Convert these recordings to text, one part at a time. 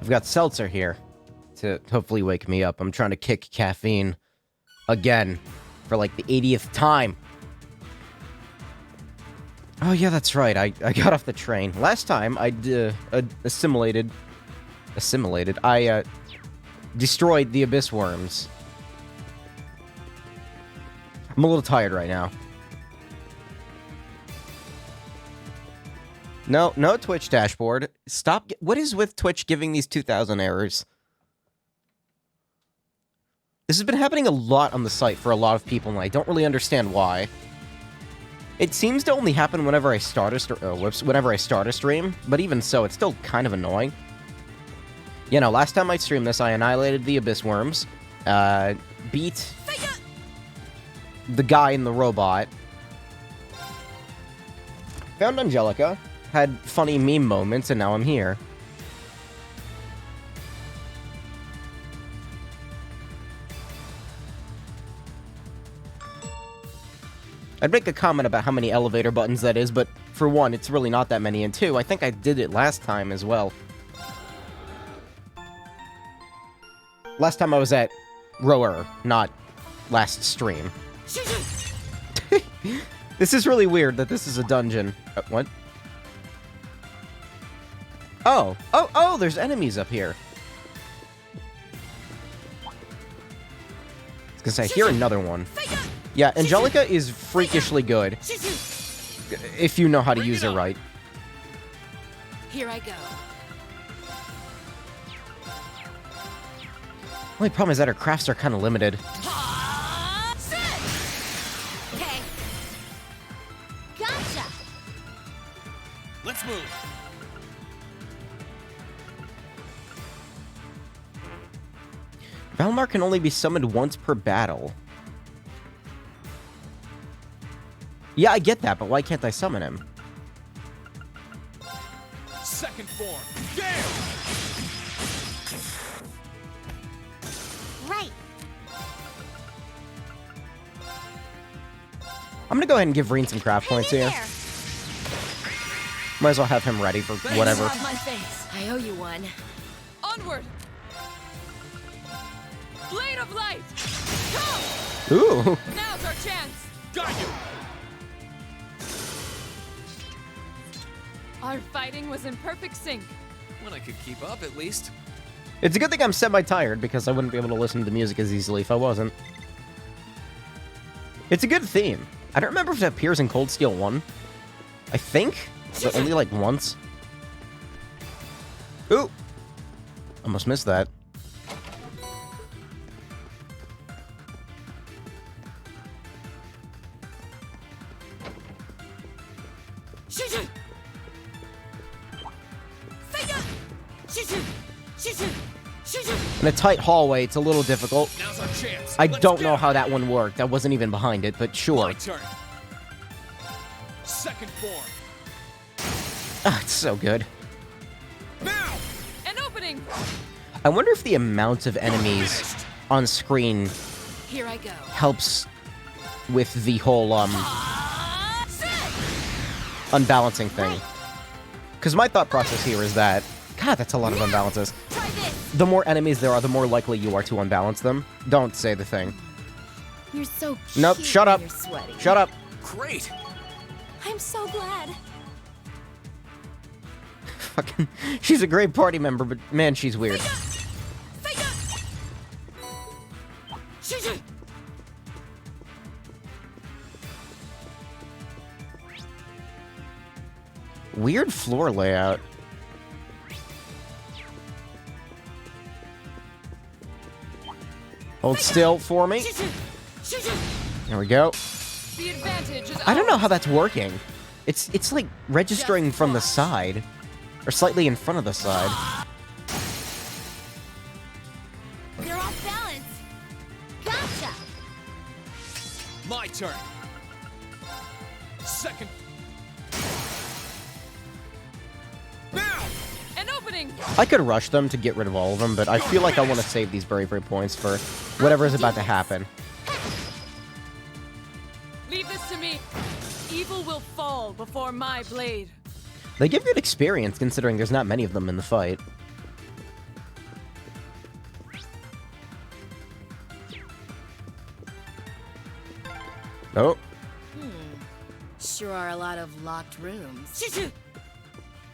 I've got seltzer here to hopefully wake me up. I'm trying to kick caffeine again for like the 80th time. Oh yeah, that's right. I got off the train. Last time I assimilated. I destroyed the abyss worms. I'm a little tired right now. No Twitch dashboard. Stop. What is with Twitch giving these 2,000 errors? This has been happening a lot on the site for a lot of people, and I don't really understand why. It seems to only happen whenever I start a stream, but even so, it's still kind of annoying. You know, last time I streamed this, I annihilated the abyss worms, beat the guy in the robot, found Angelica, had funny meme moments, and now I'm here. I'd make a comment about how many elevator buttons that is, but for one, it's really not that many, and two, I think I did it last time as well. Last time I was at Rower, not last stream. This is really weird that this is a dungeon. What? Oh, there's enemies up here. I was gonna say, I hear another one. Yeah, Angelica is freakishly good. If you know how to use her right. Here I go. Only problem is that her crafts are kind of limited. Okay. Gotcha. Let's move. Valmar can only be summoned once per battle. Yeah, I get that, but why can't I summon him? Second form. Gale! Right. I'm gonna go ahead and give Reen some craft points here. Might as well have him ready for whatever. Off my face. I owe you one. Onward! Blade of light! Come! Ooh! Now's our chance! Got you! Our fighting was in perfect sync. When I could keep up, at least. It's a good thing I'm semi-tired, because I wouldn't be able to listen to the music as easily if I wasn't. It's a good theme. I don't remember if it appears in Cold Steel 1. I think, but only like once. Ooh! Almost missed that. In a tight hallway, it's a little difficult. Now's our chance. I Let's don't get know it. how that one worked. I wasn't even behind it, but sure. My turn. Second form. Ah, it's so good. Now! An opening! I wonder if the amount of enemies on screen Here I go. helps with the whole, unbalancing thing. Because my thought process here is that, God, that's a lot of unbalances. Try this. The more enemies there are, the more likely you are to unbalance them. Don't say the thing. You're so cute. Nope, shut up. You're sweaty. Shut up. Great! I'm so glad. Fucking, she's a great party member, but man, she's weird. Weird floor layout. Hold still for me. There we go. The advantage is I don't know ours. how that's working. It's like registering from the side. Or slightly in front of the side. You're off balance. Gotcha. My turn. Second. Now! An opening! I could rush them to get rid of all of them, but I feel like I want to save these bravery points for whatever is about to happen. Leave this to me. Evil will fall before my blade. They give good experience considering there's not many of them in the fight. Nope. Sure are a lot of locked rooms.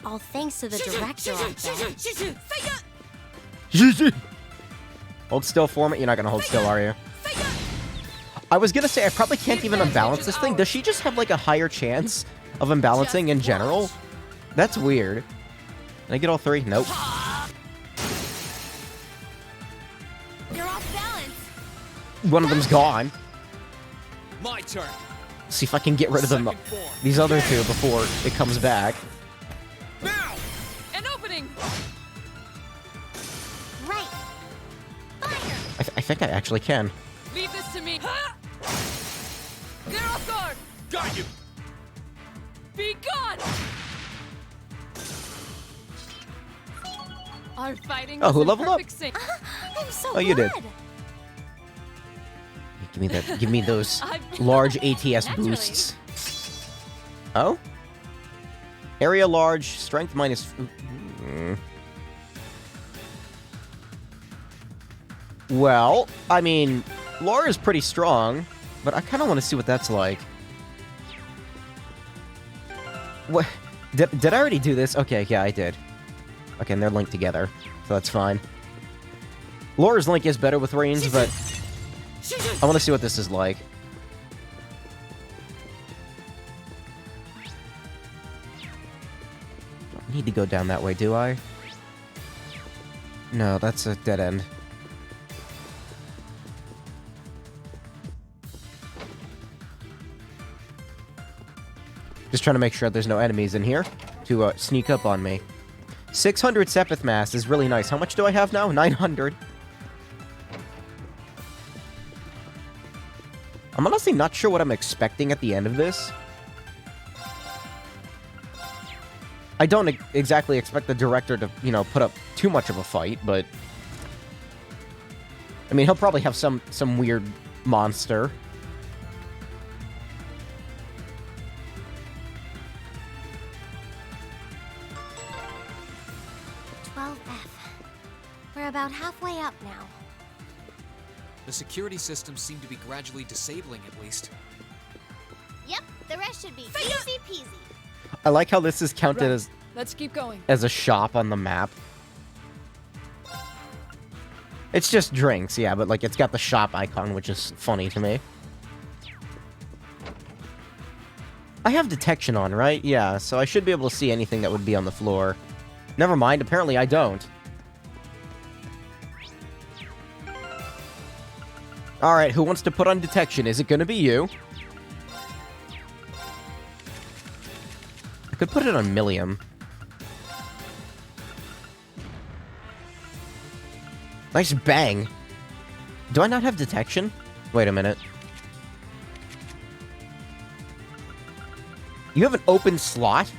All thanks to the director, I'll bet. Hold still for me. You're not gonna hold still, are you? I was gonna say, I probably can't even unbalance this thing. Does she just have, like, a higher chance of unbalancing in general? That's weird. Can I get all three? Nope. You're off balance. One of them's gone. My turn. See if I can get rid of them, Second form. these other two before it comes back. Now. An opening. Right. Fire. I think I actually can. Leave this to me. Ha! They're off guard. Got you. Be gone. Our fighting. Oh, was who in leveled up? perfect sync. I'm so Oh, you did. glad. Give me that. Give me those I've- large ATS Naturally. boosts. Oh? Area large, strength minus. Well, I mean, Laura's pretty strong, but I kind of want to see what that's like. What? Did I already do this? Okay, yeah, I did. Okay, and they're linked together, so that's fine. Laura's link is better with range, but I want to see what this is like. Don't need to go down that way, do I? No, that's a dead end. Just trying to make sure there's no enemies in here to sneak up on me. 600 Sepith Mass is really nice. How much do I have now? 900. I'm honestly not sure what I'm expecting at the end of this. I don't exactly expect the director to, you know, put up too much of a fight, but... I mean, he'll probably have some weird monster. 12F. We're about halfway up now. The security systems seem to be gradually disabling, at least. Yep, the rest should be easy peasy. I like how this is counted Right. as Let's keep going. a shop on the map. It's just drinks, yeah, but like it's got the shop icon, which is funny to me. I have detection on, right? Yeah, so I should be able to see anything that would be on the floor. Never mind, apparently I don't. Alright, who wants to put on detection? Is it gonna be you? I could put it on Millium. Nice bang. Do I not have detection? Wait a minute. You have an open slot?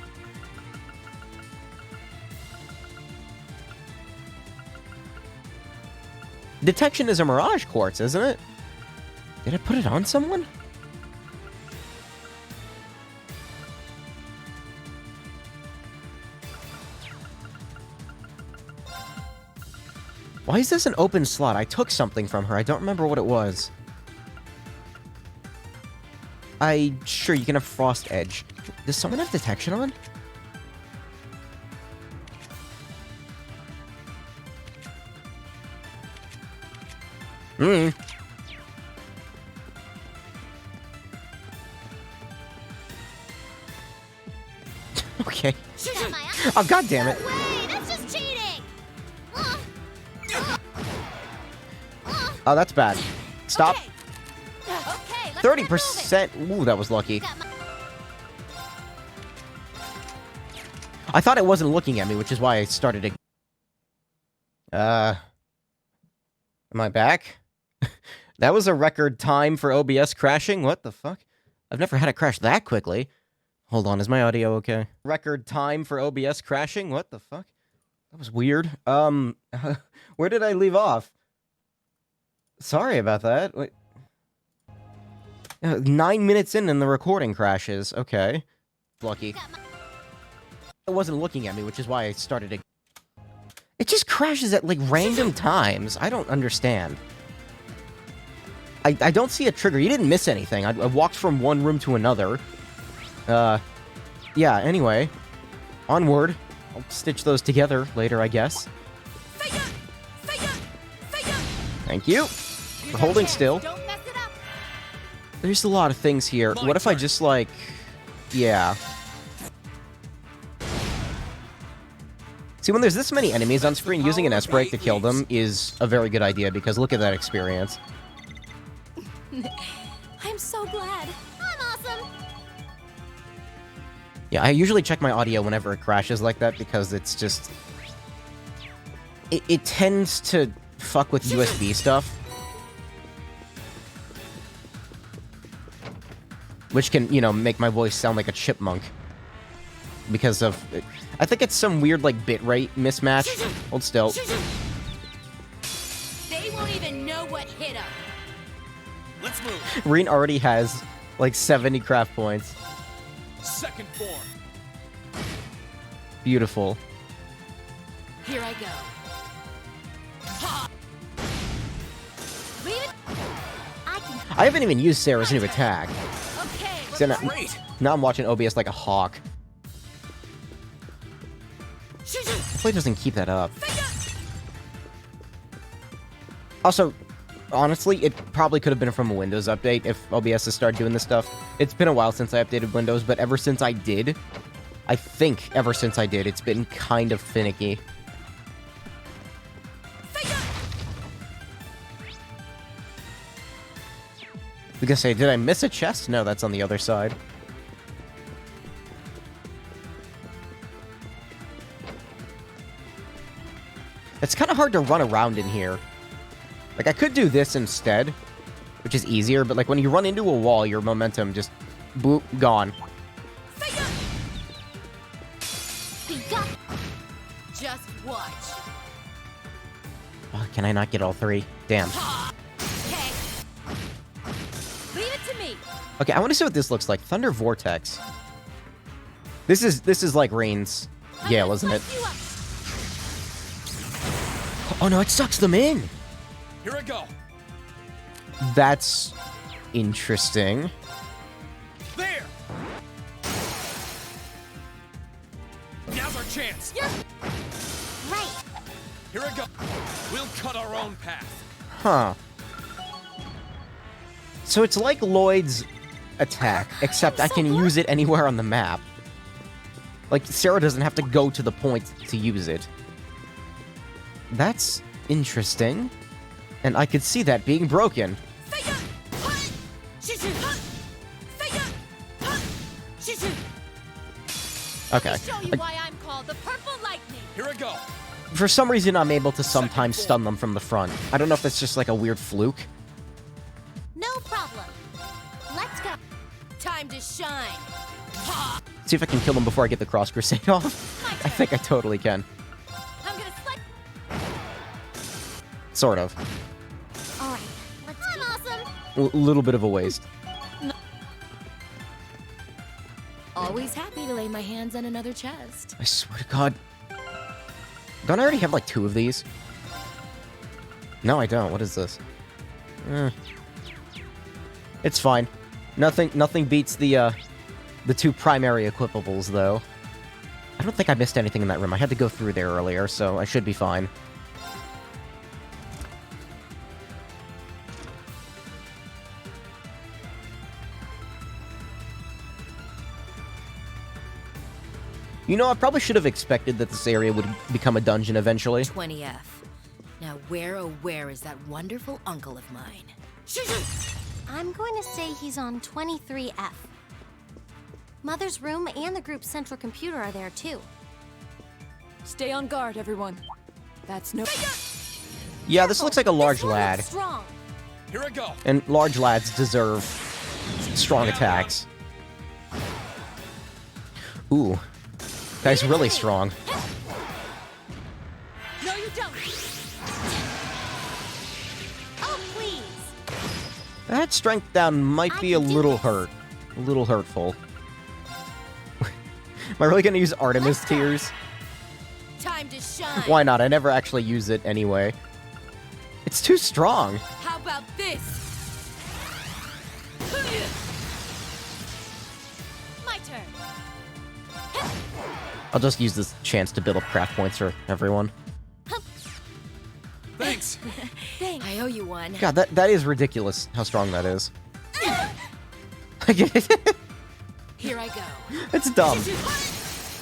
Detection is a Mirage Quartz, isn't it? Did I put it on someone? Why is this an open slot? I took something from her. I don't remember what it was. Sure, you can have Frost Edge. Does someone have detection on? Hmm. Okay. Got my eye. Oh, god damn it. No way, that's just cheating. Oh, that's bad. Stop. Okay, let's get moving. 30%. Ooh, that was lucky. Got my- I thought it wasn't looking at me, which is why I started to... Am I back? That was a record time for OBS crashing? What the fuck? I've never had it crash that quickly. Hold on, is my audio okay? Record time for OBS crashing? What the fuck? That was weird. Where did I leave off? Sorry about that. Wait. 9 minutes in and the recording crashes. Okay. Lucky. It wasn't looking at me, which is why I started to... It just crashes at, like, random times. I don't understand. I don't see a trigger. You didn't miss anything. I walked from one room to another. Yeah, anyway. Onward. I'll stitch those together later, I guess. Thank you. For holding still. Don't mess it up. There's a lot of things here. What if I just, like... Yeah. See, when there's this many enemies on screen, using an S-Break to kill them is a very good idea, because look at that experience. I'm so glad. I'm awesome. Yeah, I usually check my audio whenever it crashes like that, because it's just... It tends to fuck with USB stuff. Which can, you know, make my voice sound like a chipmunk. Because of... I think it's some weird, like, bitrate mismatch. Hold still. They won't even know what hit them. Let's move. Reen already has, like, 70 craft points. Second form. Beautiful. Here I go. Leave it. I can. I haven't even used Sarah's new attack. Okay. So now, Great. now I'm watching OBS like a hawk. Hopefully it doesn't keep that up. Also, honestly, it probably could have been from a Windows update if OBS has started doing this stuff. It's been a while since I updated Windows, but ever since I did, I think ever since I did, it's been kind of finicky. Because say, did I miss a chest? No, that's on the other side. It's kind of hard to run around in here. Like, I could do this instead, which is easier, but, like, when you run into a wall, your momentum just... boop, gone. Just watch. Oh, can I not get all three? Damn. Okay. Leave it to me. Okay, I want to see what this looks like. Thunder Vortex. This is like Rain's Gale, isn't it? Slice you up. Oh no, it sucks them in! Here I go. That's... interesting. There. Now's our chance. Right. Here I go. We'll cut our own path. Huh. So it's like Lloyd's attack, except I can use it anywhere on the map. Like, Sarah doesn't have to go to the point to use it. That's interesting. And I could see that being broken. Okay. Show you why I'm called the Purple Lightning. Here I go. For some reason, I'm able to sometimes stun them from the front. I don't know if that's just like a weird fluke. No problem. Let's go. Time to shine. See if I can kill them before I get the Cross Crusade off. I think I totally can. I'm gonna slice. Sort of. All right. I'm awesome. A little bit of a waste. Always happy to lay my hands on another chest. I swear to God. Don't I already have like 2 of these? No, I don't. What is this? It's fine. Nothing beats the 2 primary equipables, though. I don't think I missed anything in that room. I had to go through there earlier, so I should be fine. You know, I probably should have expected that this area would become a dungeon eventually. 20F. Now where, oh where is that wonderful uncle of mine? I'm going to say he's on 23F. Mother's room and the group's central computer are there too. Stay on guard, everyone. That's no. Yeah, this looks like a large This one lad. looks strong. Here I go. And large lads deserve strong attacks. Ooh. Guy's really strong. No, you don't. Oh, please. That strength down might be a little hurt. A little hurtful. Am I really gonna use Artemis Tears? Time to shine. Why not? I never actually use it anyway. It's too strong. How about this? My turn. I'll just use this chance to build up craft points for everyone. Thanks. I owe you one. God, that is ridiculous how strong that is. Here I go. It's dumb.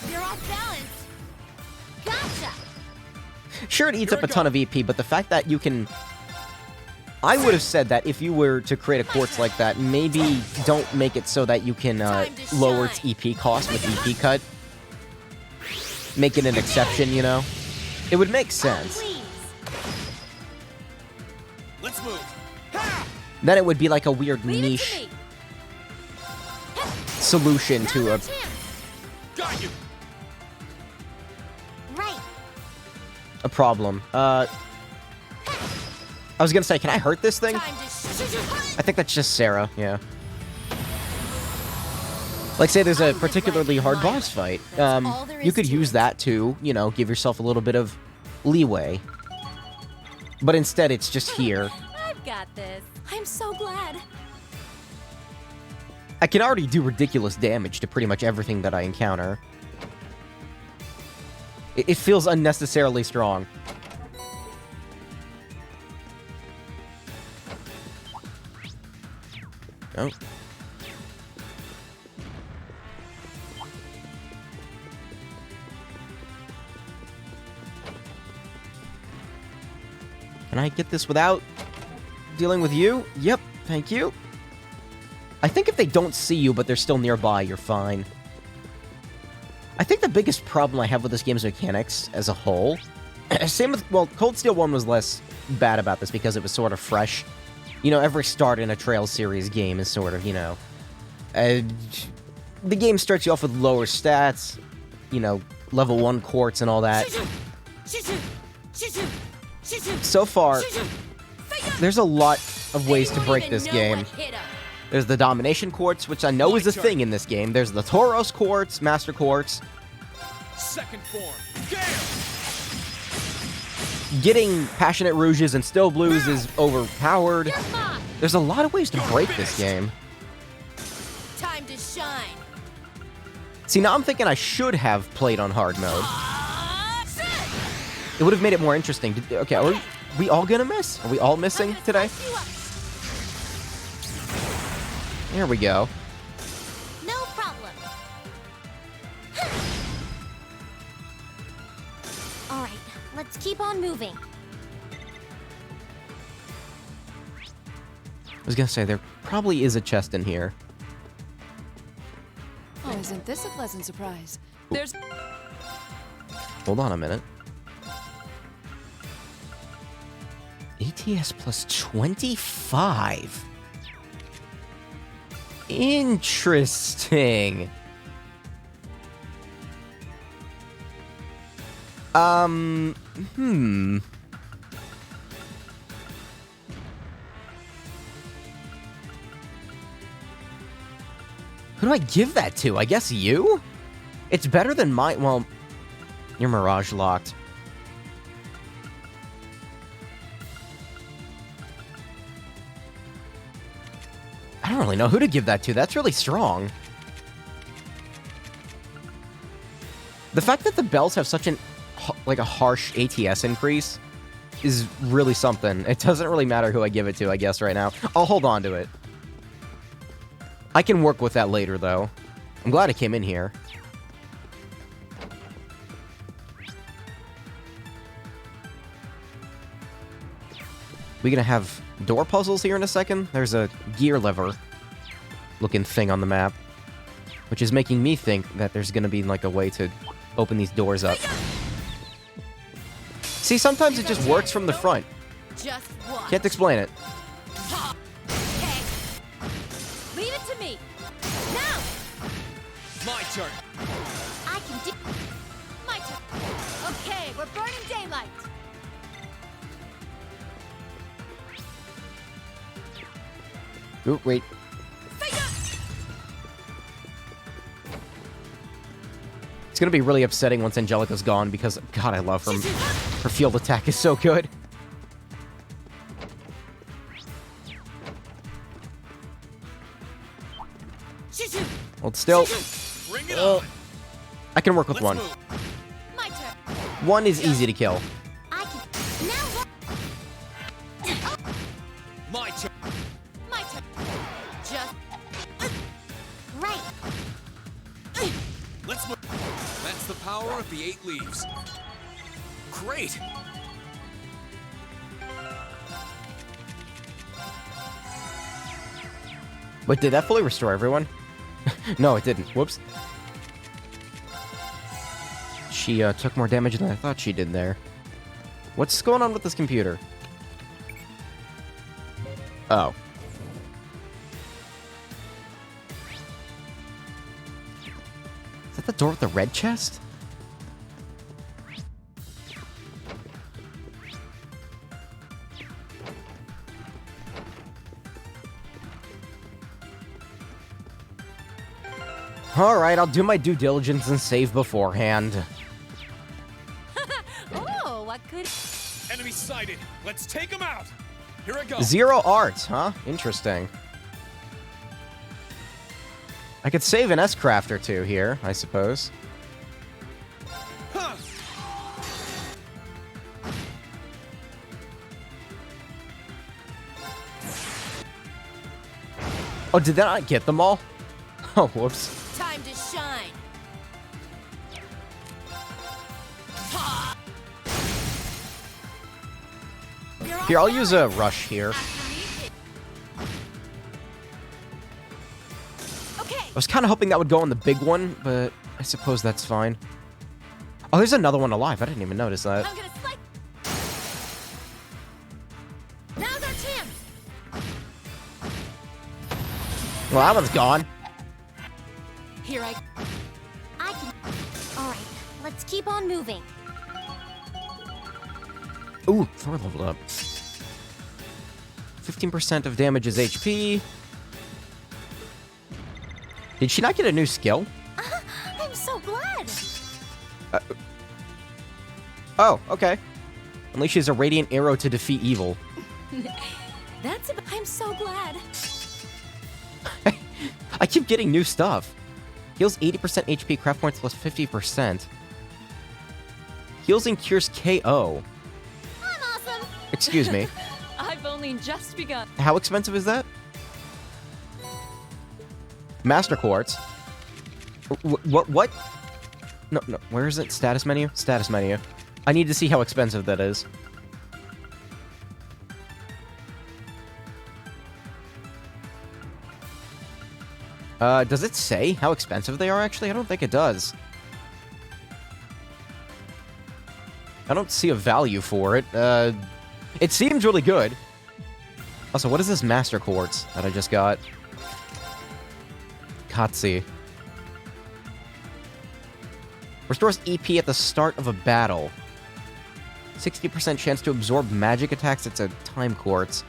You're off balance. Gotcha. Sure, it eats Here up I a ton go. of EP, but the fact that you can... I would have said that if you were to create a quartz like that, maybe don't make it so that you can lower its EP cost with EP cut. Make it an exception, you know? It would make sense. Please. Let's move. Then it would be like a weird Leave it to niche me. solution to a... Now's our chance. Got you. Right. a problem. I was gonna say, can I hurt this thing? Time to I think that's just Sarah, yeah. Like, say there's a particularly hard boss fight. all there You is could to use it. that to, you know, give yourself a little bit of leeway. But instead, it's just here. I've got this. I'm so glad. I can already do ridiculous damage to pretty much everything that I encounter. It feels unnecessarily strong. Oh. Can I get this without dealing with you? Yep, thank you. I think if they don't see you, but they're still nearby, you're fine. I think the biggest problem I have with this game's mechanics as a whole... Same with... Well, Cold Steel 1 was less bad about this because it was sort of fresh. You know, every start in a Trails series game is sort of, you know... the game starts you off with lower stats, you know, level 1 quartz and all that. So far, there's a lot of ways to break this game. There's the Domination Quartz, which I know is a thing in this game. There's the Tauros Quartz, Master Quartz. Second form. Gale. Getting Passionate Rouges and Still Blues is overpowered. You're mine. There's a lot of ways to break this game. Time to shine. See, now I'm thinking I should have played on hard mode. It would have made it more interesting. Okay, are we all gonna miss? Are we all missing today? There we go. No problem. All right, let's keep on moving. I was gonna say, there probably is a chest in here. Oh, isn't this a pleasant surprise? There's Hold on a minute. ATS plus 25. Interesting. Who do I give that to? I guess you? It's better than mine. Well, you're Mirage locked. I don't really know who to give that to. That's really strong. The fact that the bells have such an like a harsh ATS increase is really something. It doesn't really matter who I give it to, I guess, right now. I'll hold on to it. I can work with that later, though. I'm glad it came in here. We gonna have door puzzles here in a second? There's a gear lever looking thing on the map, which is making me think that there's gonna be like a way to open these doors up. See, sometimes it just works from the front. Just what? Can't explain it. Okay. leave it to me. Now. My turn. I can do. My turn. Okay, we're burning daylight. Ooh, wait. It's gonna be really upsetting once Angelica's gone because, God, I love her. Her field attack is so good. Hold still. Bring it on. I can work with Let's one. move. My turn. One is easy to kill. I can. Now what? My turn. My turn. Just. Right. Let's move. That's the power of the 8 leaves. Great. Wait, did that fully restore everyone? No, it didn't. Whoops. She took more damage than I thought she did there. What's going on with this computer? Oh. Is that the door with the red chest? Alright, I'll do my due diligence and save beforehand. Oh, what could? Enemy sighted. Let's take him out. Here I go. 0 art, huh? Interesting. I could save an S-craft or two here, I suppose. Huh. Oh, did that not get them all? Oh, whoops. Time to shine. Here, I'll use a rush here. Okay. I was kind of hoping that would go on the big one, but I suppose that's fine. Oh, there's another one alive. I didn't even notice that. I'm gonna slice. Now's our chance. Well, that one's gone. Here I. I can. All right. Let's keep on moving. Ooh, Thor leveled up. 15% of damage is HP. Did she not get a new skill? I'm so glad. Oh, okay. Unleashes a radiant arrow to defeat evil. That's. I'm so glad. I keep getting new stuff. Heals 80% HP, craft points plus 50%. Heals and cures KO. I'm awesome. Excuse me. I've only just begun. How expensive is that? Master Quartz. What? No, where is it? Status menu? Status menu. I need to see how expensive that is. Does it say how expensive they are, actually? I don't think it does. I don't see a value for it. It seems really good. Also, what is this Master Quartz that I just got? Katsi. Restores EP at the start of a battle. 60% chance to absorb magic attacks. It's a time quartz.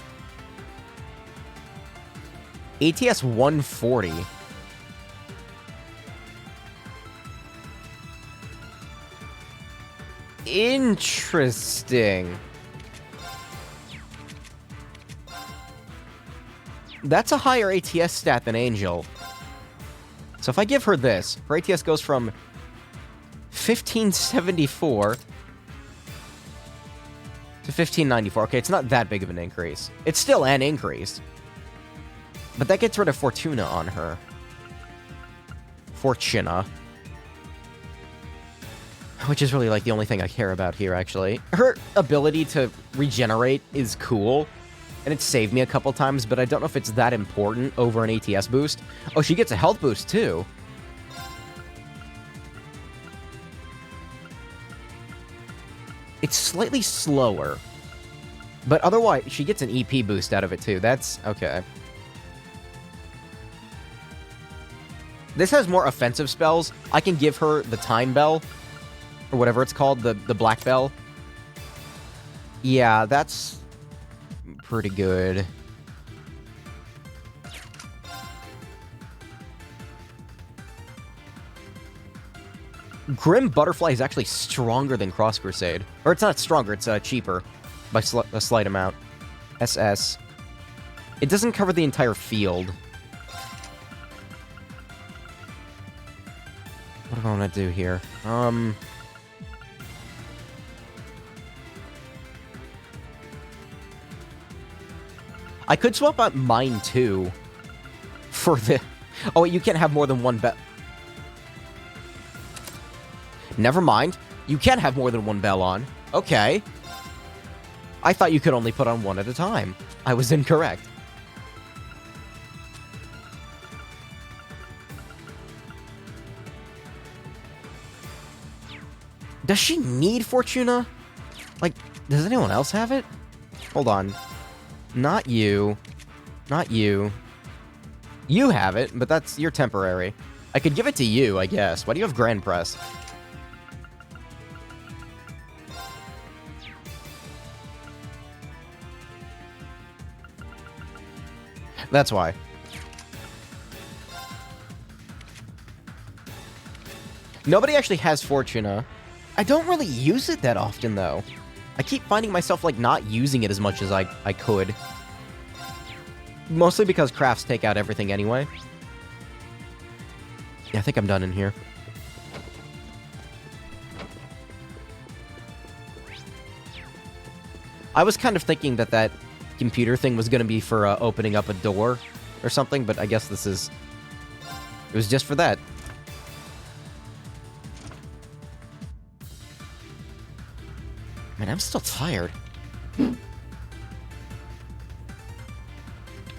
ATS 140. Interesting. That's a higher ATS stat than Angel. So if I give her this, her ATS goes from 1574 to 1594. Okay, it's not that big of an increase. It's still an increase. But that gets rid of Fortuna on her. Fortuna. Which is really, like, the only thing I care about here, actually. Her ability to regenerate is cool, and it's saved me a couple times, but I don't know if it's that important over an ATS boost. Oh, she gets a health boost, too. It's slightly slower, but otherwise, she gets an EP boost out of it, too. That's okay. This has more offensive spells. I can give her the Time Bell, or whatever it's called, the Black Bell. Yeah, that's pretty good. Grim Butterfly is actually stronger than Cross Crusade. Or it's not stronger, it's cheaper by a slight amount. SS. It doesn't cover the entire field. do I want to do here? I could swap out mine too for the... Oh, wait, you can't have more than one bell. Never mind. You can have more than one bell on. Okay. I thought you could only put on one at a time. I was incorrect. Does she need Fortuna? Like, does anyone else have it? Hold on. Not you. Not you. You have it, but you're temporary. I could give it to you, I guess. Why do you have Grand Press? That's why. Nobody actually has Fortuna. I don't really use it that often, though. I keep finding myself, like, not using it as much as I could. Mostly because crafts take out everything anyway. Yeah, I think I'm done in here. I was kind of thinking that computer thing was going to be for opening up a door or something, but I guess this is... It was just for that. Man, I'm still tired.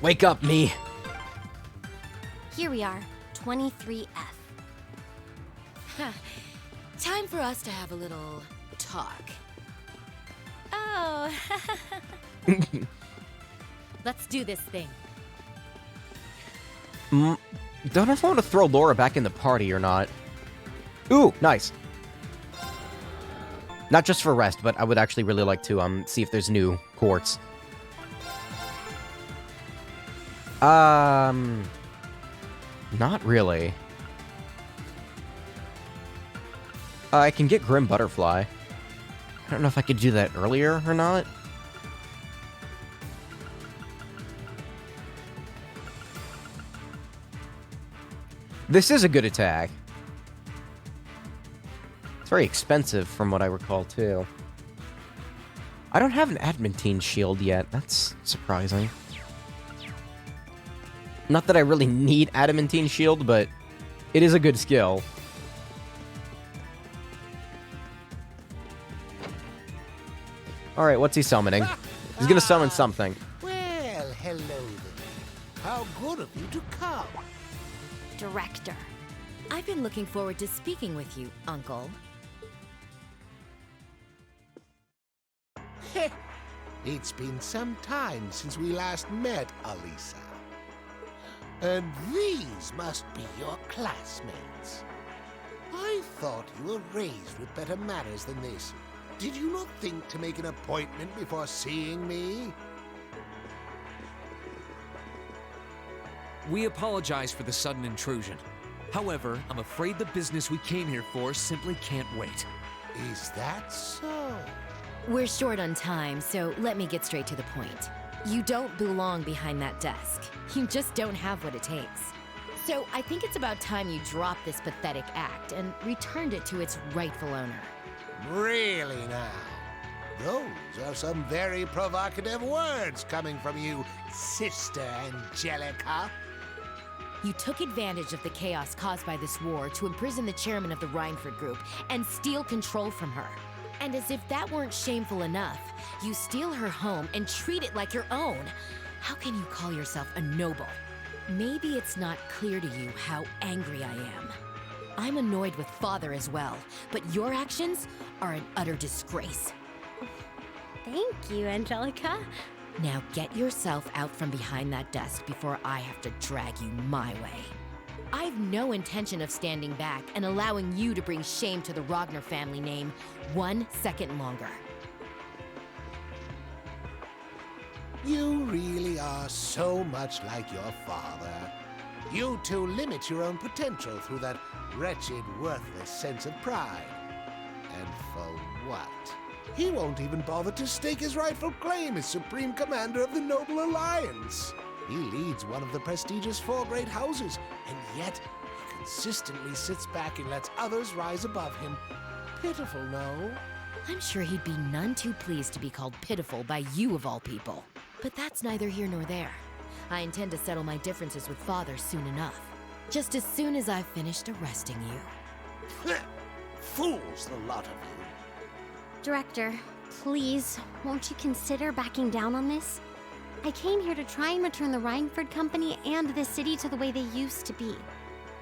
Wake up, me! Here we are, 23F. Time for us to have a little talk. Oh, Let's do this thing. Don't know if I want to throw Laura back in the party or not. Ooh, nice. Not just for rest, but I would actually really like to see if there's new quartz. Not really. I can get Grim Butterfly. I don't know if I could do that earlier or not. This is a good attack. It's very expensive from what I recall, too. I don't have an Adamantine shield yet. That's surprising. Not that I really need Adamantine shield, but it is a good skill. Alright, what's he summoning? He's gonna summon something. Well, hello there. How good of you to come. Director. I've been looking forward to speaking with you, Uncle. It's been some time since we last met, Alisa. And these must be your classmates. I thought you were raised with better manners than this. Did you not think to make an appointment before seeing me? We apologize for the sudden intrusion. However, I'm afraid the business we came here for simply can't wait. Is that so? We're short on time, so let me get straight to the point. You don't belong behind that desk. You just don't have what it takes. So I think it's about time you drop this pathetic act and returned it to its rightful owner. Really now? Those are some very provocative words coming from you, Sister Angelica. You took advantage of the chaos caused by this war to imprison the chairman of the Rhineford Group and steal control from her. And as if that weren't shameful enough, you steal her home and treat it like your own. How can you call yourself a noble? Maybe it's not clear to you how angry I am. I'm annoyed with Father as well, but your actions are an utter disgrace. Thank you, Angelica. Now get yourself out from behind that desk before I have to drag you my way. I've no intention of standing back and allowing you to bring shame to the Rogner family name 1 second longer. You really are so much like your father. You two limit your own potential through that wretched, worthless sense of pride. And for what? He won't even bother to stake his rightful claim as Supreme Commander of the Noble Alliance. He leads one of the prestigious 4 great houses, and yet he consistently sits back and lets others rise above him. Pitiful, no? I'm sure he'd be none too pleased to be called pitiful by you of all people. But that's neither here nor there. I intend to settle my differences with Father soon enough. Just as soon as I've finished arresting you. Fools, the lot of you. Director, please, won't you consider backing down on this? I came here to try and return the Rhineford Company and the city to the way they used to be.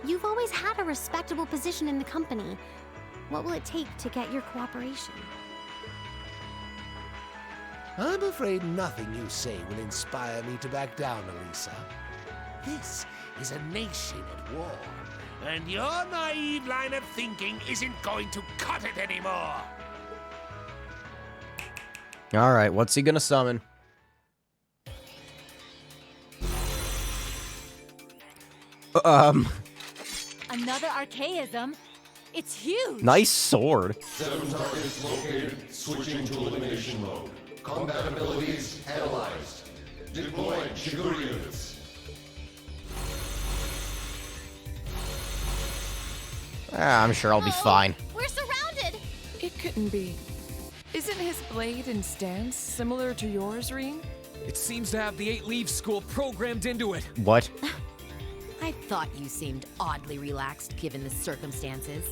You've always had a respectable position in the company. What will it take to get your cooperation? I'm afraid nothing you say will inspire me to back down, Elisa. This is a nation at war, and your naive line of thinking isn't going to cut it anymore. Alright, what's he gonna summon? Another archaism. It's huge. Nice sword. 7 targets located. Switching to elimination mode. Combat abilities analyzed. Deploying Shigure units. I'm sure I'll be fine. We're surrounded! It couldn't be. Isn't his blade and stance similar to yours, Rean? It seems to have the 8 Leaves School programmed into it. What? I thought you seemed oddly relaxed given the circumstances.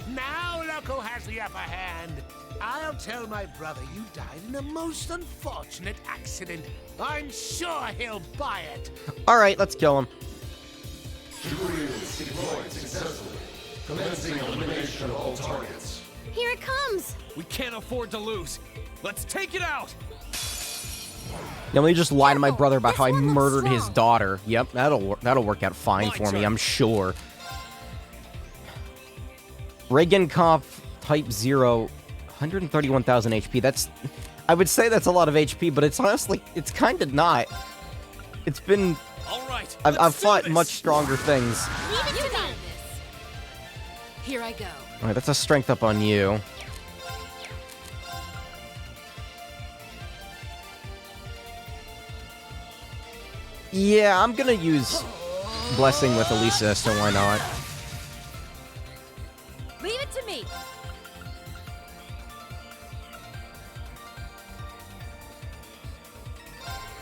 Now look who has the upper hand. I'll tell my brother you died in a most unfortunate accident. I'm sure he'll buy it. Alright, let's kill him. Shigure units deployed successfully. Commencing elimination of all targets. Here it comes! We can't afford to lose. Let's take it out. Now let me just lie to my Careful, brother about this how I one looks murdered his strong. daughter. Yep, that'll work out fine My for me, turn. I'm sure. Regenkopf Type 0, 131,000 HP. That's... I would say that's a lot of HP, but it's honestly... It's kind of not. It's been... All right. I've let's do fought this. much stronger things. Leave it to me! Here I go. Alright, that's a strength up on you. Yeah, I'm gonna use Blessing with Elisa, so why not? Leave it to me.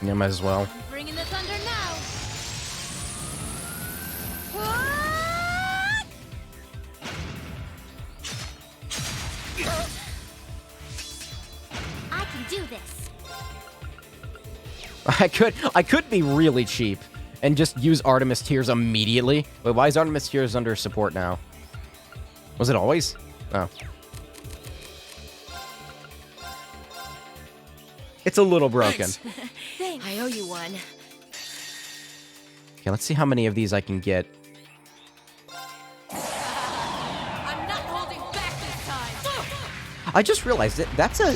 Yeah, might as well. I'm bringing the thunder now. I can do this. I could be really cheap and just use Artemis Tears immediately. Wait, why is Artemis Tears under support now? Was it always? Oh. It's a little broken. Thanks. I owe you one. Okay, let's see how many of these I can get. I'm not holding back this time. I just realized that that's a...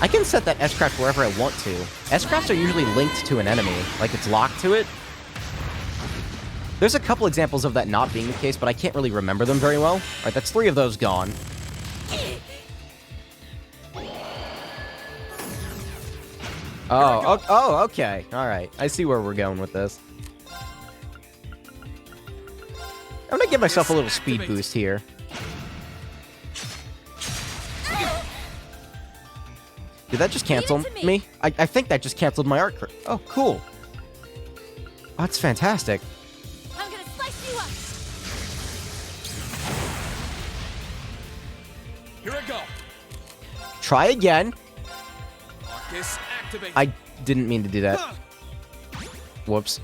I can set that S-Craft wherever I want to. S-Crafts are usually linked to an enemy, like it's locked to it. There's a couple examples of that not being the case, but I can't really remember them very well. Alright, that's 3 of those gone. Oh, okay. Alright, I see where we're going with this. I'm gonna give myself a little speed boost here. Did that just cancel Leave it to me? me. I think that just canceled my art. Oh, cool. Oh, that's fantastic. I'm gonna slice you up. Here I go. Try again. Arcus, activate. I didn't mean to do that. Whoops.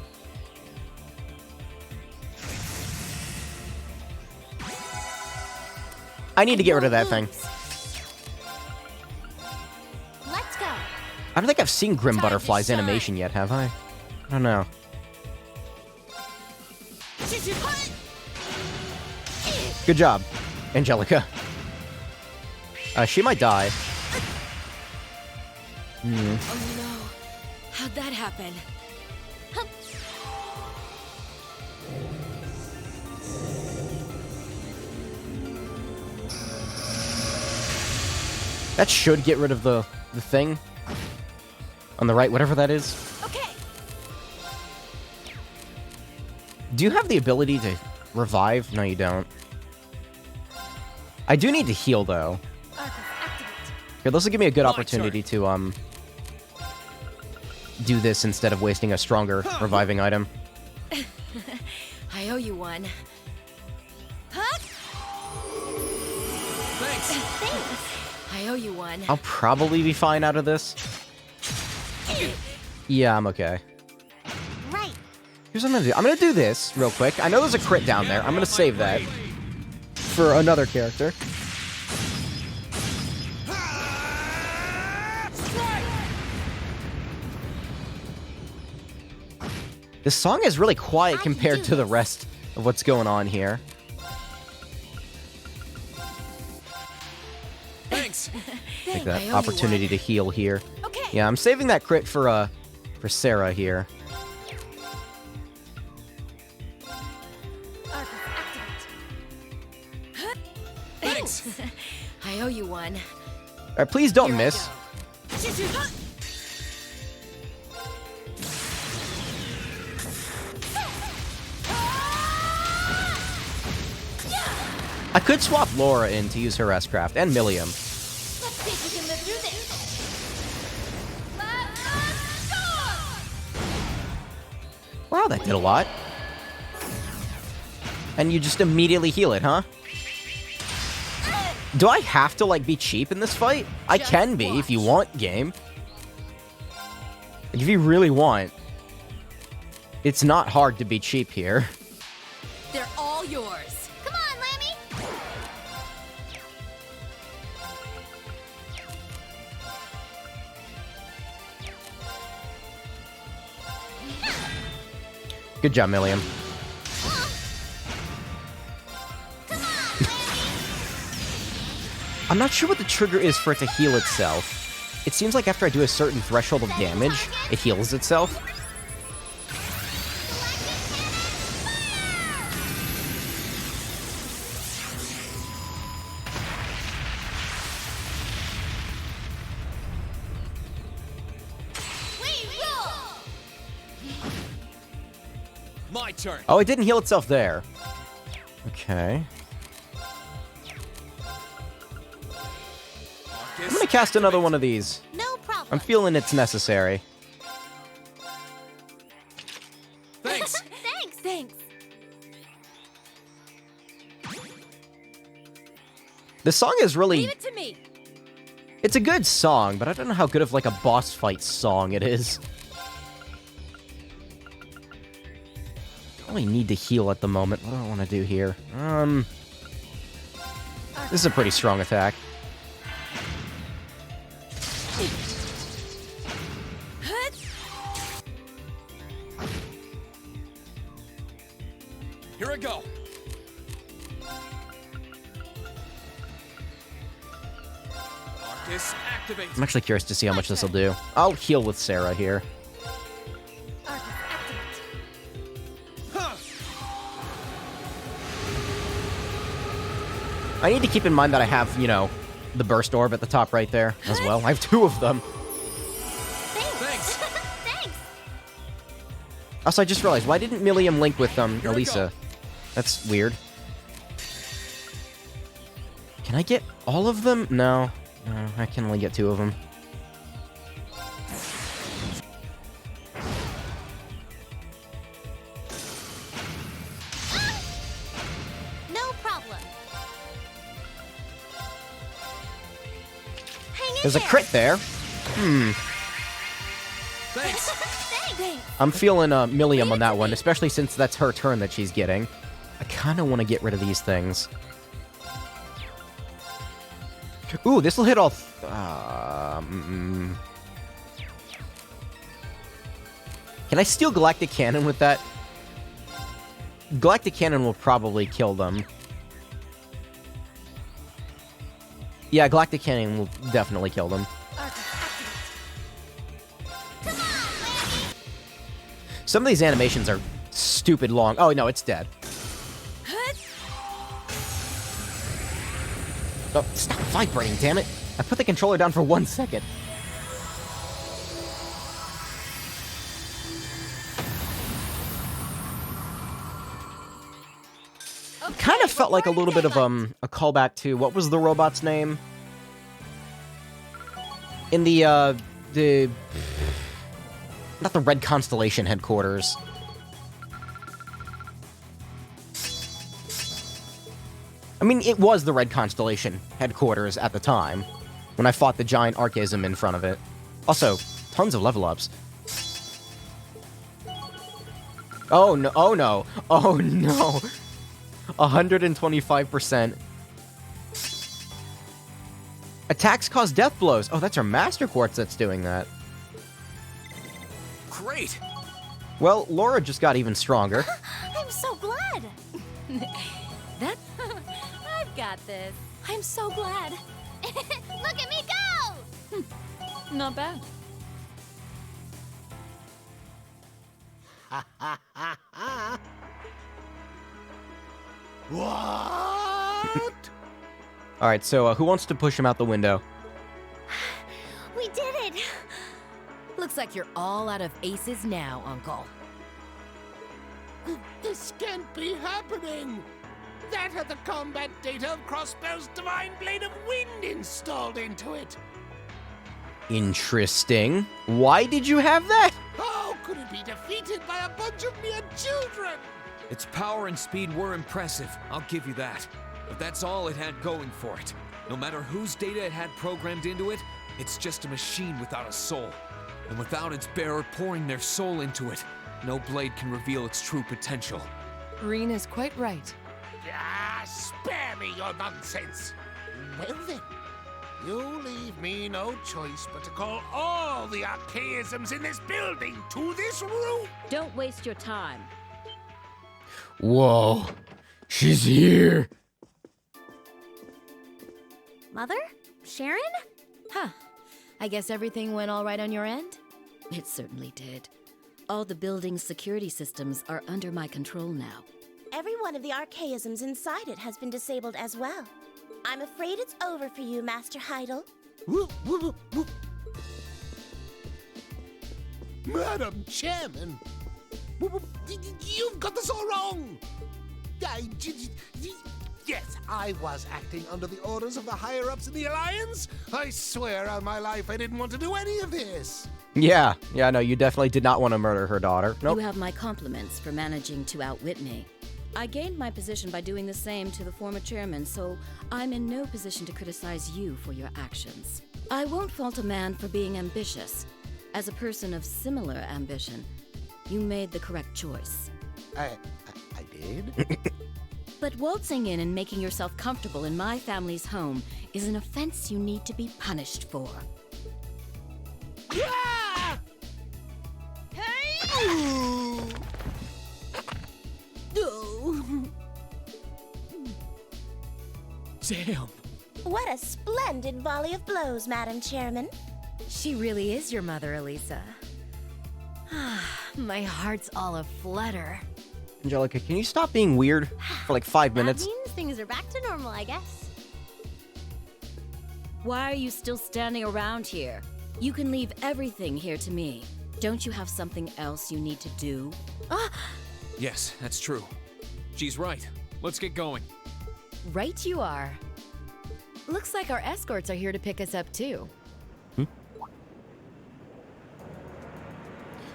I need to get rid of that thing. Let's go. I don't think I've seen Grim Time to Butterfly's shine. animation yet, have I? I don't know. Good job, Angelica. She might die. Oh no. How'd that happen? That should get rid of the thing. On the right, whatever that is. Okay. Do you have the ability to revive? No, you don't. I do need to heal, though. Here, this will give me a good opportunity to, do this instead of wasting a stronger reviving item. I owe you one. Thanks. I owe you one. I'll probably be fine out of this. Yeah, I'm okay. Right. Here's what I'm gonna do. I'm gonna do this real quick. I know there's a crit down there. I'm gonna save that for another character. This song is really quiet compared to the rest of what's going on here. Thanks. Take I that owe you opportunity one. to heal here. Okay. Yeah, I'm saving that crit for Sarah here. Thanks. I owe you one. All right, please don't Here I miss. go. I could swap Laura in to use her S-Craft, and Milliam. Let's see if we can live through this. Wow, that did a lot. And you just immediately heal it, huh? Do I have to, like, be cheap in this fight? I can be, if you want, game. Like, if you really want. It's not hard to be cheap here. They're all yours. Come on, Lammy. Good job, Milliam. I'm not sure what the trigger is for it to heal itself. It seems like after I do a certain threshold of damage, it heals itself. My turn. Oh, it didn't heal itself there. Okay. I'm gonna cast another one of these. No problem. I'm feeling it's necessary. Thanks. Thanks. Thanks. The song is really... Leave it to me. It's a good song, but I don't know how good of, like, a boss fight song it is. I really need to heal at the moment. What do I want to do here? This is a pretty strong attack. Here I go. Arcus, activate. I'm actually curious to see how much this will do. I'll heal with Sarah here. Huh. I need to keep in mind that I have, you know, the burst orb at the top right there as well. I have two of them. Thanks. Thanks. Also, I just realized, why didn't Milliam link with, Here we Elisa? That's weird. Can I get all of them? No. No, I can only get two of them. No problem. Hang in There's a there. crit there. Thanks. Thanks. I'm feeling Milliam on that one, especially since that's her turn that she's getting. I kind of want to get rid of these things. Ooh, this will hit all... Can I steal Galactic Cannon with that? Galactic Cannon will probably kill them. Yeah, Galactic Cannon will definitely kill them. Some of these animations are stupid long. Oh, no, it's dead. Oh, stop vibrating, damn it. I put the controller down for 1 second. kind of felt like a little bit of a callback to what was the robot's name in the not the Red Constellation headquarters. I mean, it was the Red Constellation headquarters at the time, when I fought the giant Archism in front of it. Also, tons of level ups. Oh no, oh no, oh no. 125%. Attacks cause death blows. Oh, that's our Master Quartz that's doing that. Great! Well, Laura just got even stronger. I'm so glad. That... I've got this. I'm so glad. Look at me go! Not bad. What? Alright, so who wants to push him out the window? We did it! Looks like you're all out of aces now, Uncle. This can't be happening! That had the combat data of Crossbow's Divine Blade of Wind installed into it! Interesting. Why did you have that? How could it be defeated by a bunch of mere children? Its power and speed were impressive, I'll give you that. But that's all it had going for it. No matter whose data it had programmed into it, it's just a machine without a soul. And without its bearer pouring their soul into it, no blade can reveal its true potential. Reen is quite right. Ah, spare me your nonsense! Well then, you leave me no choice but to call all the archaisms in this building to this room! Don't waste your time. Whoa. She's here. Mother? Sharon? Huh. I guess everything went all right on your end? It certainly did. All the building's security systems are under my control now. Every one of the archaisms inside it has been disabled as well. I'm afraid it's over for you, Master Heidel. Whoop, whoop, whoop. Madam Chairman, you've got this all wrong. Yes, I was acting under the orders of the higher-ups in the Alliance. I swear on my life I didn't want to do any of this. Yeah, no, you definitely did not want to murder her daughter. Nope. You have my compliments for managing to outwit me. I gained my position by doing the same to the former chairman, so I'm in no position to criticize you for your actions. I won't fault a man for being ambitious. As a person of similar ambition, you made the correct choice. I did? But waltzing in and making yourself comfortable in my family's home is an offense you need to be punished for. Ah! Hey! Ooh. Damn! What a splendid volley of blows, Madam Chairman. She really is your mother, Elisa. My heart's all aflutter. Angelica, can you stop being weird for like 5 minutes? That means things are back to normal, I guess. Why are you still standing around here? You can leave everything here to me. Don't you have something else you need to do? Yes, that's true. She's right. Let's get going. Right you are. Looks like our escorts are here to pick us up too.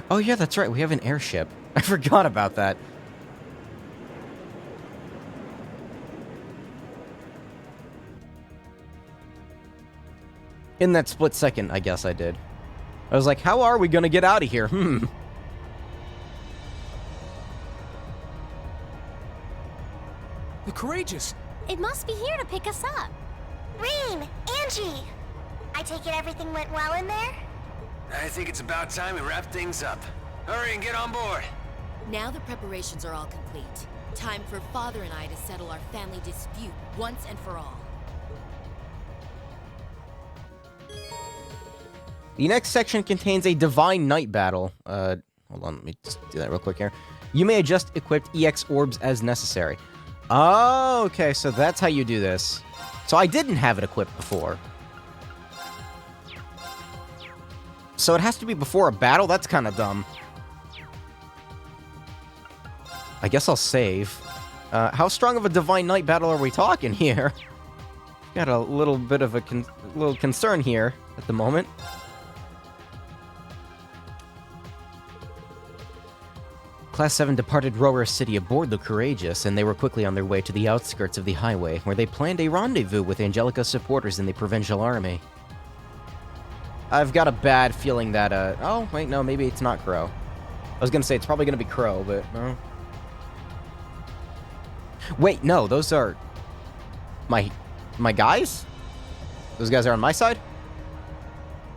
Oh yeah, that's right, we have an airship. I forgot about that. In that split second, I guess I did. I was like, how are we gonna get out of here? The Courageous! It must be here to pick us up. Reen! Angie! I take it everything went well in there? I think it's about time we wrap things up. Hurry and get on board. Now the preparations are all complete. Time for Father and I to settle our family dispute once and for all. The next section contains a Divine Knight battle. Hold on, let me just do that real quick here. You may adjust equipped EX orbs as necessary. Oh, okay, so that's how you do this. So I didn't have it equipped before. So it has to be before a battle? That's kind of dumb. I guess I'll save. How strong of a Divine Knight battle are we talking here? Got a little bit of a little concern here at the moment. Class 7 departed Rower City aboard the Courageous, and they were quickly on their way to the outskirts of the highway, where they planned a rendezvous with Angelica's supporters in the Provincial Army. I've got a bad feeling that, oh, wait, no, maybe it's not Crow. I was gonna say it's probably gonna be Crow, but no. Wait, no, those are... My guys? Those guys are on my side?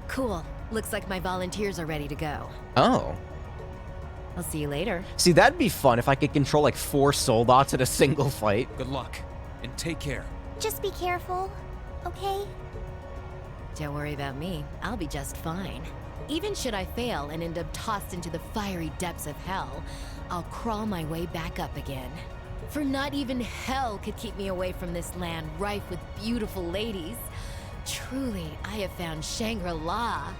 Cool. Looks like my volunteers are ready to go. Oh. I'll see you later. See, that'd be fun if I could control like 4 Soldats in a single fight. Good luck, and take care. Just be careful, okay? Don't worry about me. I'll be just fine. Even should I fail and end up tossed into the fiery depths of hell, I'll crawl my way back up again. For not even hell could keep me away from this land rife with beautiful ladies. Truly, I have found Shangri-La.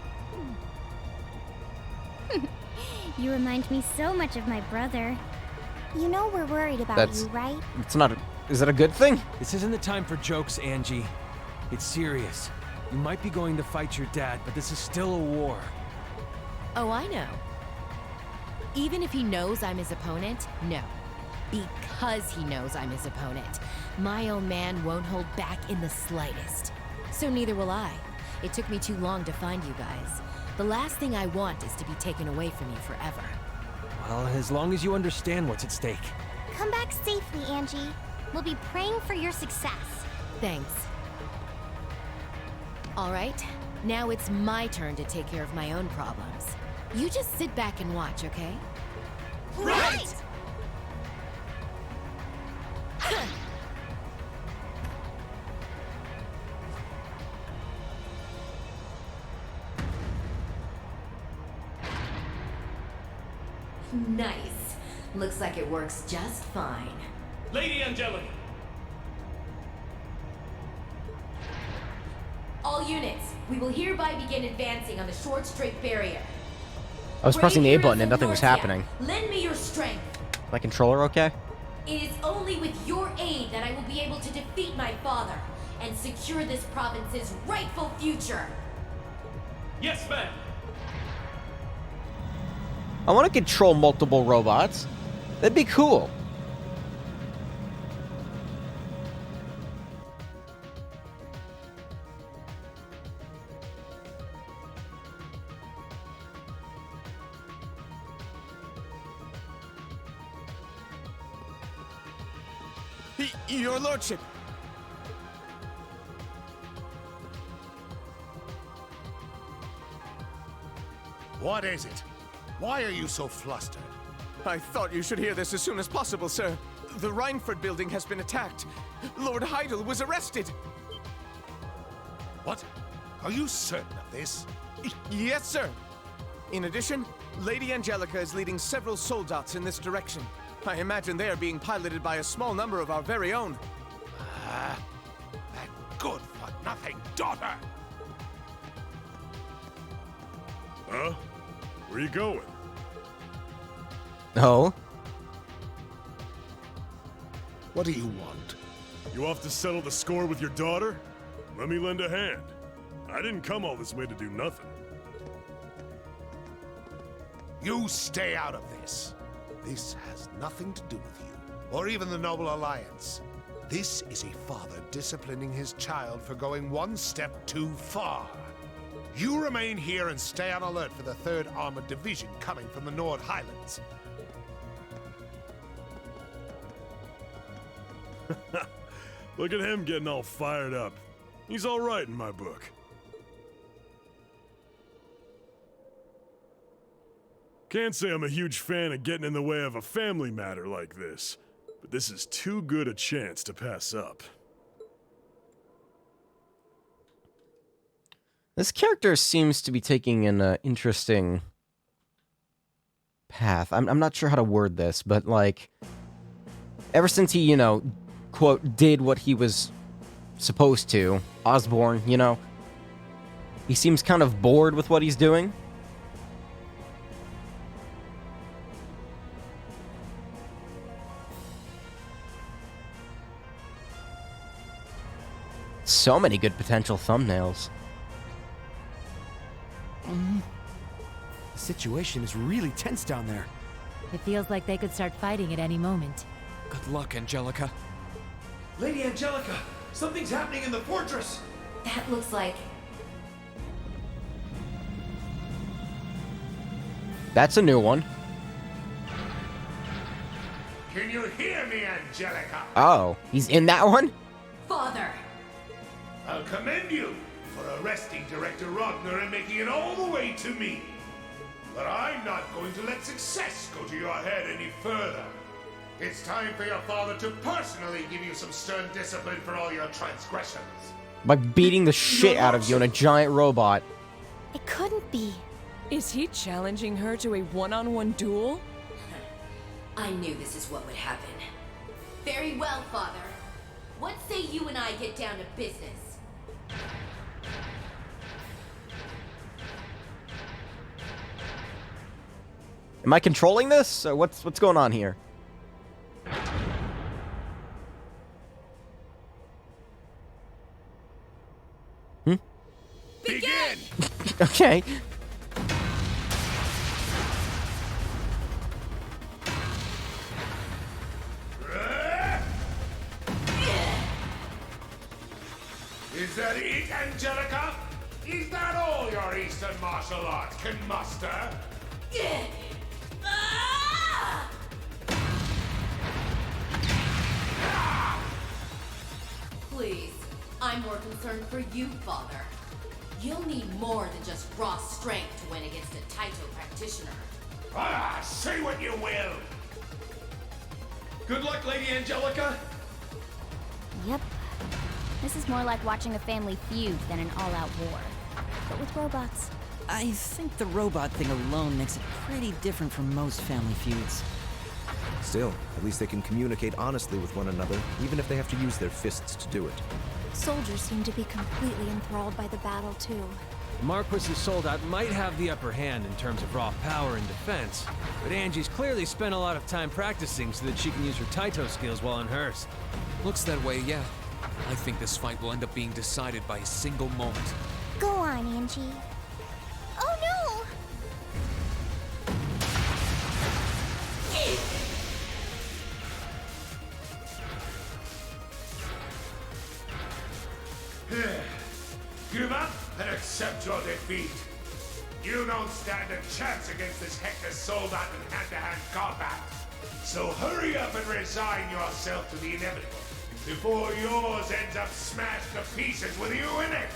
You remind me so much of my brother. You know we're worried about That's- you, right? It's not is that a good thing? This isn't the time for jokes, Angie. It's serious. You might be going to fight your dad, but this is still a war. Oh, I know. Even if he knows I'm his opponent, no. Because he knows I'm his opponent, my own man won't hold back in the slightest. So neither will I. It took me too long to find you guys. The last thing I want is to be taken away from you forever. Well, as long as you understand what's at stake. Come back safely, Angie. We'll be praying for your success. Thanks. All right, now it's my turn to take care of my own problems. You just sit back and watch, okay? Right! Nice. Looks like it works just fine. Lady Angelica! All units, we will hereby begin advancing on the Short Strait Barrier. I was pressing the A button and nothing was happening. Lend me your strength. My controller okay? It is only with your aid that I will be able to defeat my father and secure this province's rightful future. Yes, ma'am! I want to control multiple robots. That'd be cool. Your lordship! What is it? Why are you so flustered? I thought you should hear this as soon as possible, sir. The Reinford building has been attacked. Lord Heidel was arrested. What? Are you certain of this? Yes, sir. In addition, Lady Angelica is leading several Soldats in this direction. I imagine they are being piloted by a small number of our very own. That good-for-nothing daughter! Huh? Where you going? Oh? What do you want? You off to settle the score with your daughter? Let me lend a hand. I didn't come all this way to do nothing. You stay out of this. This has nothing to do with you, or even the Noble Alliance. This is a father disciplining his child for going one step too far. You remain here and stay on alert for the 3rd Armored Division coming from the Nord Highlands. Look at him getting all fired up. He's all right in my book. Can't say I'm a huge fan of getting in the way of a family matter like this, but this is too good a chance to pass up. This character seems to be taking an interesting path. I'm not sure how to word this, but like, ever since he, you know, quote, did what he was supposed to, Osborn, you know, he seems kind of bored with what he's doing. So many good potential thumbnails. The situation is really tense down there. It feels like they could start fighting at any moment. Good luck, Angelica. Lady Angelica, something's happening in the fortress. That looks like... That's a new one. Can you hear me, Angelica? Oh, he's in that one? Father! I'll commend you for arresting Director Rogner and making it all the way to me. But I'm not going to let success go to your head any further. It's time for your father to personally give you some stern discipline for all your transgressions. By beating the shit out of you in a giant robot. It couldn't be. Is he challenging her to a one-on-one duel? I knew this is what would happen. Very well, Father. What say you and I get down to business? Am I controlling this? What's going on here? Begin! Okay. Is that it, Angelica? Is that all your Eastern martial arts can muster? Please, I'm more concerned for you, Father. You'll need more than just raw strength to win against a Taito practitioner. Ah, say what you will! Good luck, Lady Angelica. Yep. This is more like watching a family feud than an all-out war. But with robots. I think the robot thing alone makes it pretty different from most family feuds. Still, at least they can communicate honestly with one another, even if they have to use their fists to do it. Soldiers seem to be completely enthralled by the battle, too. Marquis's soldat might have the upper hand in terms of raw power and defense, but Angie's clearly spent a lot of time practicing so that she can use her Taito skills while in hers. Looks that way, yeah. I think this fight will end up being decided by a single moment. Go on, Angie. Oh no! Give up and accept your defeat. You don't stand a chance against this Hector Soldat in hand-to-hand combat. So hurry up and resign yourself to the inevitable before yours ends up smashed to pieces with you in it.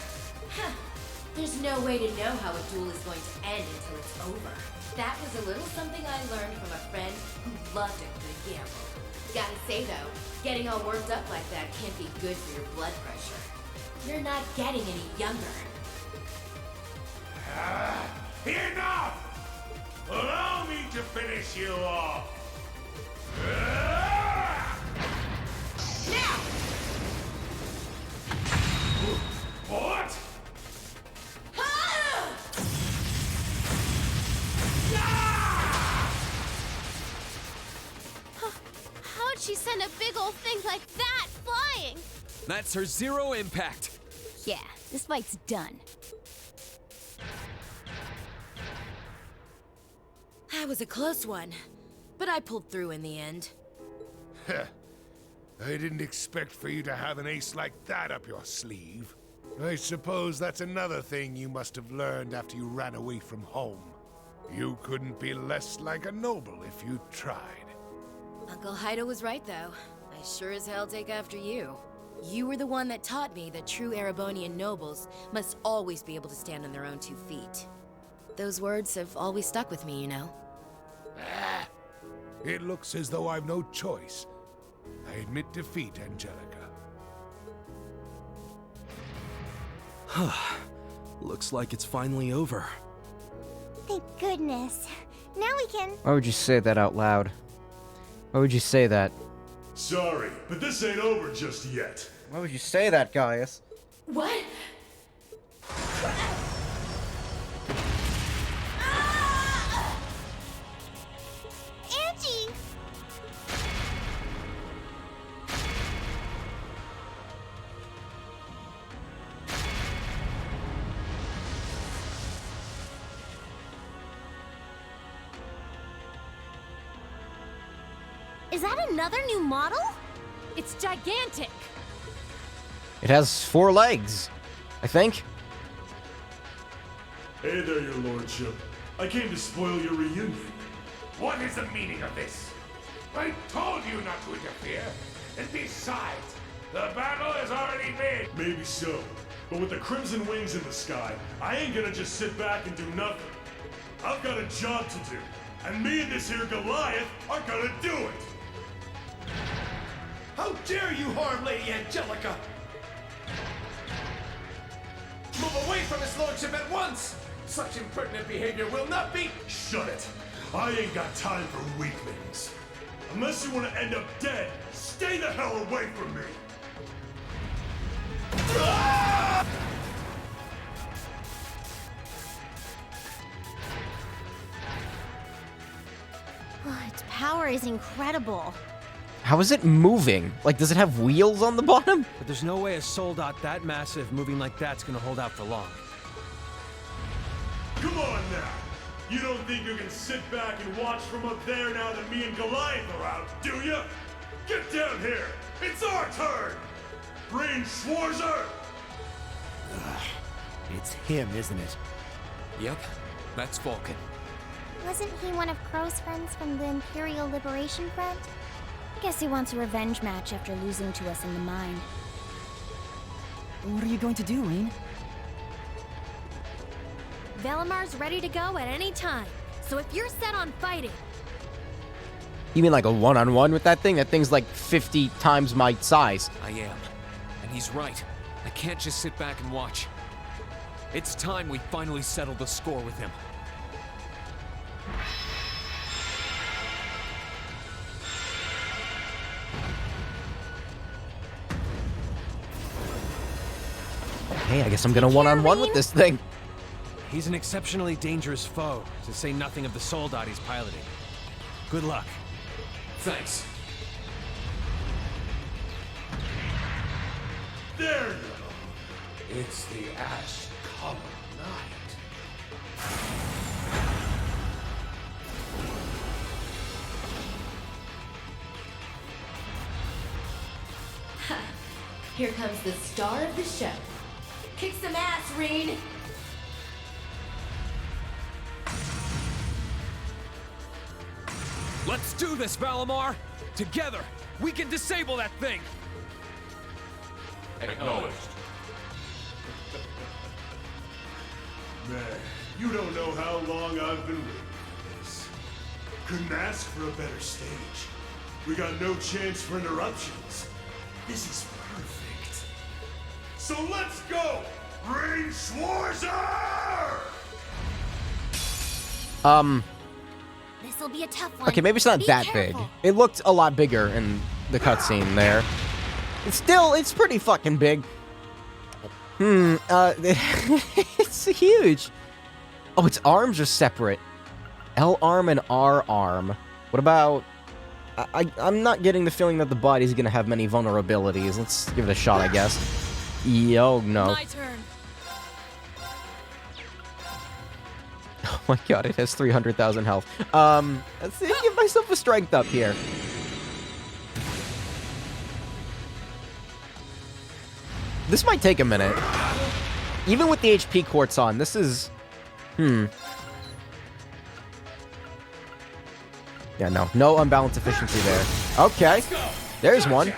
There's no way to know how a duel is going to end until it's over. That was a little something I learned from a friend who loved a good gamble. Gotta say though, getting all worked up like that can't be good for your blood pressure. You're not getting any younger. Enough! Allow me to finish you off. Now! What? How'd she send a big old thing like that flying? That's her zero impact. Yeah, this fight's done. That was a close one, but I pulled through in the end. I didn't expect for you to have an ace like that up your sleeve. I suppose that's another thing you must have learned after you ran away from home. You couldn't be less like a noble if you tried. Uncle Haido was right, though. I sure as hell take after you. You were the one that taught me that true Erebonian nobles must always be able to stand on their own 2 feet. Those words have always stuck with me, you know. It looks as though I've no choice. I admit defeat, Angelica. Looks like it's finally over. Thank goodness. Now we can... Why would you say that out loud? Why would you say that? Sorry, but this ain't over just yet. Why would you say that, Gaius? What? Angie! Is that another new model? It's gigantic! It has 4 legs, I think. Hey there, your lordship. I came to spoil your reunion. What is the meaning of this? I told you not to interfere. And besides, the battle has already been. Maybe so. But with the Crimson Wings in the sky, I ain't gonna just sit back and do nothing. I've got a job to do. And me and this here Goliath are gonna do it! How dare you harm Lady Angelica! Move away from his lordship at once! Such impertinent behavior will not be— Shut it! I ain't got time for weaklings. Unless you want to end up dead, stay the hell away from me! Its power is incredible. How is it moving? Like, does it have wheels on the bottom? But there's no way a Soldat that massive moving like that's gonna hold out for long. Come on now! You don't think you can sit back and watch from up there now that me and Goliath are out, do you? Get down here! It's our turn! Brain Schwarzer! It's him, isn't it? Yep, that's Vulcan. Wasn't he one of Crow's friends from the Imperial Liberation Front? Guess he wants a revenge match after losing to us in the mine. What are you going to do, Rean? Velamar's ready to go at any time, so if you're set on fighting... You mean like a one-on-one with that thing? That thing's like 50 times my size. I am. And he's right. I can't just sit back and watch. It's time we finally settle the score with him. Hey, I guess I'm gonna one-on-one with this thing. He's an exceptionally dangerous foe, to say nothing of the Soldat he's piloting. Good luck. Thanks. There you go. It's the ash-colored night. Here comes the star of the show. Kick some ass, Rean! Let's do this, Valamar! Together, we can disable that thing! Acknowledged. Man, you don't know how long I've been waiting for this. Couldn't ask for a better stage. We got no chance for interruptions. This is perfect. So let's go! Brain Schwarzer! This'll be a tough one. Okay, maybe it's not Be that careful. big. It looked a lot bigger in the cutscene there. It's pretty fucking big. It's huge. Oh, its arms are separate. L arm and R arm. What about... I'm not getting the feeling that the body's gonna have many vulnerabilities. Let's give it a shot, I guess. Yo, no. My turn. Oh my god, it has 300,000 health. Let's give myself a strength up here. This might take a minute. Even with the HP quartz on, this is... Yeah, no unbalanced efficiency there. Okay, there's one.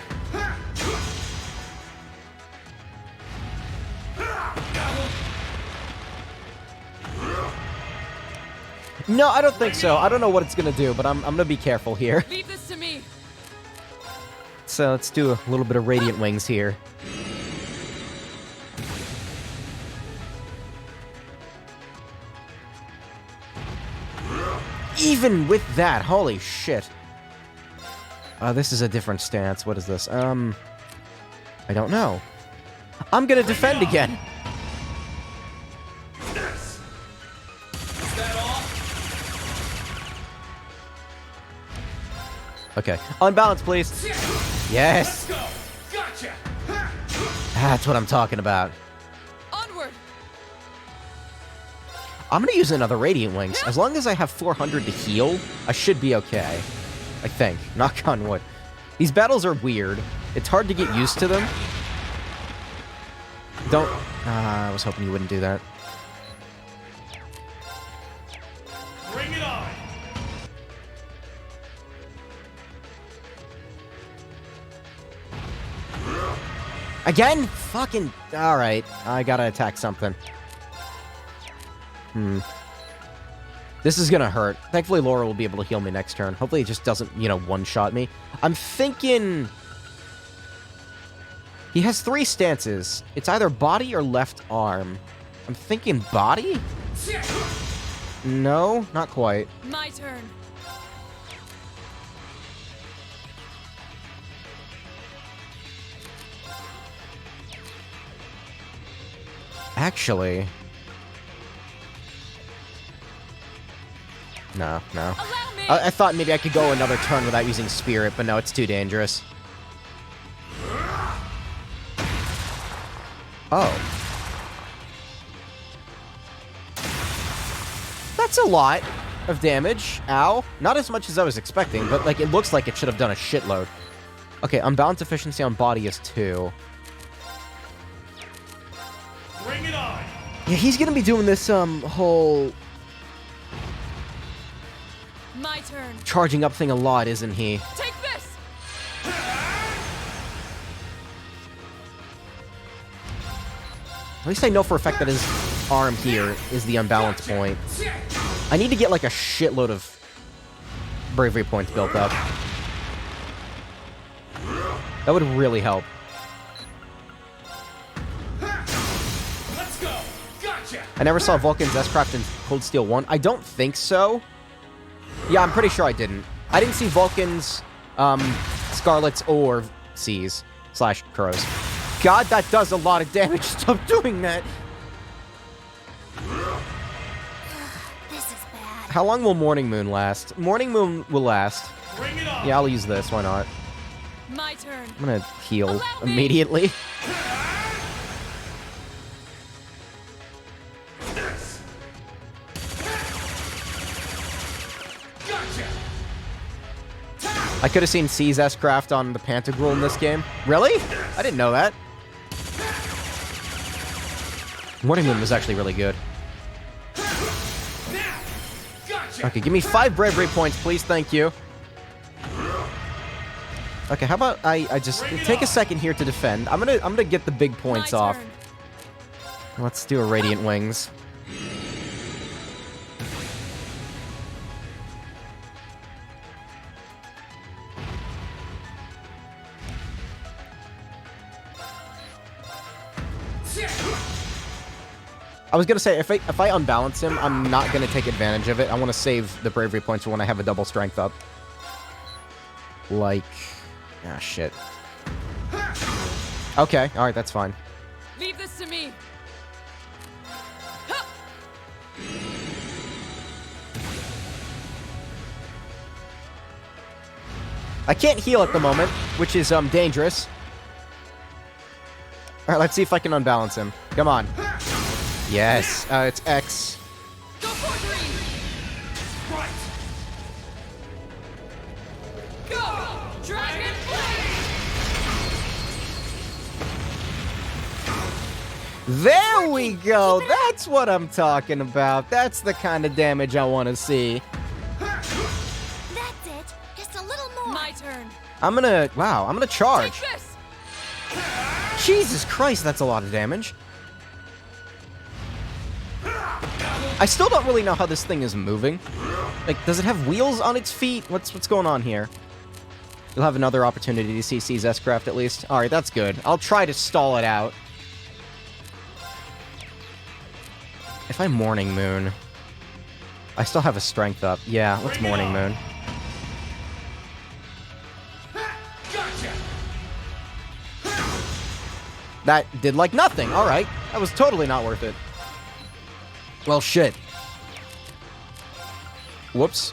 No, I don't think so. I don't know what it's gonna do, but I'm gonna be careful here. Leave this to me. So let's do a little bit of Radiant Wings here. Even with that, holy shit. This is a different stance. What is this? I don't know. I'm gonna defend again. Okay, unbalance, please. Yes. Gotcha. That's what I'm talking about. Onward. I'm gonna use another Radiant Wings. As long as I have 400 to heal, I should be okay. I think. Knock on wood. These battles are weird. It's hard to get used to them. Don't... I was hoping you wouldn't do that. Bring it on! Again? Fucking... Alright. I gotta attack something. This is gonna hurt. Thankfully, Laura will be able to heal me next turn. Hopefully it just doesn't, you know, one-shot me. I'm thinking... He has 3 stances. It's either body or left arm. I'm thinking body? No, not quite. My turn. Actually... No. I thought maybe I could go another turn without using Spirit, but no, it's too dangerous. Oh. That's a lot of damage. Ow. Not as much as I was expecting, but like it looks like it should have done a shitload. Okay, unbalanced efficiency on body is 2. Bring it on! Yeah, he's gonna be doing this whole My turn. charging up thing a lot, isn't he? Take this. At least I know for a fact that his arm here is the unbalanced point. I need to get like a shitload of bravery points built up. That would really help. Let's go! Gotcha! I never saw Vulcan's S-Craft in Cold Steel 1. I don't think so. Yeah, I'm pretty sure I didn't. I didn't see Vulcan's, Scarlets or C's / Crows. God, that does a lot of damage. Stop doing that. This is bad. How long will Morning Moon last? Morning Moon will last. Bring it on! Yeah, I'll use this. Why not? My turn. I'm gonna heal immediately. I could have seen C's S-Craft on the Pantagruel in this game. Really? I didn't know that. Morning Moon was actually really good. Okay, give me 5 bravery points, please. Thank you. Okay, how about I just take a second here to defend. I'm gonna get the big points off. Let's do a Radiant Wings. I was gonna say, if I unbalance him, I'm not gonna take advantage of it. I want to save the bravery points for when I have a double strength up. Like... Ah, shit. Okay, alright, that's fine. Leave this to me. I can't heal at the moment, which is dangerous. Alright, let's see if I can unbalance him. Come on. Yes, it's X. Go for green. Right! Go! Dragon There we go! That's what I'm talking about. That's the kind of damage I want to see. That's it. Just a little more. My turn. I'm gonna charge. Take this. Jesus Christ, that's a lot of damage. I still don't really know how this thing is moving. Like, does it have wheels on its feet? What's going on here? You'll have another opportunity to see C's S-Craft at least. Alright, that's good. I'll try to stall it out. If I Morning Moon... I still have a strength up. Yeah, let's Morning Moon. That did like nothing. Alright. That was totally not worth it. Well, shit. Whoops.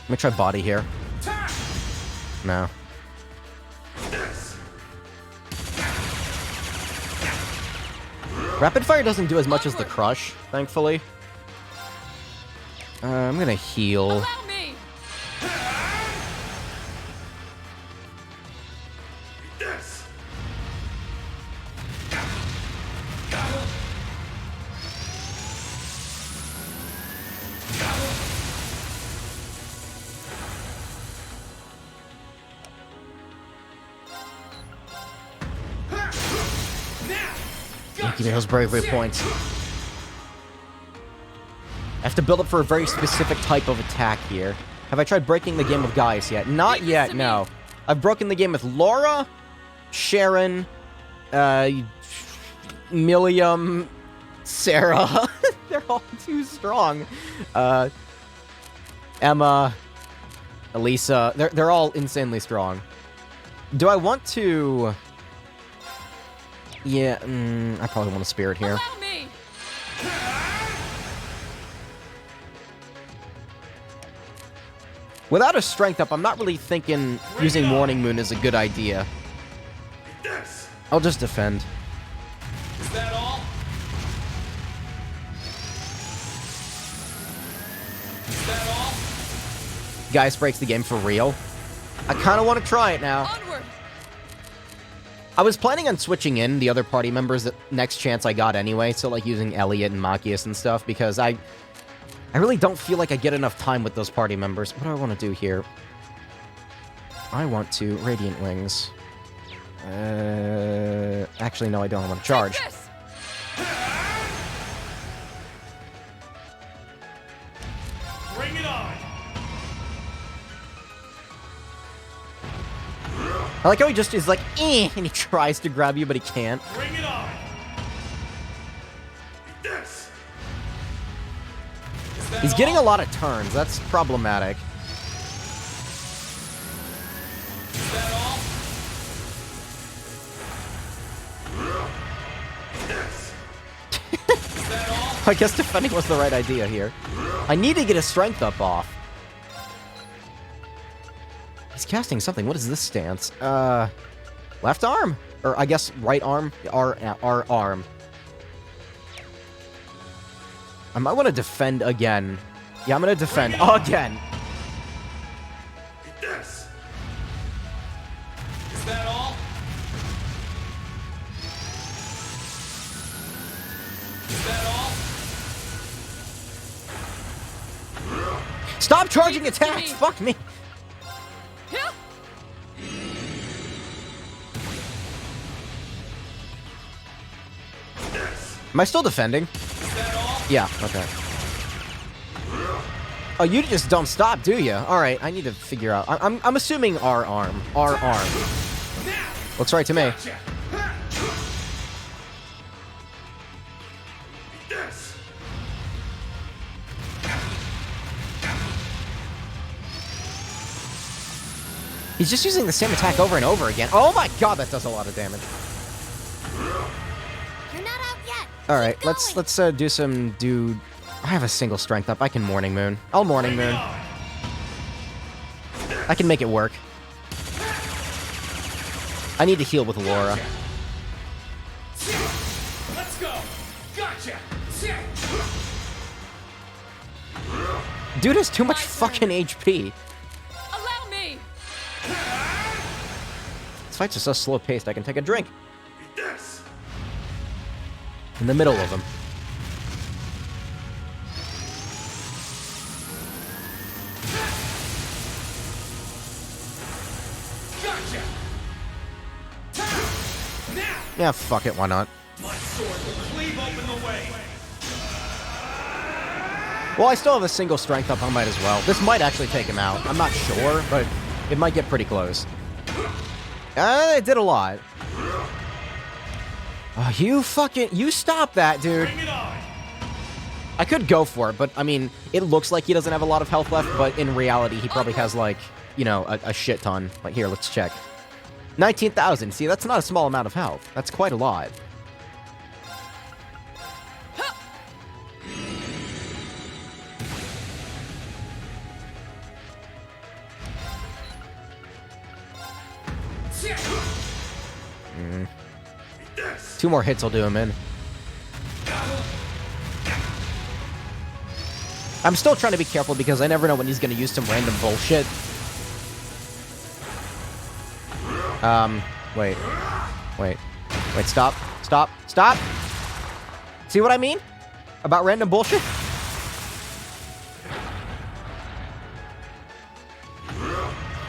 Let me try body here. No. Rapid Fire doesn't do as much as the Crush, thankfully. I'm gonna heal. Give me those bravery points. I have to build up for a very specific type of attack here. Have I tried breaking the game with Gaius yet? Not yet, no. I've broken the game with Laura, Sharon, Milliam, Sarah. They're all too strong. Emma, Elisa. They're all insanely strong. Do I want to... Yeah, I probably want a spirit here. Allow me. Without a strength up, I'm not really thinking using Morning Moon is a good idea. I'll just defend. Is that all? Is that all? Gaius breaks the game for real. I kind of want to try it now. Onward. I was planning on switching in the other party members the next chance I got anyway, so like using Elliot and Machias and stuff, because I really don't feel like I get enough time with those party members. What do I want to do here? I want to Radiant Wings. Actually, no, I don't. I want to charge. Bring it on. I like how he just is like, eh, and he tries to grab you, but he can't. Bring it on. This. He's getting a lot of turns. That's problematic. Is that all? Is that all? I guess defending was the right idea here. I need to get his strength up off. He's casting something. What is this stance? Left arm? Or I guess right arm? Our arm. I might want to defend again. Yeah, I'm going to defend again. This. Is that all? Is that all? Stop charging attacks! Fuck me! Am I still defending? Yeah, okay. Oh, you just don't stop, do you? Alright, I need to figure out. I'm assuming our arm. Our arm. Looks right to me. He's just using the same attack over and over again. Oh my god, that does a lot of damage. You're not out yet. All right, let's do some dude. I have a single strength up. I can Morning Moon. I'll Morning Moon. I can make it work. I need to heal with Laura. Let's go. Gotcha. Dude has too much fucking HP. Allow me. This fight's are so slow paced. I can take a drink. In the middle of them. Gotcha. Now. Yeah, fuck it, why not? My sword will cleave open the way. Well, I still have a single strength up, I might as well. This might actually take him out. I'm not sure, but it might get pretty close. It did a lot. Oh, you stop that, dude. Bring it on. I could go for it, but, I mean, it looks like he doesn't have a lot of health left, but in reality, he probably has, like, you know, a shit ton. Like, here, let's check. 19,000. See, that's not a small amount of health. That's quite a lot. Two more hits will do him in. I'm still trying to be careful because I never know when he's going to use some random bullshit. Wait, stop. See what I mean? About random bullshit?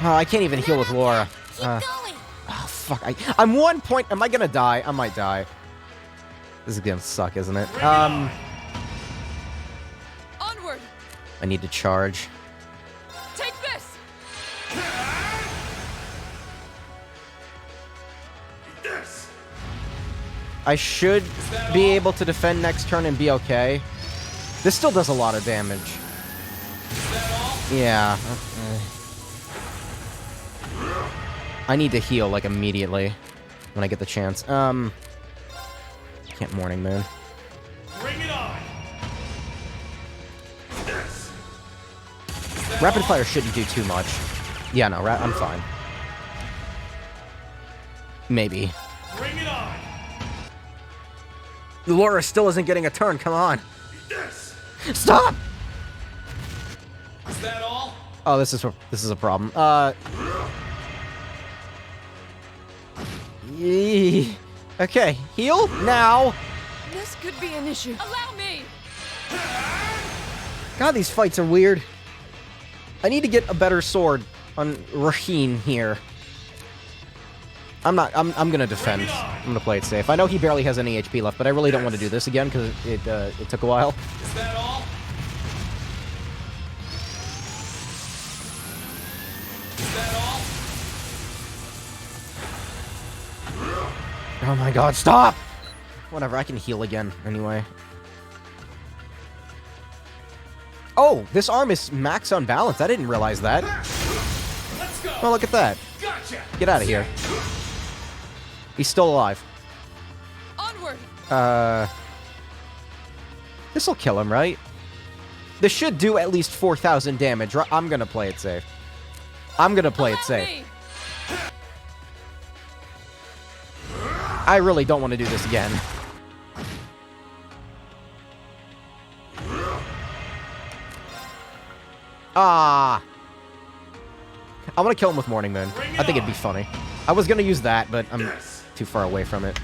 Oh, I can't even heal with Laura. Oh, fuck. I'm 1 point. Am I gonna die? I might die. This is gonna suck, isn't it? Onward. I need to charge. Take this. Yes. I should be able to defend next turn and be okay. This still does a lot of damage. Yeah. I need to heal, like, immediately when I get the chance. Can't Morning Moon. Bring it on. Yes. Rapid Fire shouldn't do too much. Yeah, no, I'm fine. Maybe. Bring it on. Laura still isn't getting a turn, come on. Yes. Stop! Is that all? Oh, this is a problem. Okay, heal now. This could be an issue. Allow me. God, these fights are weird. I need to get a better sword on Raheen here. I'm gonna defend. I'm gonna play it safe. I know he barely has any HP left, but I really don't want to do this again because it took a while. Is that all? Is that all? Oh my god, stop! Whatever, I can heal again anyway. Oh, this arm is max unbalanced. I didn't realize that. Let's go. Oh, look at that. Gotcha. Get out of here. He's still alive. Onward. This'll kill him, right? This should do at least 4,000 damage. I'm gonna play it safe. I'm gonna play it safe. I really don't want to do this again. Ah. I want to kill him with Morning Moon. I think it'd be funny. I was gonna use that, but I'm too far away from it.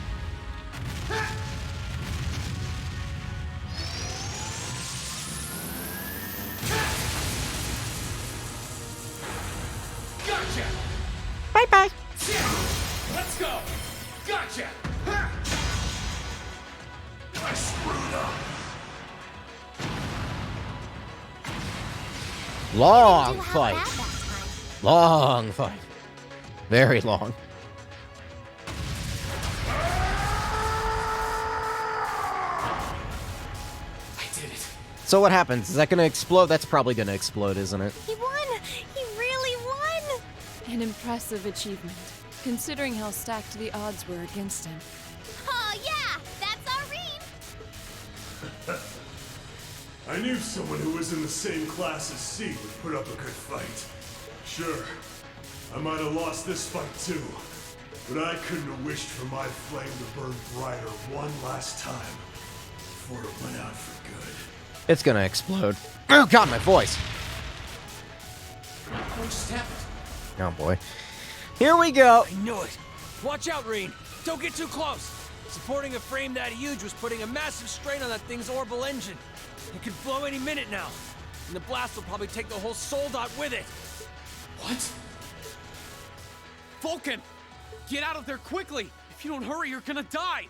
Gotcha. Bye-bye. Let's go. Gotcha. I screwed up. Long fight. Long fight. Very long. I did it. So what happens? Is that gonna explode? That's probably gonna explode, isn't it? He won! He really won! An impressive achievement, considering how stacked the odds were against him. Oh, yeah! That's Irene! I knew someone who was in the same class as C would put up a good fight. Sure, I might have lost this fight too, but I couldn't have wished for my flame to burn brighter one last time before it went out for good. It's gonna explode. Oh god, my voice! What just happened? Oh boy. Here we go! I knew it! Watch out, Reen! Don't get too close! Supporting a frame that huge was putting a massive strain on that thing's orbital engine. It could blow any minute now. And the blast will probably take the whole Soul Dot with it. What? Vulcan! Get out of there quickly! If you don't hurry, you're gonna die!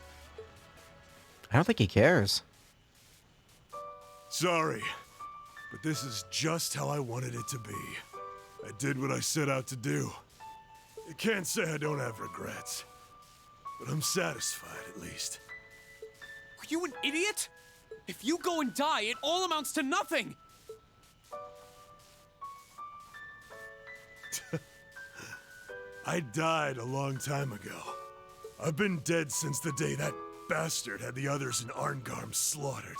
I don't think he cares. Sorry, but this is just how I wanted it to be. I did what I set out to do. I can't say I don't have regrets, but I'm satisfied at least. Are you an idiot? If you go and die, it all amounts to nothing! I died a long time ago. I've been dead since the day that bastard had the others in Arngarm slaughtered.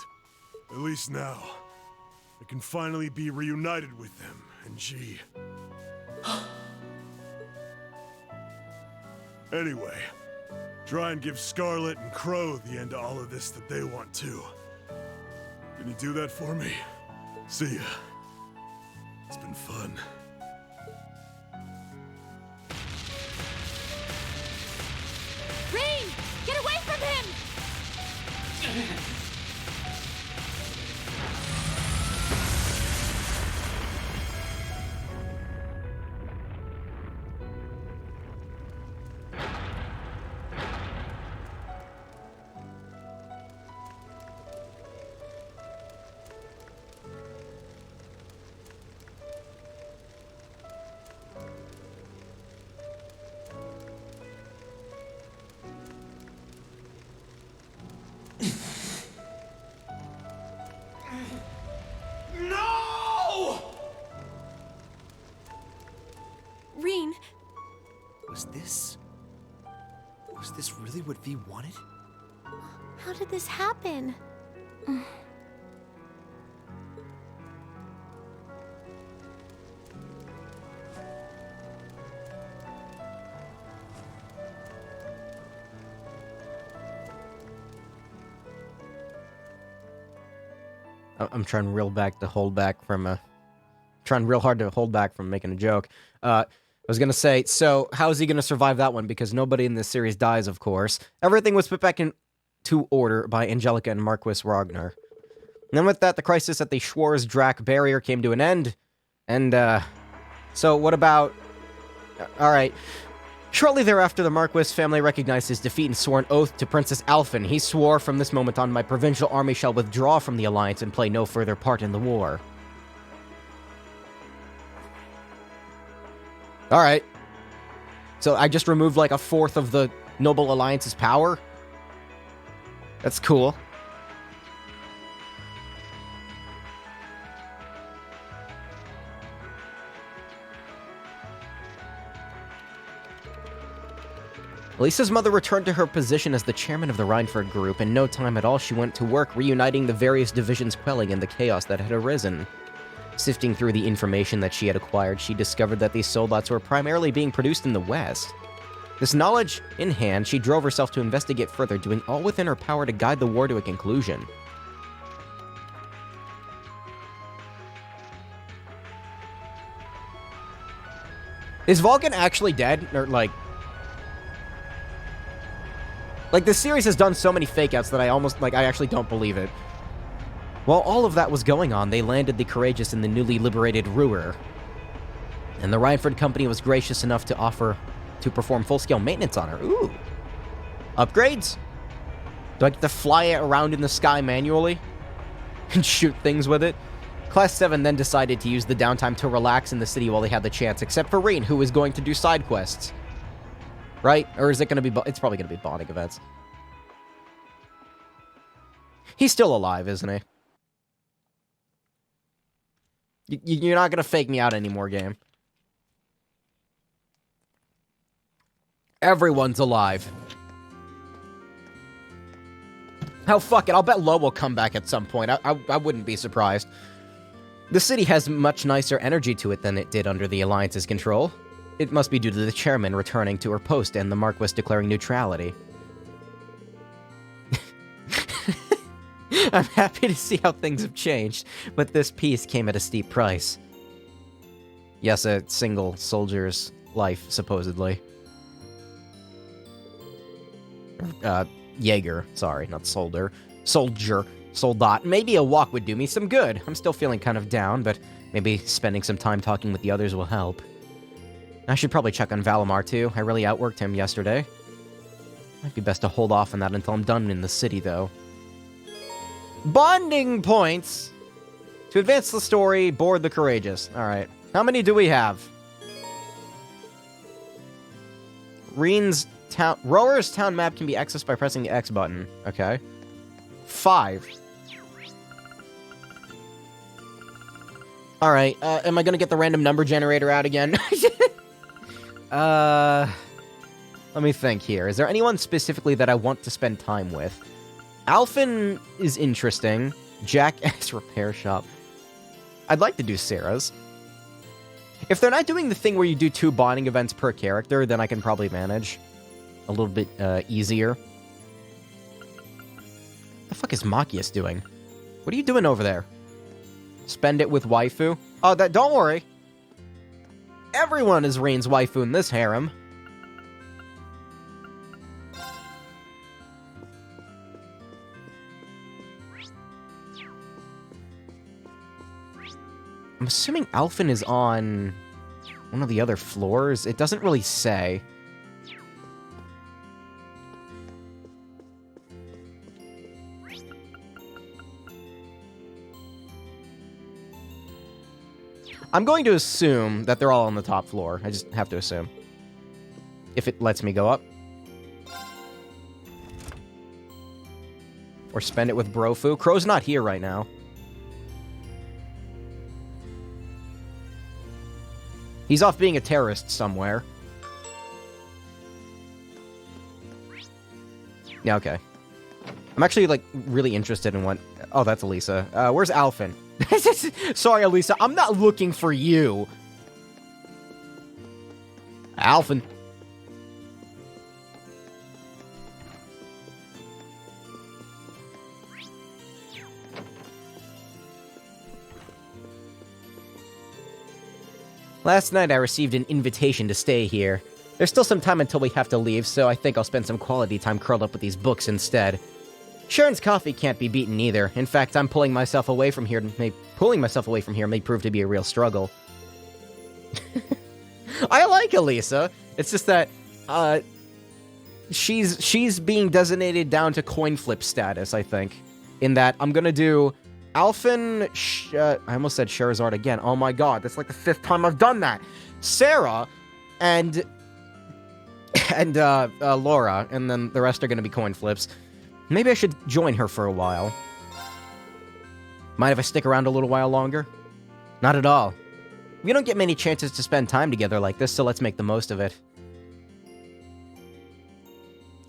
At least now, I can finally be reunited with them and G. Anyway, try and give Scarlet and Crow the end to all of this that they want too. Can you do that for me? See ya. It's been fun. Rain! Get away from him! what V wanted? How did this happen? I'm trying real hard to hold back from making a joke. I was gonna say, so how is he gonna survive that one? Because nobody in this series dies, of course. Everything was put back into order by Angelica and Marquis Ragnar. And then with that, the crisis at the Schwarz-Drac barrier came to an end. And, so what about... Alright. Shortly thereafter, the Marquis family recognized his defeat and swore an oath to Princess Alphen. He swore, from this moment on, my provincial army shall withdraw from the Alliance and play no further part in the war. Alright. So I just removed like a fourth of the Noble Alliance's power? That's cool. Lisa's mother returned to her position as the chairman of the Reinford Group. In no time at all, she went to work reuniting the various divisions, quelling in the chaos that had arisen. Sifting through the information that she had acquired, she discovered that these Soldots were primarily being produced in the West. This knowledge in hand, she drove herself to investigate further, doing all within her power to guide the war to a conclusion. Is Vulcan actually dead? Or, like, this series has done so many fake-outs that I actually don't believe it. While all of that was going on, they landed the Courageous in the newly liberated Ruhr. And the Reinford Company was gracious enough to perform full-scale maintenance on her. Ooh. Upgrades? Do I get to fly it around in the sky manually? And shoot things with it? Class 7 then decided to use the downtime to relax in the city while they had the chance, except for Rean, who was going to do side quests. Right? Or is it going to be... It's probably going to be bonding events. He's still alive, isn't he? You're not going to fake me out anymore, game. Everyone's alive. Hell, fuck it. I'll bet Lo will come back at some point. I wouldn't be surprised. The city has much nicer energy to it than it did under the Alliance's control. It must be due to the chairman returning to her post and the Marquis declaring neutrality. I'm happy to see how things have changed, but this peace came at a steep price. Yes, a single soldier's life, supposedly. Jaeger. Sorry, not soldier. Soldier. Soldat. Maybe a walk would do me some good. I'm still feeling kind of down, but maybe spending some time talking with the others will help. I should probably check on Valimar, too. I really outworked him yesterday. Might be best to hold off on that until I'm done in the city, though. Bonding points! To advance the story, board the Courageous. Alright. How many do we have? Rower's town map can be accessed by pressing the X button. Okay. 5. Alright, am I gonna get the random number generator out again? Let me think here. Is there anyone specifically that I want to spend time with? Alphen is interesting. Jack S. Repair Shop. I'd like to do Sarah's. If they're not doing the thing where you do 2 bonding events per character, then I can probably manage a little bit easier. What the fuck is Machias doing? What are you doing over there? Spend it with waifu? Oh, don't worry. Everyone is Rain's waifu in this harem. I'm assuming Alphen is on one of the other floors. It doesn't really say. I'm going to assume that they're all on the top floor. I just have to assume. If it lets me go up. Or spend it with Brofu. Crow's not here right now. He's off being a terrorist somewhere. Yeah, okay. I'm actually, like, really interested in what... Oh, that's Elisa. Where's Alphen? Sorry, Elisa, I'm not looking for you. Alphen. Last night I received an invitation to stay here. There's still some time until we have to leave, so I think I'll spend some quality time curled up with these books instead. Sharon's coffee can't be beaten either. In fact, pulling myself away from here may prove to be a real struggle. I like Elisa. It's just that, she's being designated down to coin flip status, I think. In that, I'm gonna do Alphen, I almost said Charizard again. Oh my god, that's like the 5th time I've done that. Sarah, and Laura, and then the rest are gonna be coin flips. Maybe I should join her for a while. Mind if I stick around a little while longer? Not at all. We don't get many chances to spend time together like this, so let's make the most of it.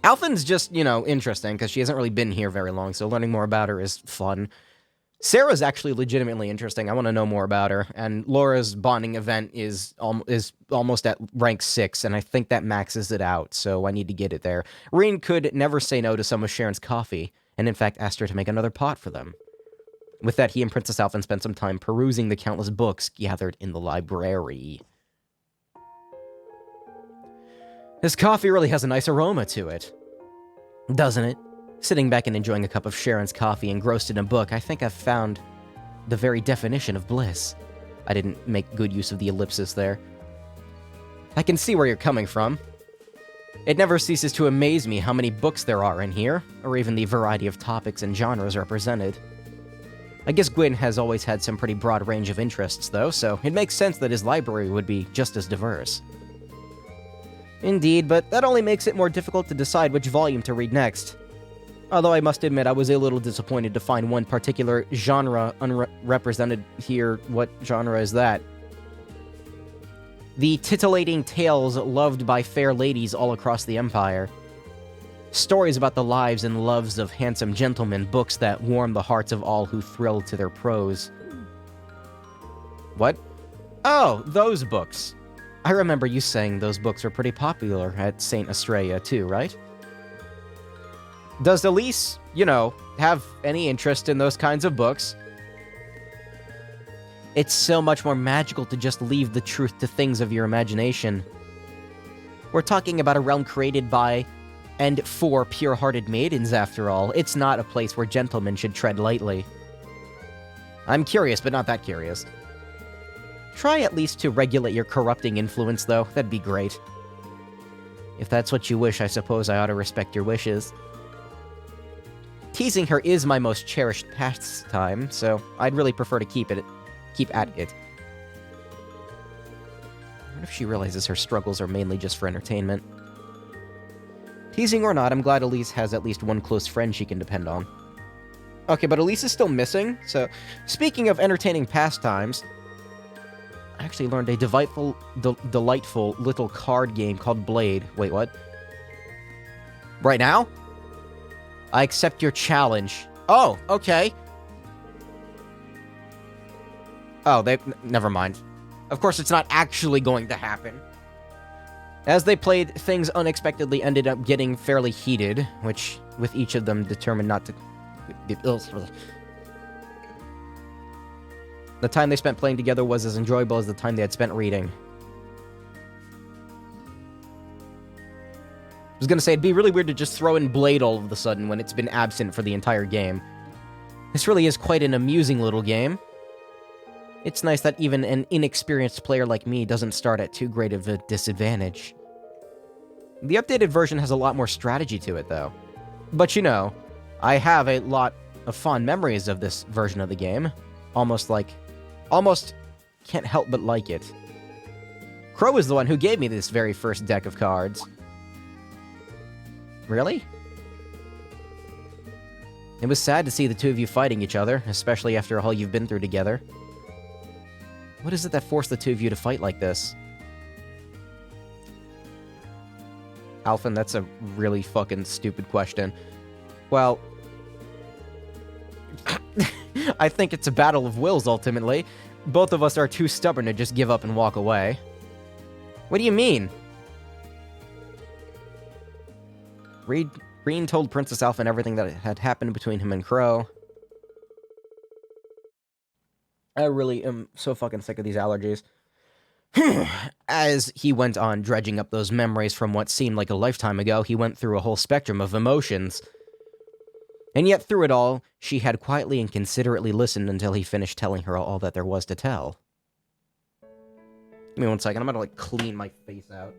Alphen's just, you know, interesting, because she hasn't really been here very long, so learning more about her is fun. Sarah's actually legitimately interesting. I want to know more about her. And Laura's bonding event is almost at rank 6, and I think that maxes it out, so I need to get it there. Rean could never say no to some of Sharon's coffee, and in fact asked her to make another pot for them. With that, he and Princess Alphen spent some time perusing the countless books gathered in the library. This coffee really has a nice aroma to it, doesn't it? Sitting back and enjoying a cup of Sharon's coffee engrossed in a book, I think I've found the very definition of bliss. I didn't make good use of the ellipsis there. I can see where you're coming from. It never ceases to amaze me how many books there are in here, or even the variety of topics and genres represented. I guess Gwyn has always had some pretty broad range of interests, though, so it makes sense that his library would be just as diverse. Indeed, but that only makes it more difficult to decide which volume to read next. Although I must admit I was a little disappointed to find one particular genre unrepresented here. What genre is that? The titillating tales loved by fair ladies all across the Empire. Stories about the lives and loves of handsome gentlemen, books that warm the hearts of all who thrill to their prose. What? Oh, those books. I remember you saying those books were pretty popular at St. Estrella too, right? Does Elise, you know, have any interest in those kinds of books? It's so much more magical to just leave the truth to things of your imagination. We're talking about a realm created by and for pure-hearted maidens, after all. It's not a place where gentlemen should tread lightly. I'm curious, but not that curious. Try at least to regulate your corrupting influence, though. That'd be great. If that's what you wish, I suppose I ought to respect your wishes. Teasing her is my most cherished pastime, so I'd really prefer to keep at it. What if she realizes her struggles are mainly just for entertainment? Teasing or not, I'm glad Elise has at least one close friend she can depend on. Okay, but Elise is still missing, so... Speaking of entertaining pastimes, I actually learned a delightful little card game called Blade. Wait, what? Right now? I accept your challenge. Oh, okay. Oh, never mind. Of course, it's not actually going to happen. As they played, things unexpectedly ended up getting fairly heated, which, with each of them determined not to... The time they spent playing together was as enjoyable as the time they had spent reading. I was gonna say, it'd be really weird to just throw in Blade all of a sudden when it's been absent for the entire game. This really is quite an amusing little game. It's nice that even an inexperienced player like me doesn't start at too great of a disadvantage. The updated version has a lot more strategy to it, though. But you know, I have a lot of fond memories of this version of the game. Almost can't help but like it. Crow is the one who gave me this very first deck of cards. Really? It was sad to see the two of you fighting each other, especially after all you've been through together. What is it that forced the two of you to fight like this? Alphen, that's a really fucking stupid question. Well, I think it's a battle of wills, ultimately. Both of us are too stubborn to just give up and walk away. What do you mean? Rean told Princess Alphen everything that had happened between him and Crow. I really am so fucking sick of these allergies. As he went on dredging up those memories from what seemed like a lifetime ago, he went through a whole spectrum of emotions. And yet through it all, she had quietly and considerately listened until he finished telling her all that there was to tell. Give me 1 second, I'm gonna, like, clean my face out.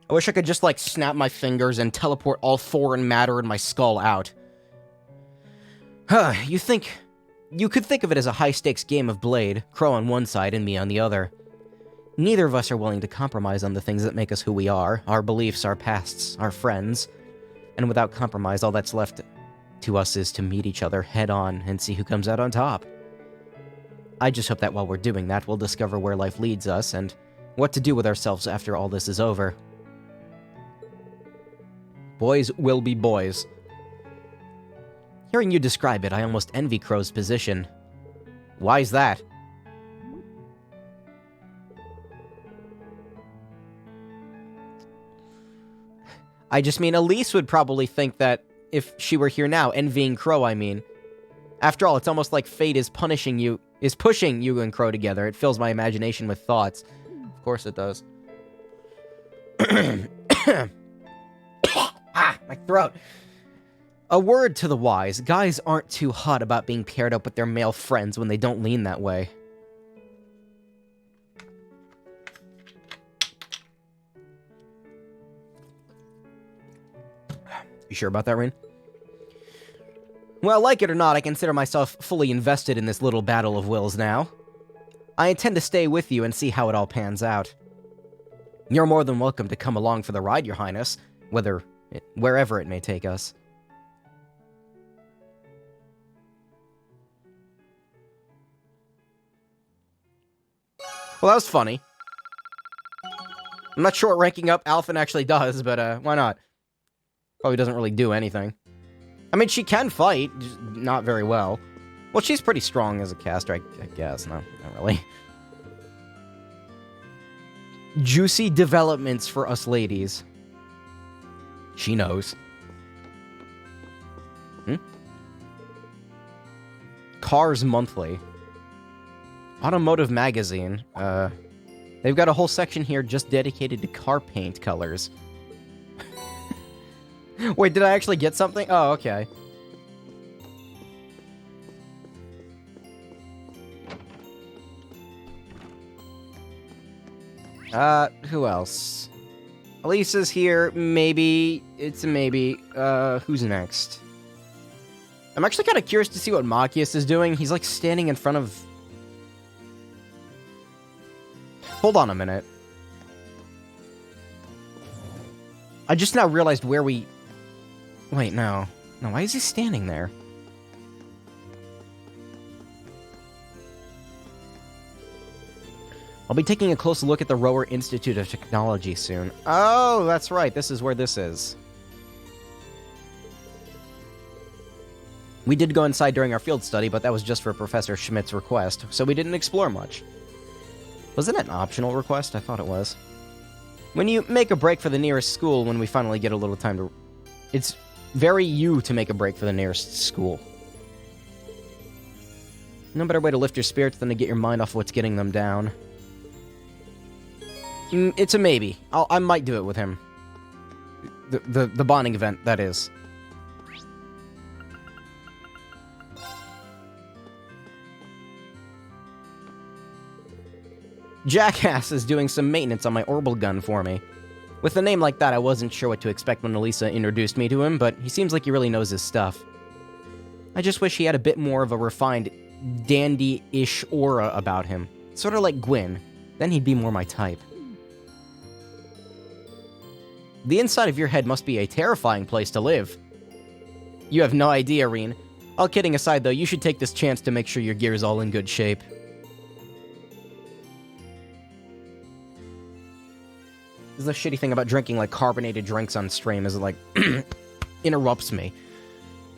I wish I could just, like, snap my fingers and teleport all foreign matter in my skull out. You could think of it as a high-stakes game of Blade, Crow on one side and me on the other. Neither of us are willing to compromise on the things that make us who we are, our beliefs, our pasts, our friends. And without compromise, all that's left to us is to meet each other head-on and see who comes out on top. I just hope that while we're doing that, we'll discover where life leads us and what to do with ourselves after all this is over. Boys will be boys. Hearing you describe it, I almost envy Crow's position. Why's that? I just mean, Elise would probably think that if she were here now, envying Crow, I mean. After all, it's almost like fate is pushing you and Crow together. It fills my imagination with thoughts. Of course it does. My throat. A word to the wise. Guys aren't too hot about being paired up with their male friends when they don't lean that way. You sure about that, Rean? Well, like it or not, I consider myself fully invested in this little battle of wills now. I intend to stay with you and see how it all pans out. You're more than welcome to come along for the ride, Your Highness, wherever it may take us. Well, that was funny. I'm not sure what ranking up Alphen actually does, but why not? Probably doesn't really do anything. I mean, she can fight, just not very well. Well, she's pretty strong as a caster, I guess. No, not really. Juicy developments for us ladies. She knows. Cars Monthly. Automotive Magazine. They've got a whole section here just dedicated to car paint colors. Wait, did I actually get something? Oh, okay. Who else? Elisa's here, maybe. It's a maybe. Who's next? I'm actually kind of curious to see what Machias is doing. He's, like, standing in front of... Hold on a minute. I just now realized where we... Wait, no. No, why is he standing there? I'll be taking a close look at the Rower Institute of Technology soon. Oh, that's right. This is where this is. We did go inside during our field study, but that was just for Professor Schmidt's request, so we didn't explore much. Wasn't it an optional request? I thought it was. When you make a break for the nearest school when we finally get a little time to... It's very you to make a break for the nearest school. No better way to lift your spirits than to get your mind off what's getting them down. It's a maybe. I might do it with him. The bonding event, that is. Jackass is doing some maintenance on my orbital gun for me. With a name like that, I wasn't sure what to expect when Elisa introduced me to him, but he seems like he really knows his stuff. I just wish he had a bit more of a refined, dandy-ish aura about him. Sort of like Gwyn. Then he'd be more my type. The inside of your head must be a terrifying place to live. You have no idea, Reen. All kidding aside, though, you should take this chance to make sure your gear is all in good shape. This is the shitty thing about drinking, like, carbonated drinks on stream, is it, like, interrupts me.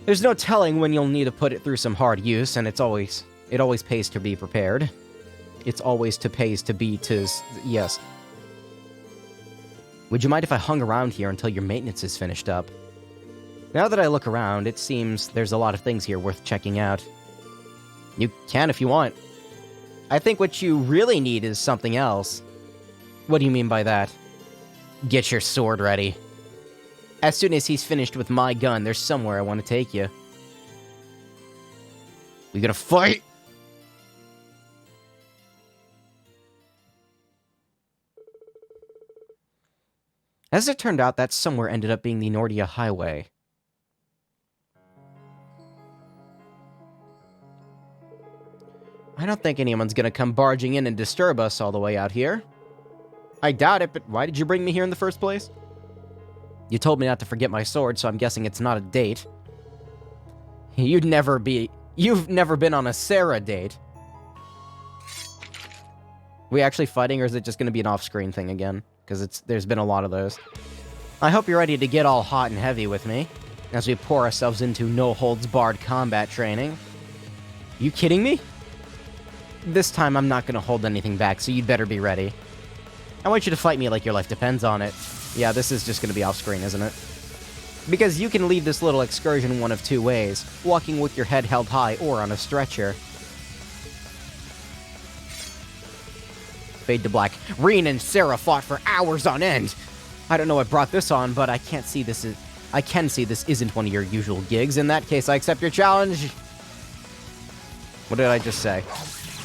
There's no telling when you'll need to put it through some hard use, and it always pays to be prepared. It's always pays to be yes. Would you mind if I hung around here until your maintenance is finished up? Now that I look around, it seems there's a lot of things here worth checking out. You can if you want. I think what you really need is something else. What do you mean by that? Get your sword ready. As soon as he's finished with my gun, there's somewhere I want to take you. We gonna fight? As it turned out, that somewhere ended up being the Nordia Highway. I don't think anyone's gonna come barging in and disturb us all the way out here. I doubt it, but why did you bring me here in the first place? You told me not to forget my sword, so I'm guessing it's not a date. You've never been on a Sarah date. We actually fighting, or is it just gonna be an off-screen thing again? Because there's been a lot of those. I hope you're ready to get all hot and heavy with me, as we pour ourselves into no-holds-barred combat training. You kidding me? This time I'm not gonna hold anything back, so you'd better be ready. I want you to fight me like your life depends on it. Yeah, this is just gonna be off-screen, isn't it? Because you can leave this little excursion one of two ways, walking with your head held high or on a stretcher. Fade to black. Reen and Sarah fought for hours on end. I don't know what brought this on, but I can see this isn't one of your usual gigs. In that case, I accept your challenge. What did I just say?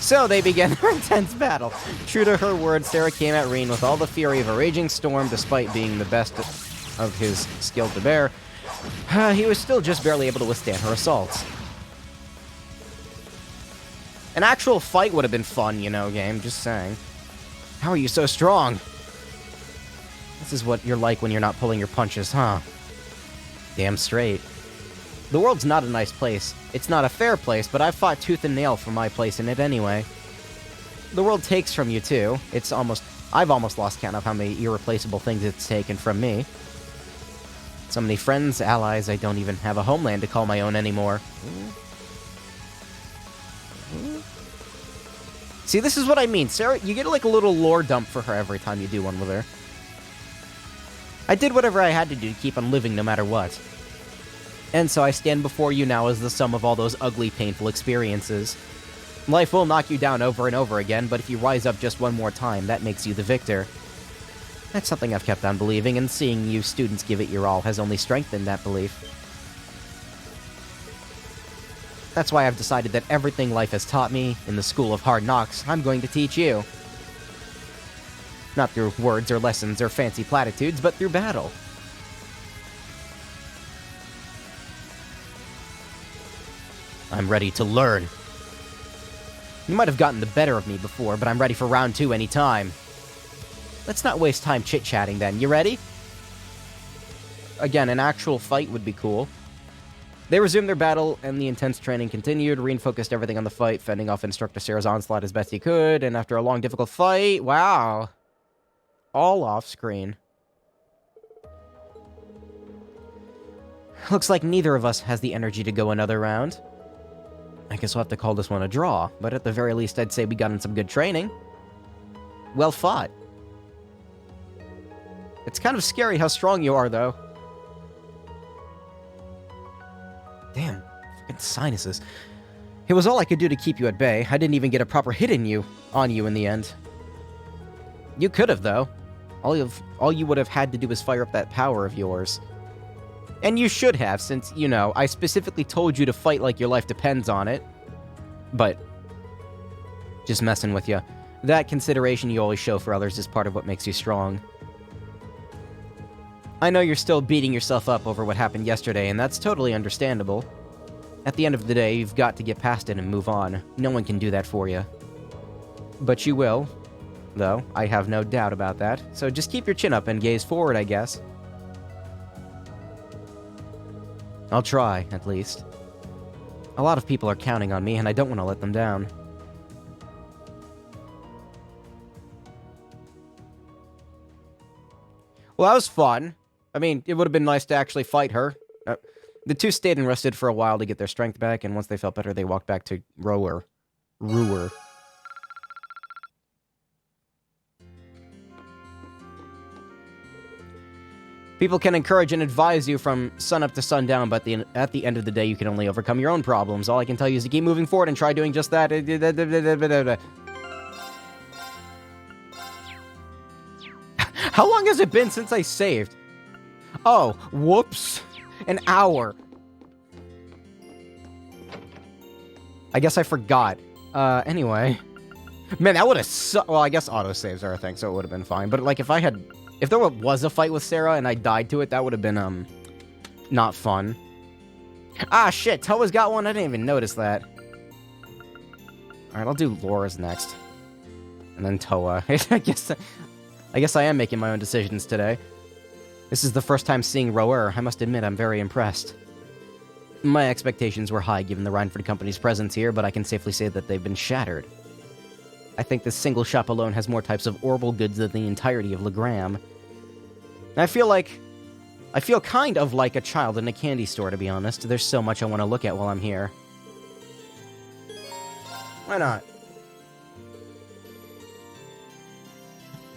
So they began their intense battle. True to her word, Sarah came at Reen with all the fury of a raging storm, despite being the best of his skill to bear. He was still just barely able to withstand her assaults. An actual fight would have been fun, you know, game, just saying. How are you so strong? This is what you're like when you're not pulling your punches, huh? Damn straight. The world's not a nice place. It's not a fair place, but I've fought tooth and nail for my place in it anyway. The world takes from you, too. I've almost lost count of how many irreplaceable things it's taken from me. So many friends, allies, I don't even have a homeland to call my own anymore. See, this is what I mean. Sarah, you get like a little lore dump for her every time you do one with her. I did whatever I had to do to keep on living no matter what. And so I stand before you now as the sum of all those ugly, painful experiences. Life will knock you down over and over again, but if you rise up just one more time, that makes you the victor. That's something I've kept on believing, and seeing you students give it your all has only strengthened that belief. That's why I've decided that everything life has taught me in the School of Hard Knocks, I'm going to teach you. Not through words or lessons or fancy platitudes, but through battle. I'm ready to learn. You might have gotten the better of me before, but I'm ready for round 2 anytime. Let's not waste time chit-chatting then. You ready? Again, an actual fight would be cool. They resumed their battle, and the intense training continued. Reen focused everything on the fight, fending off Instructor Sarah's onslaught as best he could, and after a long, difficult fight, wow. All off-screen. Looks like neither of us has the energy to go another round. I guess we'll have to call this one a draw, but at the very least I'd say we got in some good training. Well fought. It's kind of scary how strong you are, though. Damn, fucking sinuses. It was all I could do to keep you at bay. I didn't even get a proper hit on you in the end. You could have, though. All you would have had to do was fire up that power of yours. And you should have, since, you know, I specifically told you to fight like your life depends on it. But, just messing with you. That consideration you always show for others is part of what makes you strong. I know you're still beating yourself up over what happened yesterday, and that's totally understandable. At the end of the day, you've got to get past it and move on. No one can do that for you. But you will, though, I have no doubt about that. So just keep your chin up and gaze forward, I guess. I'll try, at least. A lot of people are counting on me, and I don't want to let them down. Well, that was fun. I mean, it would have been nice to actually fight her. The two stayed and rested for a while to get their strength back, and once they felt better, they walked back to Ruhr. People can encourage and advise you from sunup to sundown, but at the end of the day, you can only overcome your own problems. All I can tell you is to keep moving forward and try doing just that. How long has it been since I saved? Oh, whoops. An hour. I guess I forgot. Anyway. Man, that would have sucked. Well, I guess autosaves are a thing, so it would have been fine. But, like, if there was a fight with Sarah and I died to it, that would have been, not fun. Ah, shit, Toa's got one? I didn't even notice that. Alright, I'll do Laura's next. And then Toa. I guess I am making my own decisions today. This is the first time seeing Ruhr. I must admit, I'm very impressed. My expectations were high given the Reinford Company's presence here, but I can safely say that they've been shattered. I think this single shop alone has more types of orbital goods than the entirety of Legram. I feel kind of like a child in a candy store, to be honest. There's so much I want to look at while I'm here. Why not?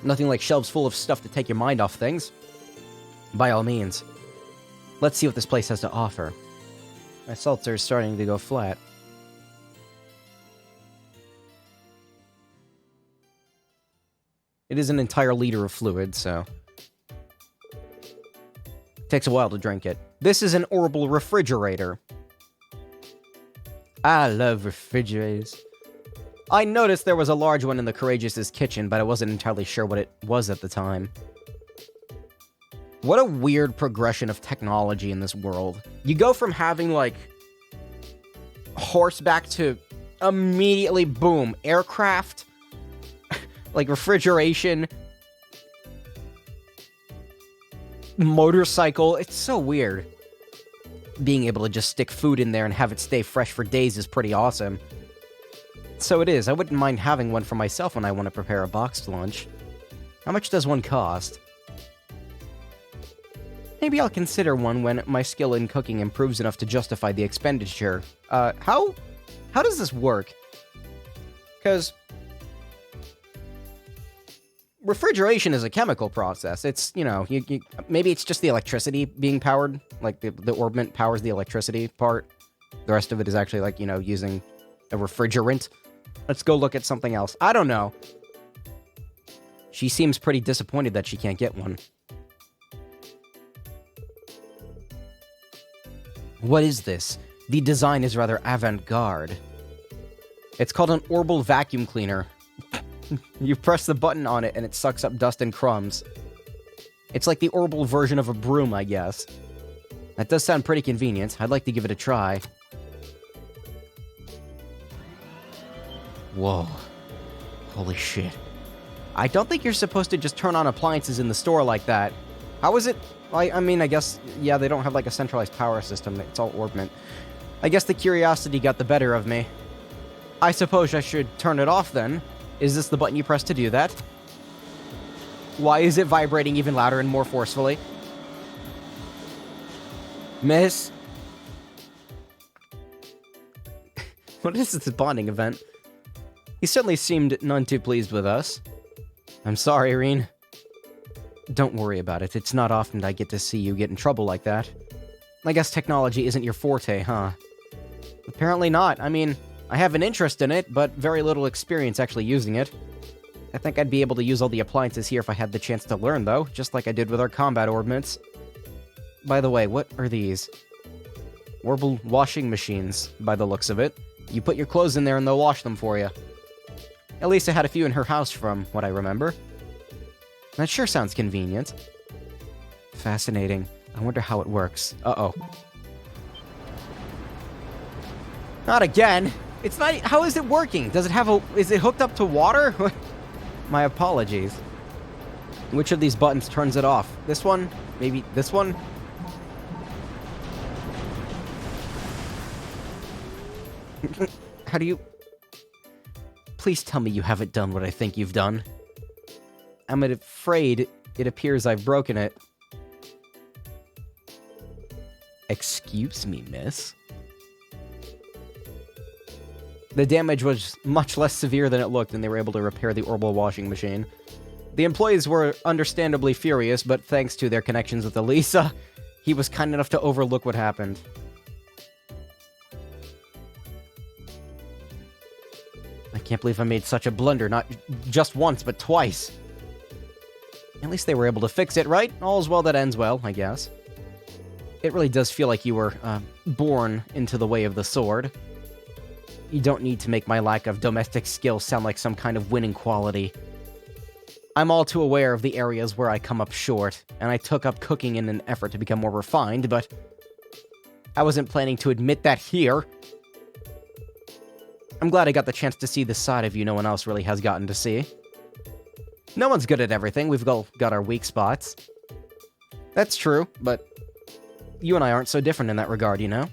Nothing like shelves full of stuff to take your mind off things. By all means. Let's see what this place has to offer. My seltzer is starting to go flat. It is an entire liter of fluid, so... takes a while to drink it. This is an orbital refrigerator. I love refrigerators. I noticed there was a large one in the Courageous' kitchen, but I wasn't entirely sure what it was at the time. What a weird progression of technology in this world. You go from having, like, horseback to immediately, boom, aircraft, like refrigeration, motorcycle. It's so weird. Being able to just stick food in there and have it stay fresh for days is pretty awesome. So it is. I wouldn't mind having one for myself when I want to prepare a boxed lunch. How much does one cost? Maybe I'll consider one when my skill in cooking improves enough to justify the expenditure. How does this work? Because refrigeration is a chemical process. It's, you know, maybe it's just the electricity being powered. Like, the orbment powers the electricity part. The rest of it is actually, like, you know, using a refrigerant. Let's go look at something else. I don't know. She seems pretty disappointed that she can't get one. What is this? The design is rather avant-garde. It's called an orbital vacuum cleaner. You press the button on it and it sucks up dust and crumbs. It's like the orbital version of a broom, I guess. That does sound pretty convenient. I'd like to give it a try. Whoa. Holy shit. I don't think you're supposed to just turn on appliances in the store like that. How is it? I mean, I guess, yeah, they don't have, like, a centralized power system. It's all orbment. I guess the curiosity got the better of me. I suppose I should turn it off, then. Is this the button you press to do that? Why is it vibrating even louder and more forcefully? Miss? What is this bonding event? He certainly seemed none too pleased with us. I'm sorry, Irene. Don't worry about it. It's not often I get to see you get in trouble like that. I guess technology isn't your forte, huh? Apparently not. I mean, I have an interest in it, but very little experience actually using it. I think I'd be able to use all the appliances here if I had the chance to learn, though, just like I did with our combat orbments. By the way, what are these? Orbital washing machines, by the looks of it. You put your clothes in there and they'll wash them for you. Elisa had a few in her house from what I remember. That sure sounds convenient. Fascinating. I wonder how it works. Uh-oh. Not again! It's not... How is it working? Does it have a... Is it hooked up to water? My apologies. Which of these buttons turns it off? This one? Maybe this one? How do you... Please tell me you haven't done what I think you've done. I'm afraid it appears I've broken it. Excuse me, miss? The damage was much less severe than it looked, and they were able to repair the orbital washing machine. The employees were understandably furious, but thanks to their connections with Elisa, he was kind enough to overlook what happened. I can't believe I made such a blunder, not just once, but twice. At least they were able to fix it, right? All's well that ends well, I guess. It really does feel like you were, born into the way of the sword. You don't need to make my lack of domestic skill sound like some kind of winning quality. I'm all too aware of the areas where I come up short, and I took up cooking in an effort to become more refined, but I wasn't planning to admit that here. I'm glad I got the chance to see this side of you no one else really has gotten to see. No one's good at everything, we've all got our weak spots. That's true, but you and I aren't so different in that regard, you know?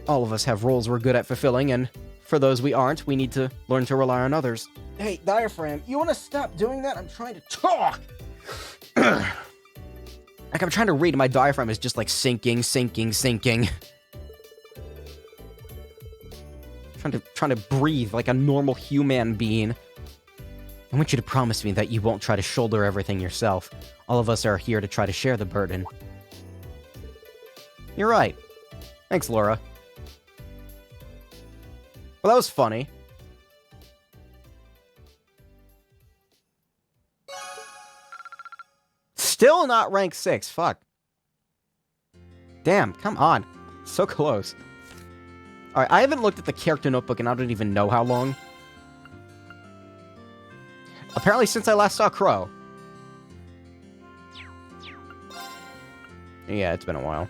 All of us have roles we're good at fulfilling, and for those we aren't, we need to learn to rely on others. Hey, Diaphragm, you want to stop doing that? I'm trying to talk! Like, I'm trying to read, my diaphragm is just like sinking. Trying to breathe like a normal human being. I want you to promise me that you won't try to shoulder everything yourself. All of us are here to try to share the burden. You're right. Thanks, Laura. Well, that was funny. Still not rank 6, fuck. Damn, come on. So close. Alright, I haven't looked at the character notebook and I don't even know how long. Apparently since I last saw Crow. Yeah, it's been a while.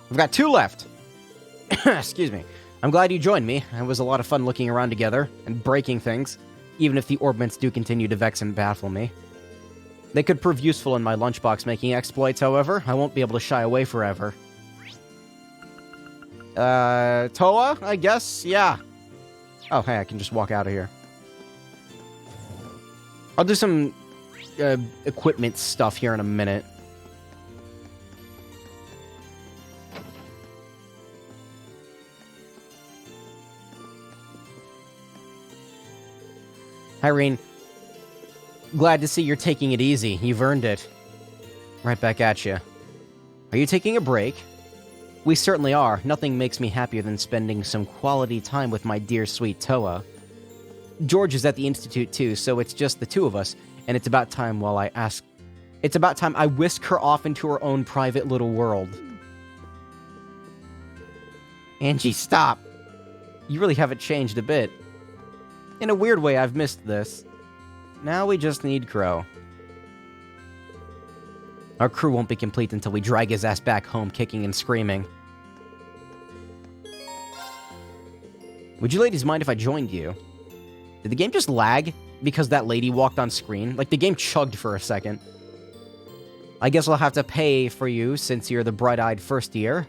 We've got 2 left. Excuse me. I'm glad you joined me. It was a lot of fun looking around together and breaking things, even if the orbments do continue to vex and baffle me. They could prove useful in my lunchbox making exploits, however. I won't be able to shy away forever. Toa, I guess? Yeah. Oh, hey, I can just walk out of here. I'll do some equipment stuff here in a minute. Irene, glad to see you're taking it easy. You've earned it. Right back at you. Are you taking a break? We certainly are. Nothing makes me happier than spending some quality time with my dear sweet Toa. George is at the Institute too, so it's just the 2 of us, and it's about time I whisk her off into her own private little world. Angie, stop. You really haven't changed a bit. In a weird way, I've missed this. Now we just need Crow. Our crew won't be complete until we drag his ass back home kicking and screaming. Would you ladies mind if I joined you? Did the game just lag because that lady walked on screen? Like, the game chugged for a second. I guess I'll have to pay for you since you're the bright-eyed first year.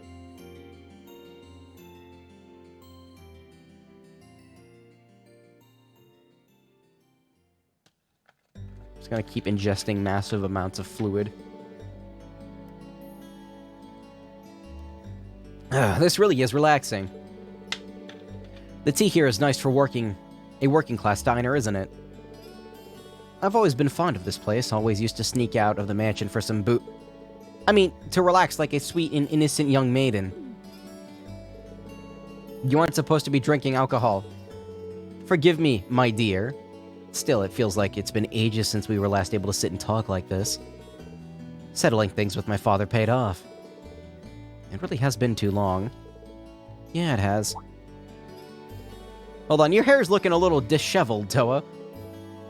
Just gonna keep ingesting massive amounts of fluid. This really is relaxing. The tea here is nice for a working class diner, isn't it? I've always been fond of this place, always used to sneak out of the mansion for some to relax like a sweet and innocent young maiden. You aren't supposed to be drinking alcohol. Forgive me, my dear. Still, it feels like it's been ages since we were last able to sit and talk like this. Settling things with my father paid off. It really has been too long. Yeah, it has. Hold on, your hair's looking a little disheveled, Toa.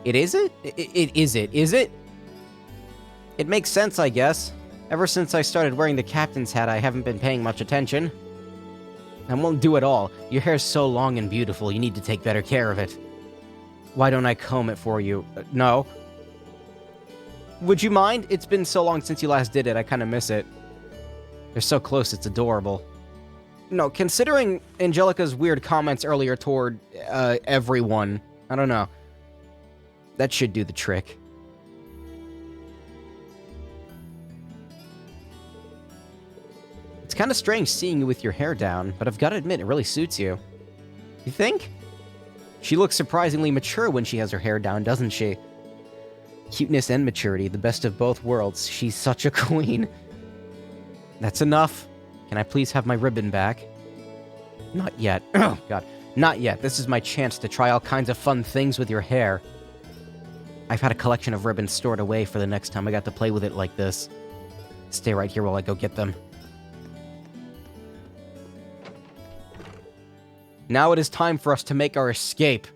Is it? Is it? It makes sense, I guess. Ever since I started wearing the captain's hat, I haven't been paying much attention. I won't do it all. Your hair's so long and beautiful, you need to take better care of it. Why don't I comb it for you? No. Would you mind? It's been so long since you last did it, I kind of miss it. They're so close, it's adorable. No, considering Angelica's weird comments earlier toward, everyone, I don't know. That should do the trick. It's kind of strange seeing you with your hair down, but I've got to admit, it really suits you. You think? She looks surprisingly mature when she has her hair down, doesn't she? Cuteness and maturity, the best of both worlds. She's such a queen. That's enough. Can I please have my ribbon back? Not yet. Oh, God. Not yet. This is my chance to try all kinds of fun things with your hair. I've had a collection of ribbons stored away for the next time I got to play with it like this. Stay right here while I go get them. Now it is time for us to make our escape.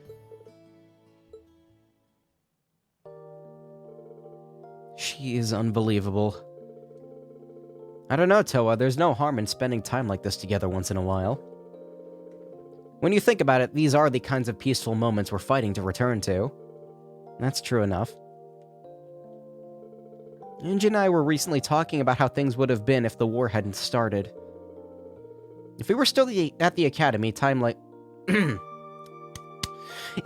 She is unbelievable. I don't know, Toa. There's no harm in spending time like this together once in a while. When you think about it, these are the kinds of peaceful moments we're fighting to return to. That's true enough. Angie and I were recently talking about how things would have been if the war hadn't started. If we were still at the academy,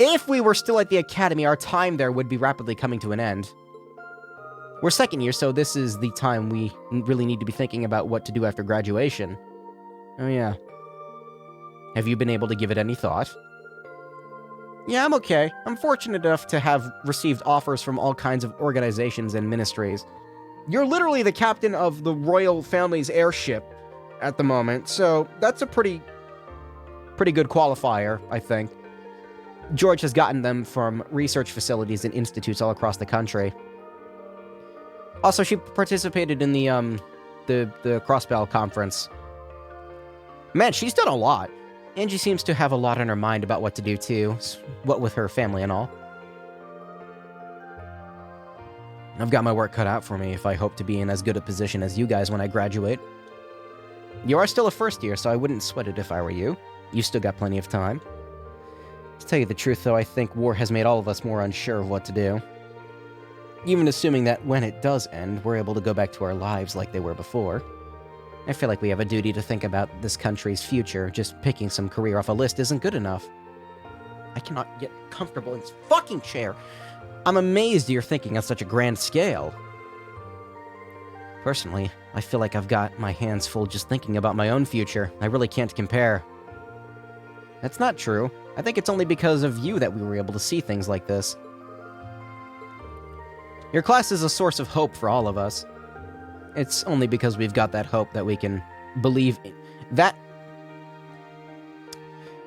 If we were still at the academy, our time there would be rapidly coming to an end. We're second year, so this is the time we really need to be thinking about what to do after graduation. Oh yeah. Have you been able to give it any thought? Yeah, I'm okay. I'm fortunate enough to have received offers from all kinds of organizations and ministries. You're literally the captain of the royal family's airship at the moment, so that's a pretty good qualifier, I think. George has gotten them from research facilities and institutes all across the country. Also, she participated in the Crossbell conference. Man, she's done a lot. Angie seems to have a lot on her mind about what to do, too. What with her family and all. I've got my work cut out for me if I hope to be in as good a position as you guys when I graduate. You are still a first year, so I wouldn't sweat it if I were you. You still got plenty of time. To tell you the truth, though, I think war has made all of us more unsure of what to do. Even assuming that when it does end, we're able to go back to our lives like they were before. I feel like we have a duty to think about this country's future. Just picking some career off a list isn't good enough. I cannot get comfortable in this fucking chair. I'm amazed you're thinking on such a grand scale. Personally, I feel like I've got my hands full just thinking about my own future. I really can't compare. That's not true. I think it's only because of you that we were able to see things like this. Your class is a source of hope for all of us. It's only because we've got that hope that we can believe in that.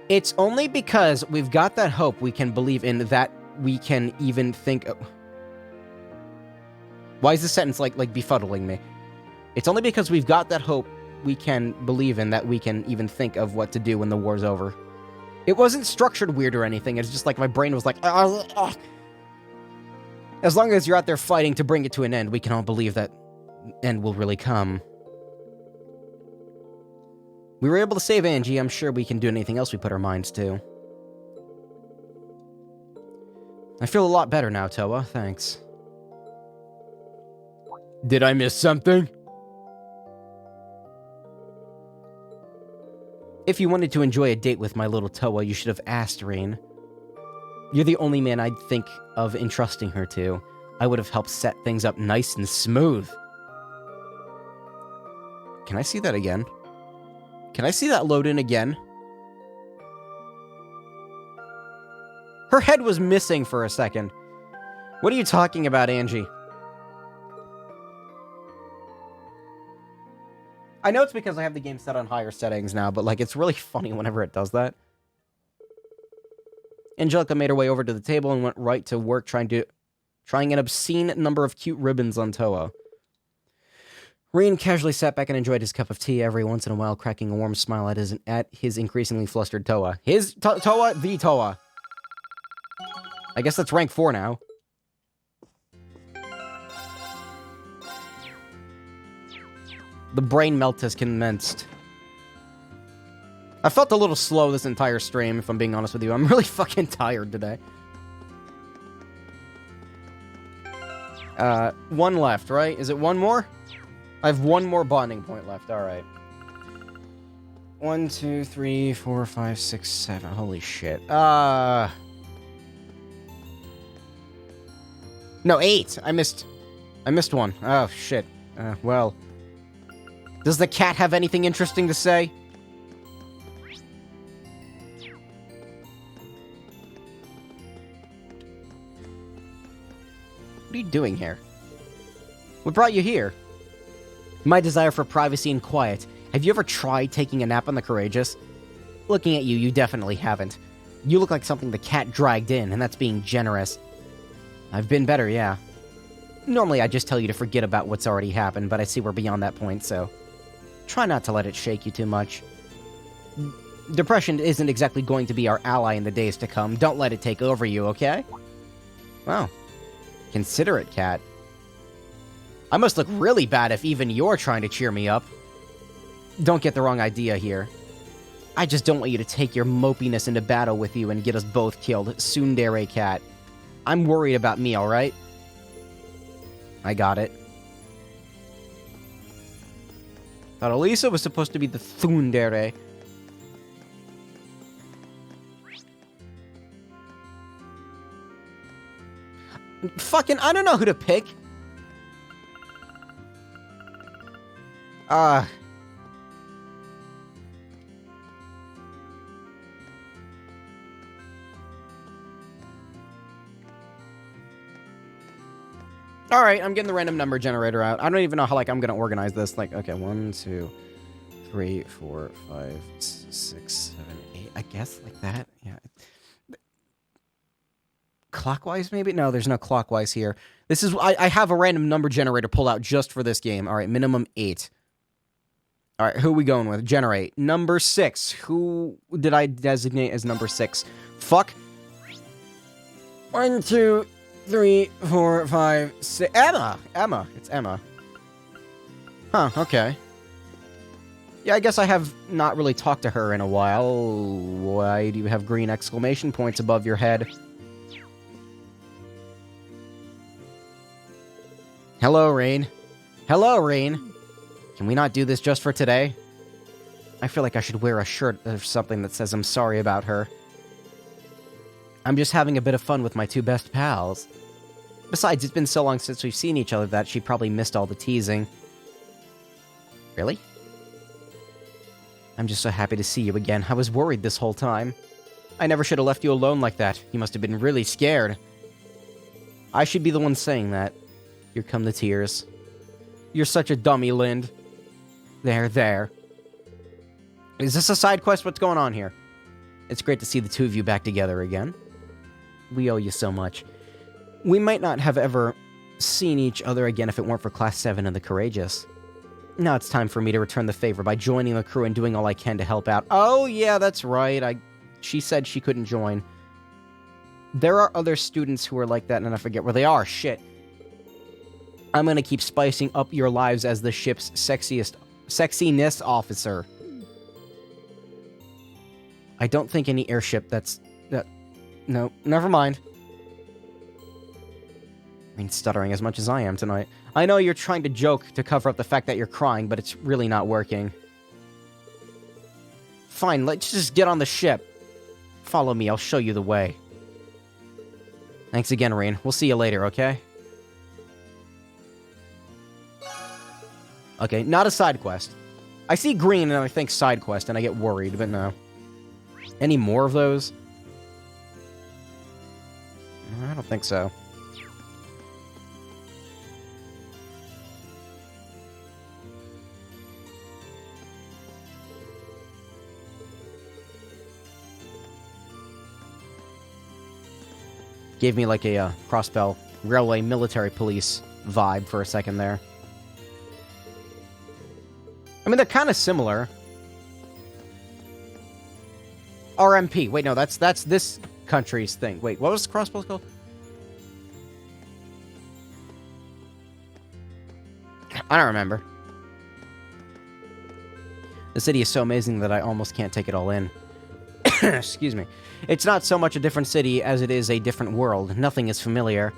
It's only because we've got that hope we can believe in that we can even think of... Why is this sentence like befuddling me? It's only because we've got that hope we can believe in that we can even think of what to do when the war's over. It wasn't structured weird or anything, it's just like my brain was like... As long as you're out there fighting to bring it to an end, we can all believe that end will really come. We were able to save Angie, I'm sure we can do anything else we put our minds to. I feel a lot better now, Toa, thanks. Did I miss something? If you wanted to enjoy a date with my little Toa, you should have asked Rain. You're the only man I'd think of entrusting her to. I would have helped set things up nice and smooth. Can I see that again? Can I see that load in again? Her head was missing for a second. What are you talking about, Angie? I know it's because I have the game set on higher settings now, but like it's really funny whenever it does that. Angelica made her way over to the table and went right to work trying an obscene number of cute ribbons on Toa. Reen casually sat back and enjoyed his cup of tea every once in a while, cracking a warm smile at his increasingly flustered Toa. Toa, the Toa. I guess that's rank 4 now. The brain melt has commenced. I felt a little slow this entire stream, if I'm being honest with you. I'm really fucking tired today. One left, right? Is it one more? I have one more bonding point left. Alright. 1, 2, 3, 4, 5, 6, 7. Holy shit. No, 8. I missed one. Oh, shit. Well. Does the cat have anything interesting to say? What are you doing here? What brought you here? My desire for privacy and quiet. Have you ever tried taking a nap on the Courageous? Looking at you, you definitely haven't. You look like something the cat dragged in, and that's being generous. I've been better, yeah. Normally I'd just tell you to forget about what's already happened, but I see we're beyond that point, so... try not to let it shake you too much. Depression isn't exactly going to be our ally in the days to come. Don't let it take over you, okay? Well, consider it, cat. I must look really bad if even you're trying to cheer me up. Don't get the wrong idea here. I just don't want you to take your mopiness into battle with you and get us both killed. Tsundere cat. I'm worried about me, alright? I got it. Thought Elisa was supposed to be the Tsundere. Fucking, I don't know who to pick. Alright, I'm getting the random number generator out. I don't even know how, like, I'm gonna organize this. Like, okay, 1, 2, 3, 4, 5, 6, 7, 8. I guess, like that. Yeah. Clockwise, maybe? No, there's no clockwise here. This is... I have a random number generator pulled out just for this game. Alright, minimum 8. Alright, who are we going with? Generate. Number 6. Who did I designate as number 6? Fuck. 1, 2, 3, 4, 5, 6. Emma! Emma. It's Emma. Huh, okay. Yeah, I guess I have not really talked to her in a while. Why do you have green exclamation points above your head? Hello, Rain. Hello, Rain. Can we not do this just for today? I feel like I should wear a shirt or something that says I'm sorry about her. I'm just having a bit of fun with my two best pals. Besides, it's been so long since we've seen each other that she probably missed all the teasing. Really? I'm just so happy to see you again. I was worried this whole time. I never should have left you alone like that. You must have been really scared. I should be the one saying that. Here come the tears. You're such a dummy, Lind. There. Is this a side quest? What's going on here? It's great to see the two of you back together again. We owe you so much. We might not have ever seen each other again if it weren't for Class 7 and the Courageous. Now it's time for me to return the favor by joining the crew and doing all I can to help out. Oh, yeah, that's right. She said she couldn't join. There are other students who are like that, and I forget where they are. Shit. I'm gonna keep spicing up your lives as the ship's sexiness officer. I don't think any airship no, never mind. I mean, stuttering as much as I am tonight. I know you're trying to joke to cover up the fact that you're crying, but it's really not working. Fine, let's just get on the ship. Follow me, I'll show you the way. Thanks again, Rain. We'll see you later, okay? Okay, not a side quest. I see green and I think side quest and I get worried, but no. Any more of those? I don't think so. Gave me like a Crossbell Railway Military Police vibe for a second there. I mean, they're kind of similar. RMP. Wait, no, that's this country's thing. Wait, what was the crossbow called? I don't remember. The city is so amazing that I almost can't take it all in. Excuse me. It's not so much a different city as it is a different world. Nothing is familiar.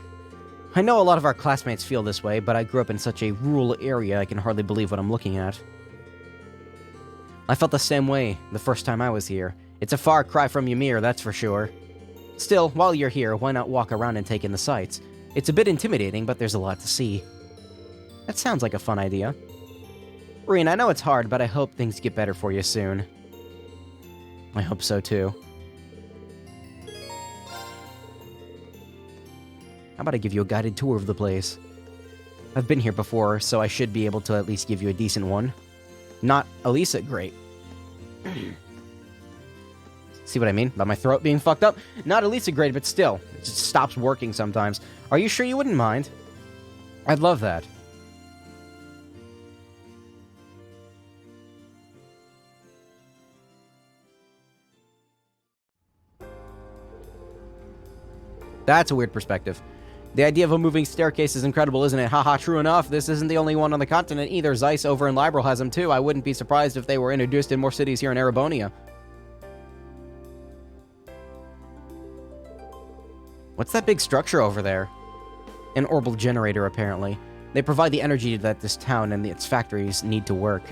I know a lot of our classmates feel this way, but I grew up in such a rural area I can hardly believe what I'm looking at. I felt the same way the first time I was here. It's a far cry from Ymir, that's for sure. Still, while you're here, why not walk around and take in the sights? It's a bit intimidating, but there's a lot to see. That sounds like a fun idea. Rean, I know it's hard, but I hope things get better for you soon. I hope so, too. How about I give you a guided tour of the place? I've been here before, so I should be able to at least give you a decent one. Not Elisa great. See what I mean? About my throat being fucked up? Not Elisa grade, but still. It just stops working sometimes. Are you sure you wouldn't mind? I'd love that. That's a weird perspective. The idea of a moving staircase is incredible, isn't it? Haha, true enough. This isn't the only one on the continent either. Zeiss over in Liberl has them too. I wouldn't be surprised if they were introduced in more cities here in Erebonia. What's that big structure over there? An orbital generator, apparently. They provide the energy that this town and its factories need to work.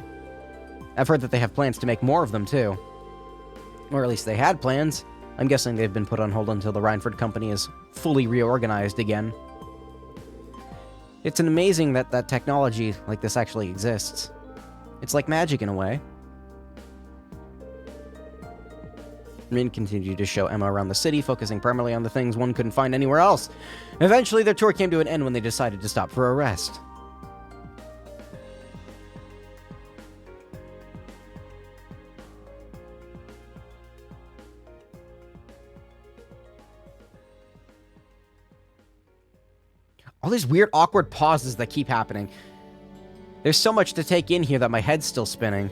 I've heard that they have plans to make more of them, too. Or at least they had plans. I'm guessing they've been put on hold until the Reinford Company is fully reorganized again. It's amazing that technology like this actually exists. It's like magic in a way. Min continued to show Emma around the city, focusing primarily on the things one couldn't find anywhere else. Eventually, their tour came to an end when they decided to stop for a rest. All these weird, awkward pauses that keep happening. There's so much to take in here that my head's still spinning.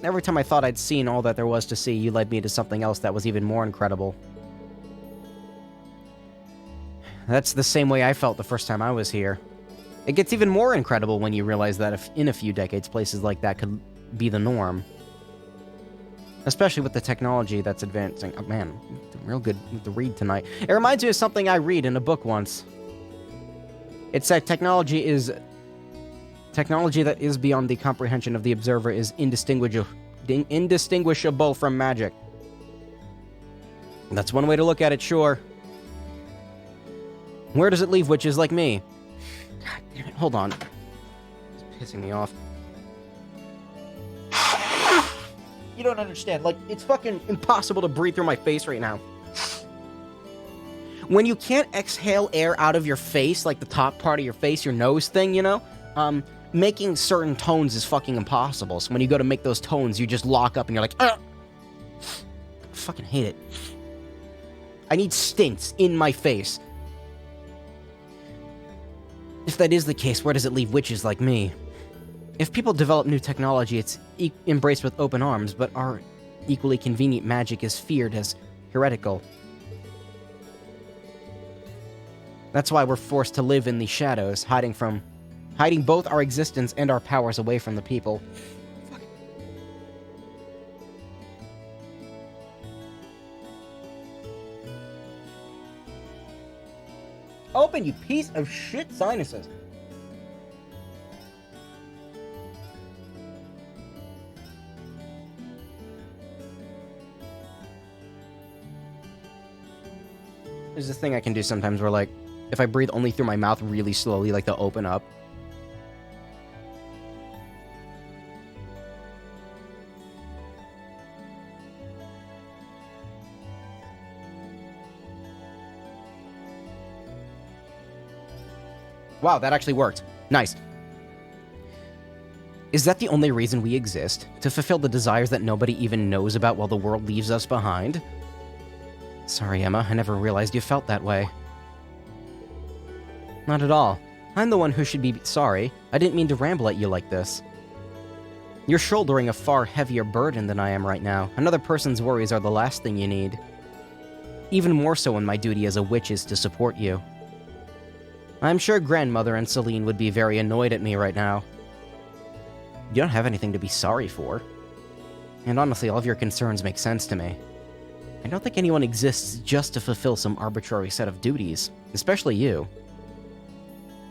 Every time I thought I'd seen all that there was to see, you led me to something else that was even more incredible. That's the same way I felt the first time I was here. It gets even more incredible when you realize that if in a few decades, places like that could be the norm. Especially with the technology that's advancing. Oh man, real good to read tonight. It reminds me of something I read in a book once. It said technology that is beyond the comprehension of the observer is indistinguishable from magic. That's one way to look at it, sure. Where does it leave witches like me? God damn it, hold on. It's pissing me off. You don't understand. Like, it's fucking impossible to breathe through my face right now. When you can't exhale air out of your face, like the top part of your face, your nose thing, you know? Making certain tones is fucking impossible. So when you go to make those tones, you just lock up and you're like, ugh! I fucking hate it. I need stints in my face. If that is the case, where does it leave witches like me? If people develop new technology, it's embraced with open arms, but our equally convenient magic is feared as heretical. That's why we're forced to live in the shadows, hiding both our existence and our powers away from the people. Fuck. Open, you piece of shit sinuses. There's this thing I can do sometimes where, like, if I breathe only through my mouth really slowly, like, they'll open up. Wow, that actually worked. Nice. Is that the only reason we exist? To fulfill the desires that nobody even knows about while the world leaves us behind? Sorry, Emma, I never realized you felt that way. Not at all. I'm the one who should be sorry. I didn't mean to ramble at you like this. You're shouldering a far heavier burden than I am right now. Another person's worries are the last thing you need. Even more so when my duty as a witch is to support you. I'm sure Grandmother and Celine would be very annoyed at me right now. You don't have anything to be sorry for. And honestly, all of your concerns make sense to me. I don't think anyone exists just to fulfill some arbitrary set of duties, especially you.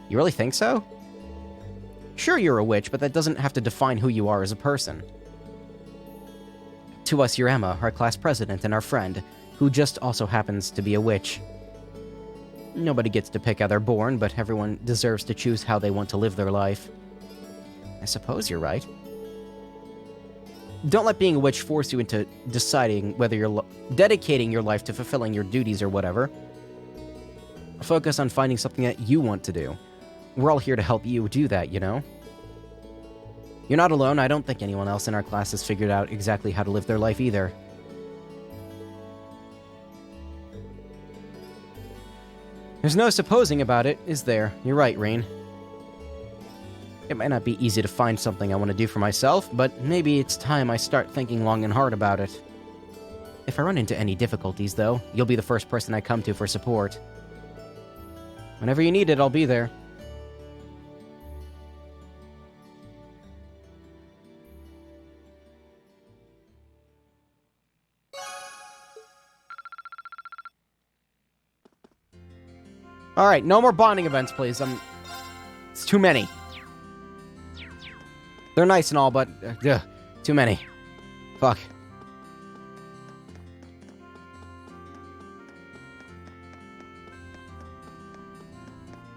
You really think so? Sure, you're a witch, but that doesn't have to define who you are as a person. To us, you're Emma, our class president and our friend, who just also happens to be a witch. Nobody gets to pick how they're born, but everyone deserves to choose how they want to live their life. I suppose you're right. Don't let being a witch force you into deciding whether you're dedicating your life to fulfilling your duties or whatever. Focus on finding something that you want to do. We're all here to help you do that, you know? You're not alone. I don't think anyone else in our class has figured out exactly how to live their life either. There's no supposing about it, is there? You're right, Rain. It might not be easy to find something I want to do for myself, but maybe it's time I start thinking long and hard about it. If I run into any difficulties, though, you'll be the first person I come to for support. Whenever you need it, I'll be there. Alright, no more bonding events, please. It's too many. They're nice and all, but... too many. Fuck.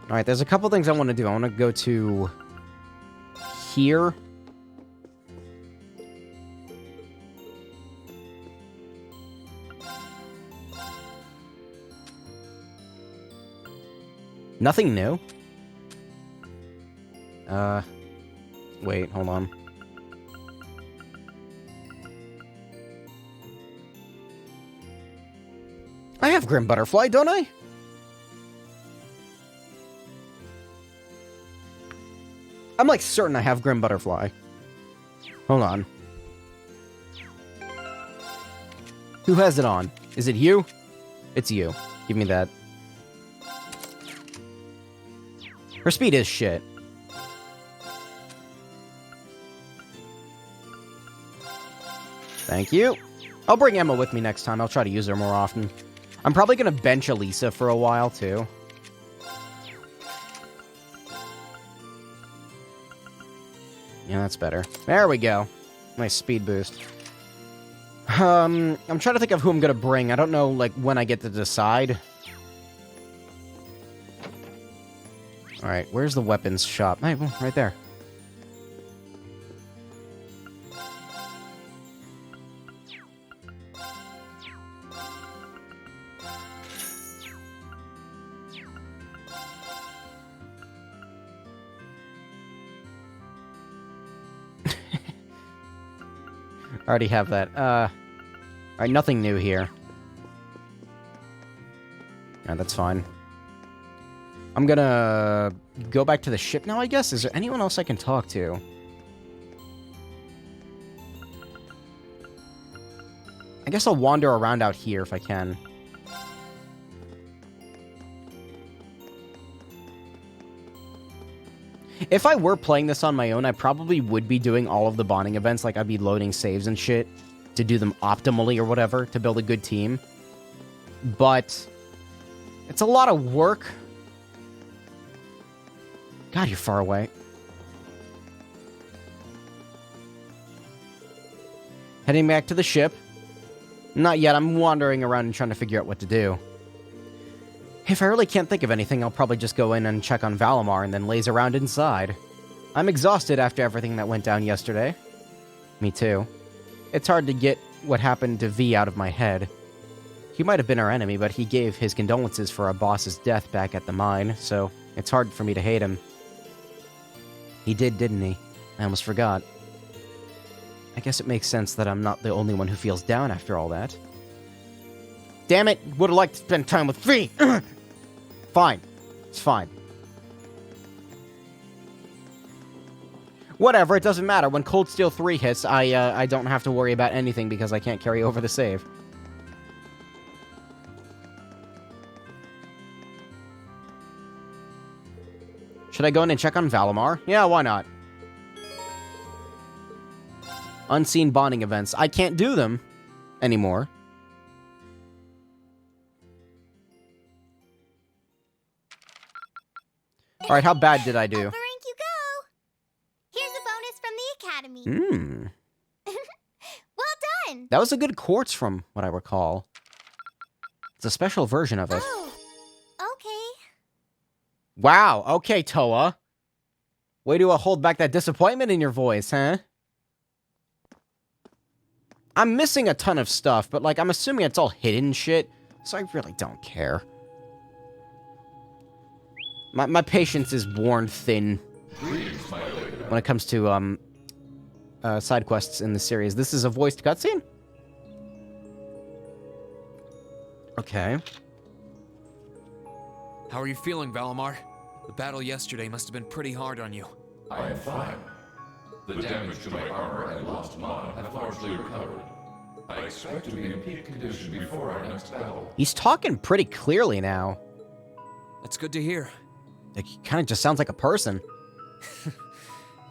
Alright, there's a couple things I want to do. I want to go to... here. Nothing new? Wait, hold on. I have Grim Butterfly, don't I? I'm like certain I have Grim Butterfly. Hold on. Who has it on? Is it you? It's you. Give me that. Her speed is shit. Thank you. I'll bring Emma with me next time. I'll try to use her more often. I'm probably gonna bench Elisa for a while, too. Yeah, that's better. There we go. Nice speed boost. I'm trying to think of who I'm gonna bring. I don't know, like, when I get to decide. Alright, where's the weapons shop? Hey, well, right there. I already have that. Alright, nothing new here. Yeah, that's fine. I'm gonna go back to the ship now, I guess? Is there anyone else I can talk to? I guess I'll wander around out here if I can. If I were playing this on my own, I probably would be doing all of the bonding events. Like, I'd be loading saves and shit to do them optimally or whatever, to build a good team. But it's a lot of work. God, you're far away. Heading back to the ship. Not yet, I'm wandering around and trying to figure out what to do. If I really can't think of anything, I'll probably just go in and check on Valimar and then laze around inside. I'm exhausted after everything that went down yesterday. Me too. It's hard to get what happened to V out of my head. He might have been our enemy, but he gave his condolences for our boss's death back at the mine, so it's hard for me to hate him. He did, didn't he? I almost forgot. I guess it makes sense that I'm not the only one who feels down after all that. Damn it! Would have liked to spend time with V! Fine. It's fine. Whatever, it doesn't matter. When Cold Steel 3 hits, I don't have to worry about anything because I can't carry over the save. Should I go in and check on Valimar? Yeah, why not? Unseen bonding events. I can't do them anymore. Alright, how bad did I do? Rank you go. Here's a bonus from the academy. Hmm. Well done. That was a good quartz from what I recall. It's a special version of it. Oh, okay. Wow, okay, Toa. Way to hold back that disappointment in your voice, huh? I'm missing a ton of stuff, but, like, I'm assuming it's all hidden shit, so I really don't care. My patience is worn thin when it comes to, side quests in the series. This is a voiced cutscene? Okay. How are you feeling, Valimar? The battle yesterday must have been pretty hard on you. I am fine. The damage to my armor and lost mana have largely recovered. I expect to be in peak condition before our next battle. He's talking pretty clearly now. That's good to hear. Like, he kind of just sounds like a person.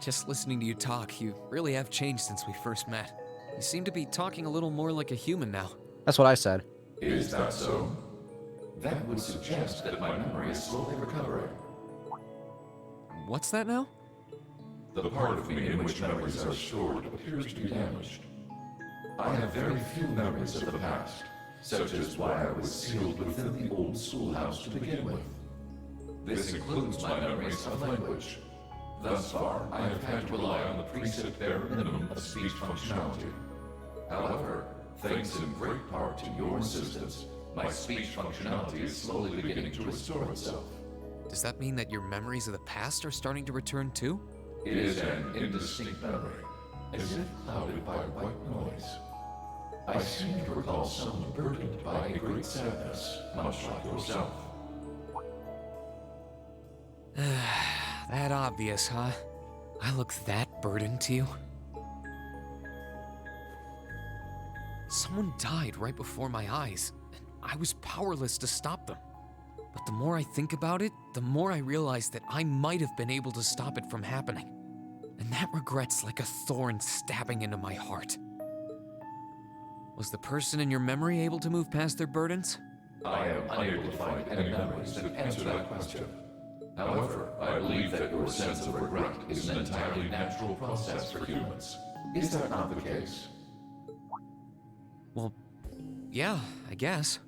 Just listening to you talk, you really have changed since we first met. You seem to be talking a little more like a human now. That's what I said. Is that so? That would suggest that my memory is slowly recovering. What's that now? The part of me in which memories are stored appears to be damaged. I have very few memories of the past, such as why I was sealed within the old schoolhouse to begin with. This includes my memories of language. Thus far, I have had to rely on the preset bare minimum of speech functionality. However, thanks in great part to your assistance, my speech functionality is slowly beginning to restore itself. Does that mean that your memories of the past are starting to return too? It is an indistinct memory, as if clouded by white noise. I seem to recall someone burdened by a great sadness, much like yourself. That obvious, huh? I look that burdened to you? Someone died right before my eyes, and I was powerless to stop them. But the more I think about it, the more I realize that I might have been able to stop it from happening. And that regret's like a thorn stabbing into my heart. Was the person in your memory able to move past their burdens? I am unable to find any memories that answer that question. However, I believe that your sense of regret is an entirely natural process for humans. Is that not the case? Well, yeah, I guess.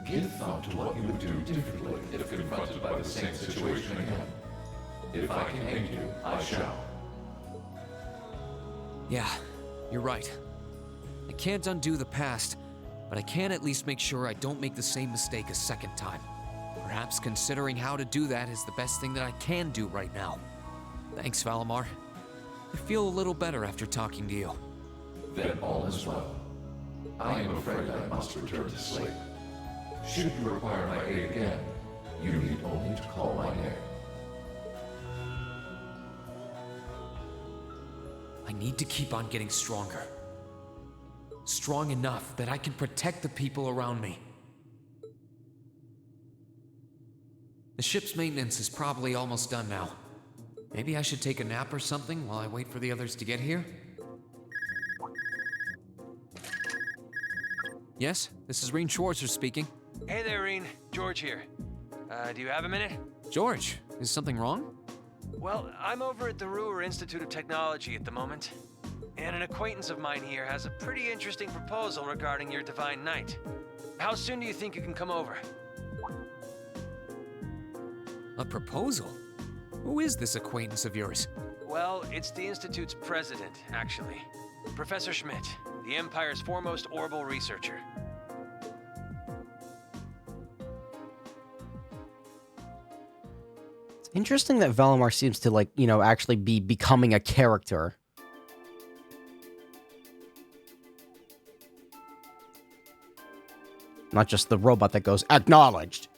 Give thought to what you would do differently if confronted by the same situation again. If I can aid you, I shall. Yeah, you're right. I can't undo the past, but I can at least make sure I don't make the same mistake a second time. Perhaps considering how to do that is the best thing that I can do right now. Thanks, Valimar. I feel a little better after talking to you. Then all is well. I am afraid I must return to sleep. Should you require my aid again, you need only to call my name. I need to keep on getting stronger. Strong enough that I can protect the people around me. The ship's maintenance is probably almost done now. Maybe I should take a nap or something while I wait for the others to get here? Yes, this is Rean Schwarzer speaking. Hey there, Rean. George here. Do you have a minute? George, is something wrong? Well, I'm over at the Ruhr Institute of Technology at the moment, and an acquaintance of mine here has a pretty interesting proposal regarding your Divine Knight. How soon do you think you can come over? A proposal? Who is this acquaintance of yours? Well, it's the Institute's president, actually. Professor Schmidt, the Empire's foremost orbital researcher. It's interesting that Valimar seems to, like, you know, actually be becoming a character. Not just the robot that goes, acknowledged.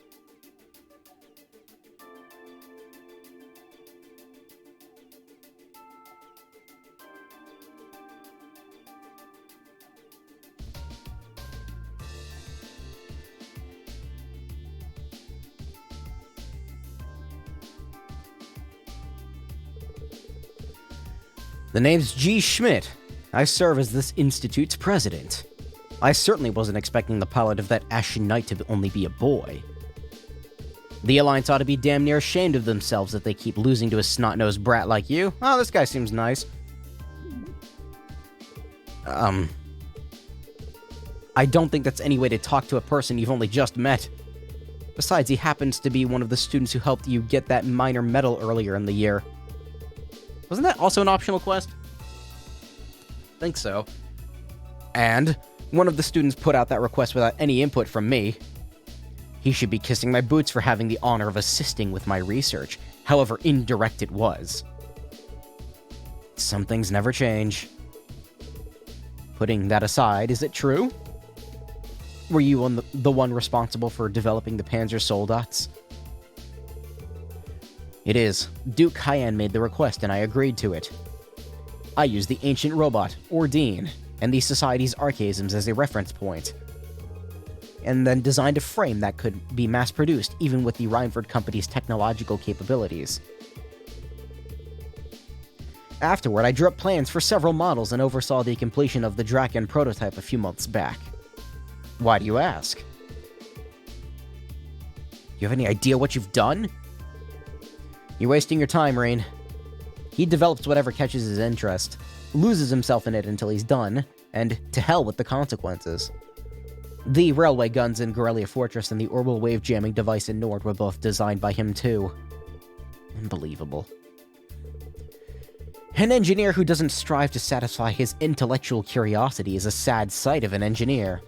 The name's G. Schmidt. I serve as this institute's president. I certainly wasn't expecting the pilot of that Ashen Knight to only be a boy. The Alliance ought to be damn near ashamed of themselves that they keep losing to a snot-nosed brat like you. Oh, this guy seems nice. I don't think that's any way to talk to a person you've only just met. Besides, he happens to be one of the students who helped you get that minor medal earlier in the year. Wasn't that also an optional quest? I think so. And one of the students put out that request without any input from me. He should be kissing my boots for having the honor of assisting with my research, however indirect it was. Some things never change. Putting that aside, is it true? Were you the one responsible for developing the Panzer Soldats? It is. Duke Cayenne made the request and I agreed to it. I used the ancient robot, Ordine, and the Society's archaisms as a reference point, and then designed a frame that could be mass-produced even with the Reinford Company's technological capabilities. Afterward, I drew up plans for several models and oversaw the completion of the Draken prototype a few months back. Why do you ask? You have any idea what you've done? You're wasting your time, Rain. He develops whatever catches his interest, loses himself in it until he's done, and to hell with the consequences. The railway guns in Corellia Fortress and the orbital wave jamming device in Nord were both designed by him too. Unbelievable. An engineer who doesn't strive to satisfy his intellectual curiosity is a sad sight of an engineer.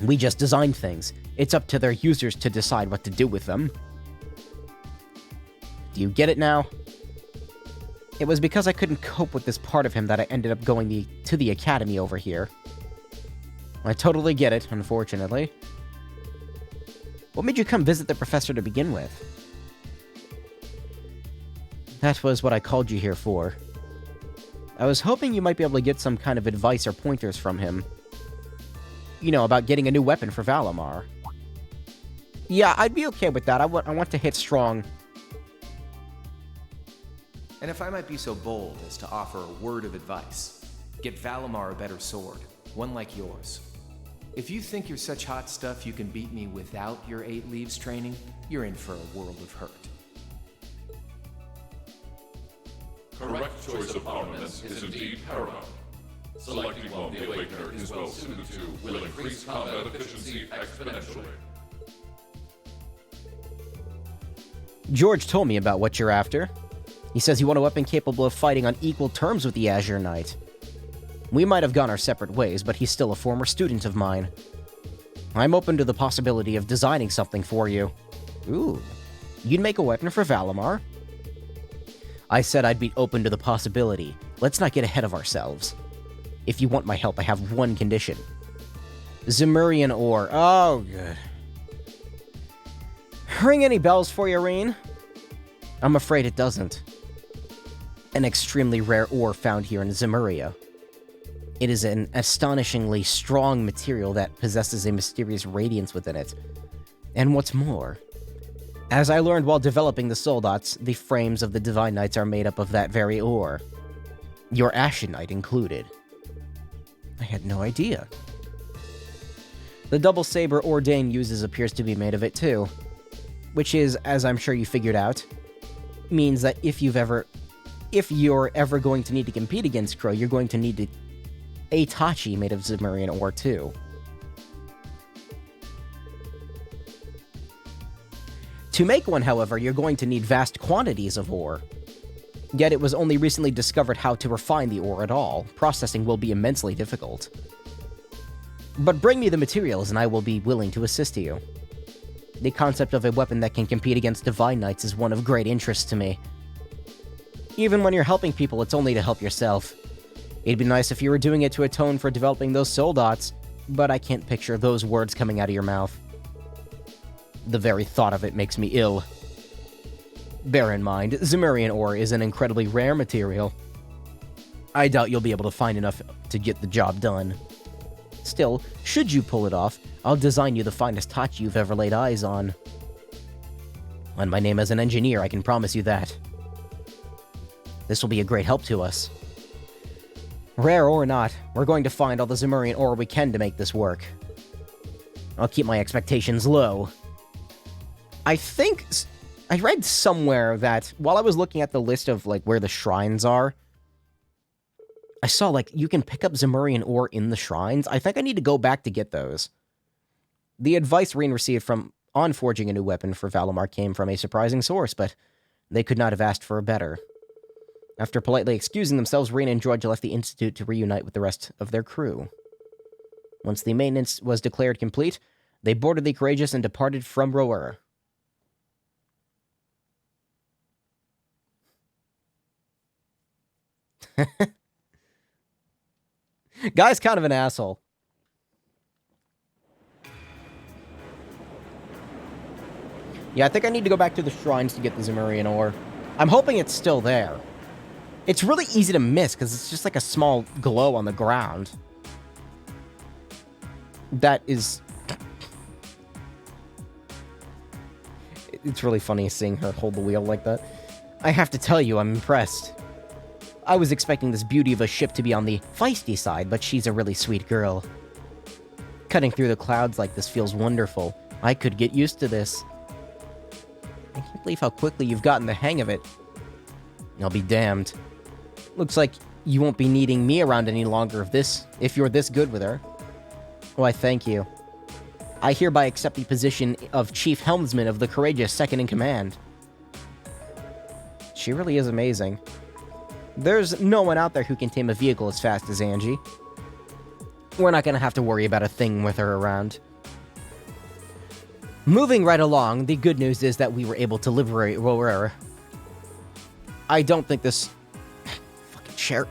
We just design things. It's up to their users to decide what to do with them. Do you get it now? It was because I couldn't cope with this part of him that I ended up going to the academy over here. I totally get it, unfortunately. What made you come visit the professor to begin with? That was what I called you here for. I was hoping you might be able to get some kind of advice or pointers from him. You know, about getting a new weapon for Valimar. Yeah, I'd be okay with that. I want to hit strong. And if I might be so bold as to offer a word of advice, get Valimar a better sword, one like yours. If you think you're such hot stuff you can beat me without your 8 leaves training, you're in for a world of hurt. Correct choice of armaments is indeed paramount. Selecting one the Awakener is well suited to will increase combat efficiency exponentially. George told me about what you're after. He says you want a weapon capable of fighting on equal terms with the Azure Knight. We might have gone our separate ways, but he's still a former student of mine. I'm open to the possibility of designing something for you. Ooh. You'd make a weapon for Valimar? I said I'd be open to the possibility. Let's not get ahead of ourselves. If you want my help, I have one condition. Zemurian ore. Oh, good. Ring any bells for you, Rain? I'm afraid it doesn't. An extremely rare ore found here in Zemuria. It is an astonishingly strong material that possesses a mysterious radiance within it. And what's more, as I learned while developing the Soldats, the frames of the Divine Knights are made up of that very ore. Your Ashen Knight included. I had no idea. The double saber Ordain uses appears to be made of it too. Which is, as I'm sure you figured out, means that if you're ever going to need to compete against Crow, you're going to need a Tachi made of Zemurian ore too. To make one, however, you're going to need vast quantities of ore. Yet it was only recently discovered how to refine the ore at all. Processing will be immensely difficult. But bring me the materials and I will be willing to assist you. The concept of a weapon that can compete against Divine Knights is one of great interest to me. Even when you're helping people, it's only to help yourself. It'd be nice if you were doing it to atone for developing those Soldats, but I can't picture those words coming out of your mouth. The very thought of it makes me ill. Bear in mind, Zemurian ore is an incredibly rare material. I doubt you'll be able to find enough to get the job done. Still, should you pull it off, I'll design you the finest Tachi you've ever laid eyes on. On my name as an engineer, I can promise you that. This will be a great help to us. Rare or not, we're going to find all the Zemurian ore we can to make this work. I'll keep my expectations low. I think I read somewhere that while I was looking at the list of like where the shrines are, I saw like you can pick up Zemurian ore in the shrines. I think I need to go back to get those. The advice Rean received on forging a new weapon for Valimar came from a surprising source, but they could not have asked for a better. After politely excusing themselves, Rean and George left the Institute to reunite with the rest of their crew. Once the maintenance was declared complete, they boarded the Courageous and departed from Roer. Guy's kind of an asshole. Yeah, I think I need to go back to the shrines to get the Zemurian ore. I'm hoping it's still there. It's really easy to miss because it's just like a small glow on the ground. That is... It's really funny seeing her hold the wheel like that. I have to tell you, I'm impressed. I was expecting this beauty of a ship to be on the feisty side, but she's a really sweet girl. Cutting through the clouds like this feels wonderful. I could get used to this. I can't believe how quickly you've gotten the hang of it. I'll be damned. Looks like you won't be needing me around any longer if you're this good with her. Why, thank you. I hereby accept the position of Chief Helmsman of the Courageous Second in Command. She really is amazing. There's no one out there who can tame a vehicle as fast as Angie. We're not gonna have to worry about a thing with her around. Moving right along, the good news is that we were able to liberate Roer. I don't think this... fucking chair.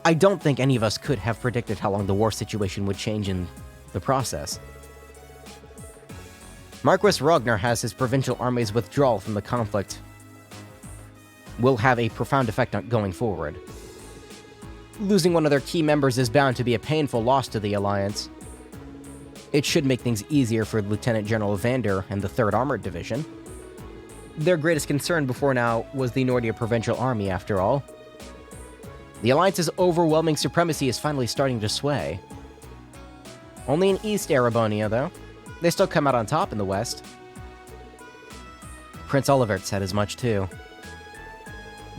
I don't think any of us could have predicted how long the war situation would change in the process. Marquis Ragnar has his provincial army's withdrawal from the conflict will have a profound effect on going forward. Losing one of their key members is bound to be a painful loss to the Alliance. It should make things easier for Lieutenant General Vander and the 3rd Armored Division. Their greatest concern before now was the Nordia Provincial Army, after all. The Alliance's overwhelming supremacy is finally starting to sway. Only in East Erebonia, though. They still come out on top in the West. Prince Olivert said as much, too.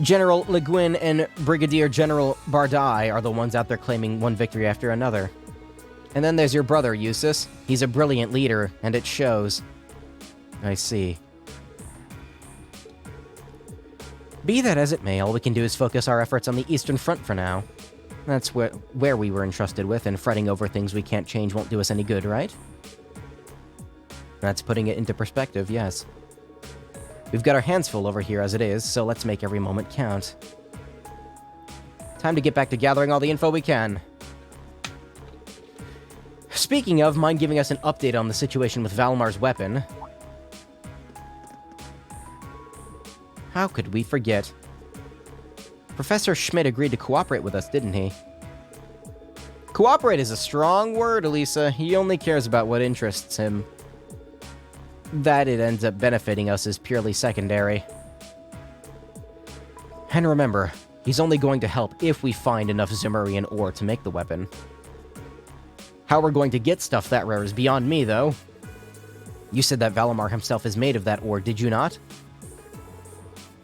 General Le Guin and Brigadier General Bardai are the ones out there claiming one victory after another. And then there's your brother, Eustace. He's a brilliant leader, and it shows. I see. Be that as it may, all we can do is focus our efforts on the Eastern Front for now. That's where we were entrusted with, and fretting over things we can't change won't do us any good, right? That's putting it into perspective, yes. We've got our hands full over here as it is, so let's make every moment count. Time to get back to gathering all the info we can. Speaking of, mind giving us an update on the situation with Valimar's weapon? How could we forget? Professor Schmidt agreed to cooperate with us, didn't he? Cooperate is a strong word, Elisa. He only cares about what interests him. That it ends up benefiting us is purely secondary. And remember, he's only going to help if we find enough Zemurian ore to make the weapon. How we're going to get stuff that rare is beyond me, though. You said that Valimar himself is made of that ore, did you not?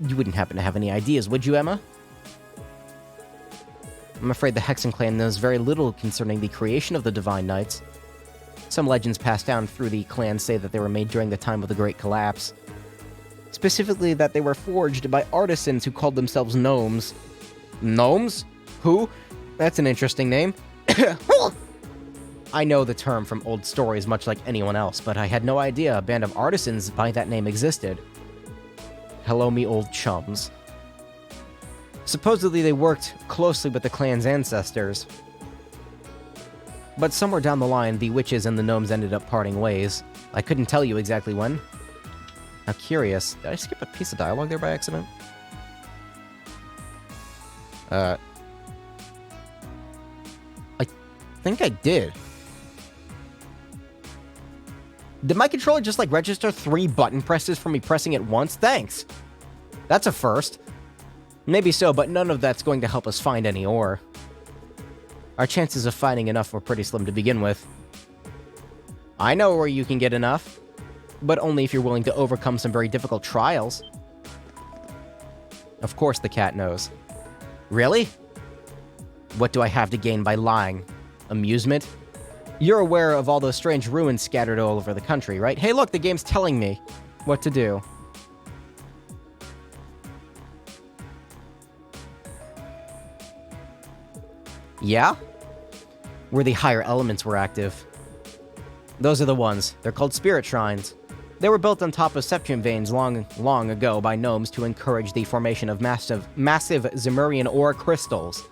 You wouldn't happen to have any ideas, would you, Emma? I'm afraid the Hexen clan knows very little concerning the creation of the Divine Knights. Some legends passed down through the clan say that they were made during the time of the Great Collapse. Specifically that they were forged by artisans who called themselves gnomes. Gnomes? Who? That's an interesting name. I know the term from old stories much like anyone else, but I had no idea a band of artisans by that name existed. Hello me old chums. Supposedly they worked closely with the clan's ancestors. But somewhere down the line, the witches and the gnomes ended up parting ways. I couldn't tell you exactly when. How curious. Did I skip a piece of dialogue there by accident? I think I did. Did my controller just, like, register 3 button presses for me pressing it once? Thanks! That's a first. Maybe so, but none of that's going to help us find any ore. Our chances of finding enough were pretty slim to begin with. I know where you can get enough, but only if you're willing to overcome some very difficult trials. Of course the cat knows. Really? What do I have to gain by lying? Amusement? You're aware of all those strange ruins scattered all over the country, right? Hey look, the game's telling me what to do. Yeah? Where the higher elements were active. Those are the ones. They're called spirit shrines. They were built on top of septium veins long ago by gnomes to encourage the formation of massive Zemurian ore crystals.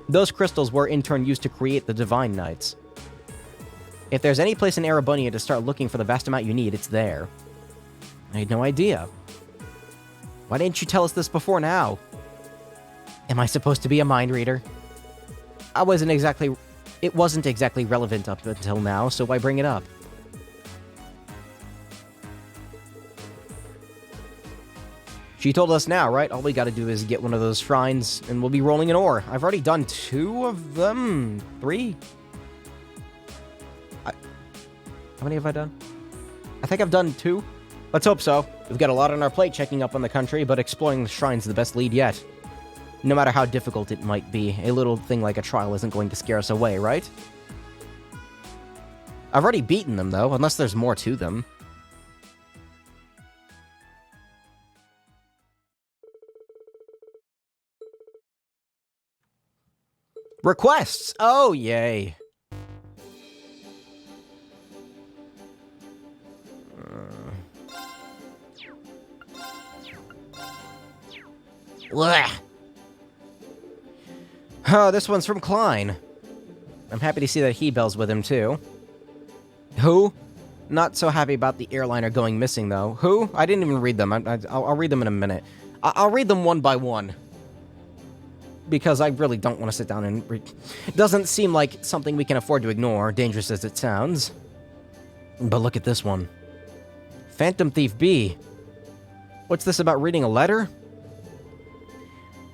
Those crystals were in turn used to create the Divine Knights. If there's any place in Erebunia to start looking for the vast amount you need, it's there. I had no idea. Why didn't you tell us this before now? Am I supposed to be a mind reader? It wasn't exactly relevant up until now, so why bring it up? She told us now, right? All we gotta do is get one of those shrines, and we'll be rolling in ore. I've already done 2 of them. 3? How many have I done? I think I've done 2. Let's hope so. We've got a lot on our plate checking up on the country, but exploring the shrine's the best lead yet. No matter how difficult it might be, a little thing like a trial isn't going to scare us away, right? I've already beaten them, though, unless there's more to them. Requests! Oh, yay. Oh, this one's from Klein. I'm happy to see that He-Bell's with him, too. Who? Not so happy about the airliner going missing, though. Who? I didn't even read them. I'll read them in a minute. I'll read them one by one. Because I really don't want to sit down and read. It doesn't seem like something we can afford to ignore, dangerous as it sounds. But look at this one. Phantom Thief B. What's this about reading a letter?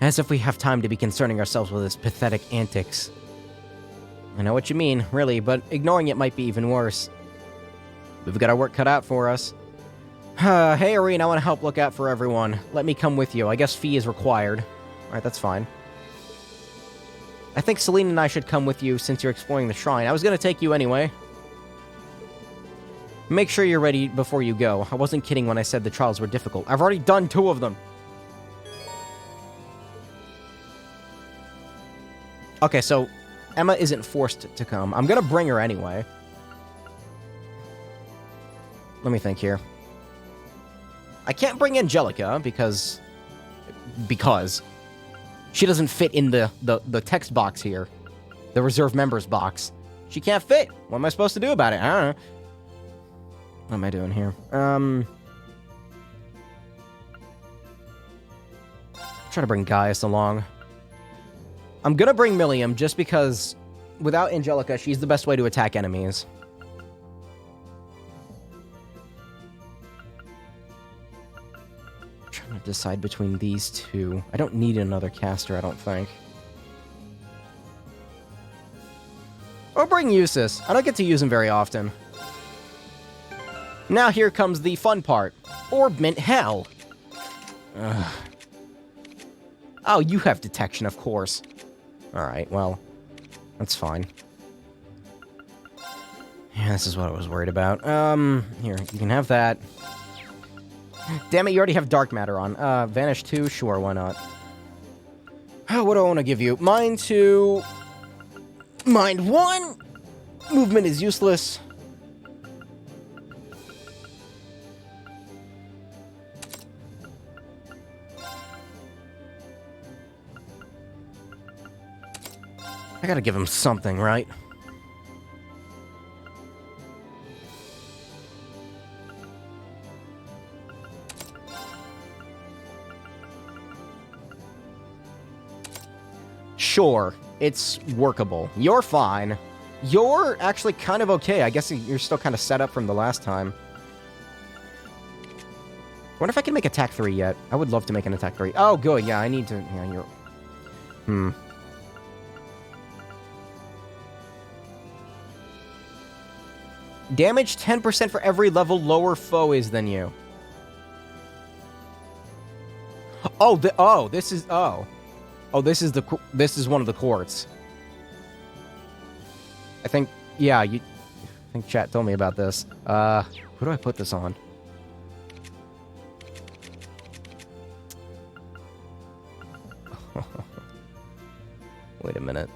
As if we have time to be concerning ourselves with his pathetic antics. I know what you mean, really, but ignoring it might be even worse. We've got our work cut out for us. Hey, Irene, I want to help look out for everyone. Let me come with you. I guess fee is required. Alright, that's fine. I think Celine and I should come with you since you're exploring the shrine. I was going to take you anyway. Make sure you're ready before you go. I wasn't kidding when I said the trials were difficult. I've already done 2 of them. Okay, so Emma isn't forced to come. I'm gonna bring her anyway. Let me think here. I can't bring Angelica because she doesn't fit in the text box here. The reserve members box. She can't fit. What am I supposed to do about it? I don't know. What am I doing here? Try to bring Gaius along. I'm gonna bring Milliam just because without Angelica, she's the best way to attack enemies. I'm trying to decide between these 2. I don't need another caster, I don't think. Or bring Eustace. I don't get to use him very often. Now here comes the fun part. Orbment Hell. Ugh. Oh, you have detection, of course. Alright, well, that's fine. Yeah, this is what I was worried about. Here, you can have that. Damn it, you already have dark matter on. Vanish 2? Sure, why not? Oh, what do I want to give you? Mind 2. Mind 1. Movement is useless. I gotta give him something, right? Sure, it's workable. You're fine. You're actually kind of okay. I guess you're still kind of set up from the last time. Wonder if I can make attack 3 yet. I would love to make an attack 3. Oh, good. Yeah, I need to... Yeah, you're... Damage 10% for every level lower foe is than you. Oh, this is... Oh. Oh, this is the... This is one of the quartz. I think... Yeah, I think chat told me about this. Who do I put this on? Wait a minute.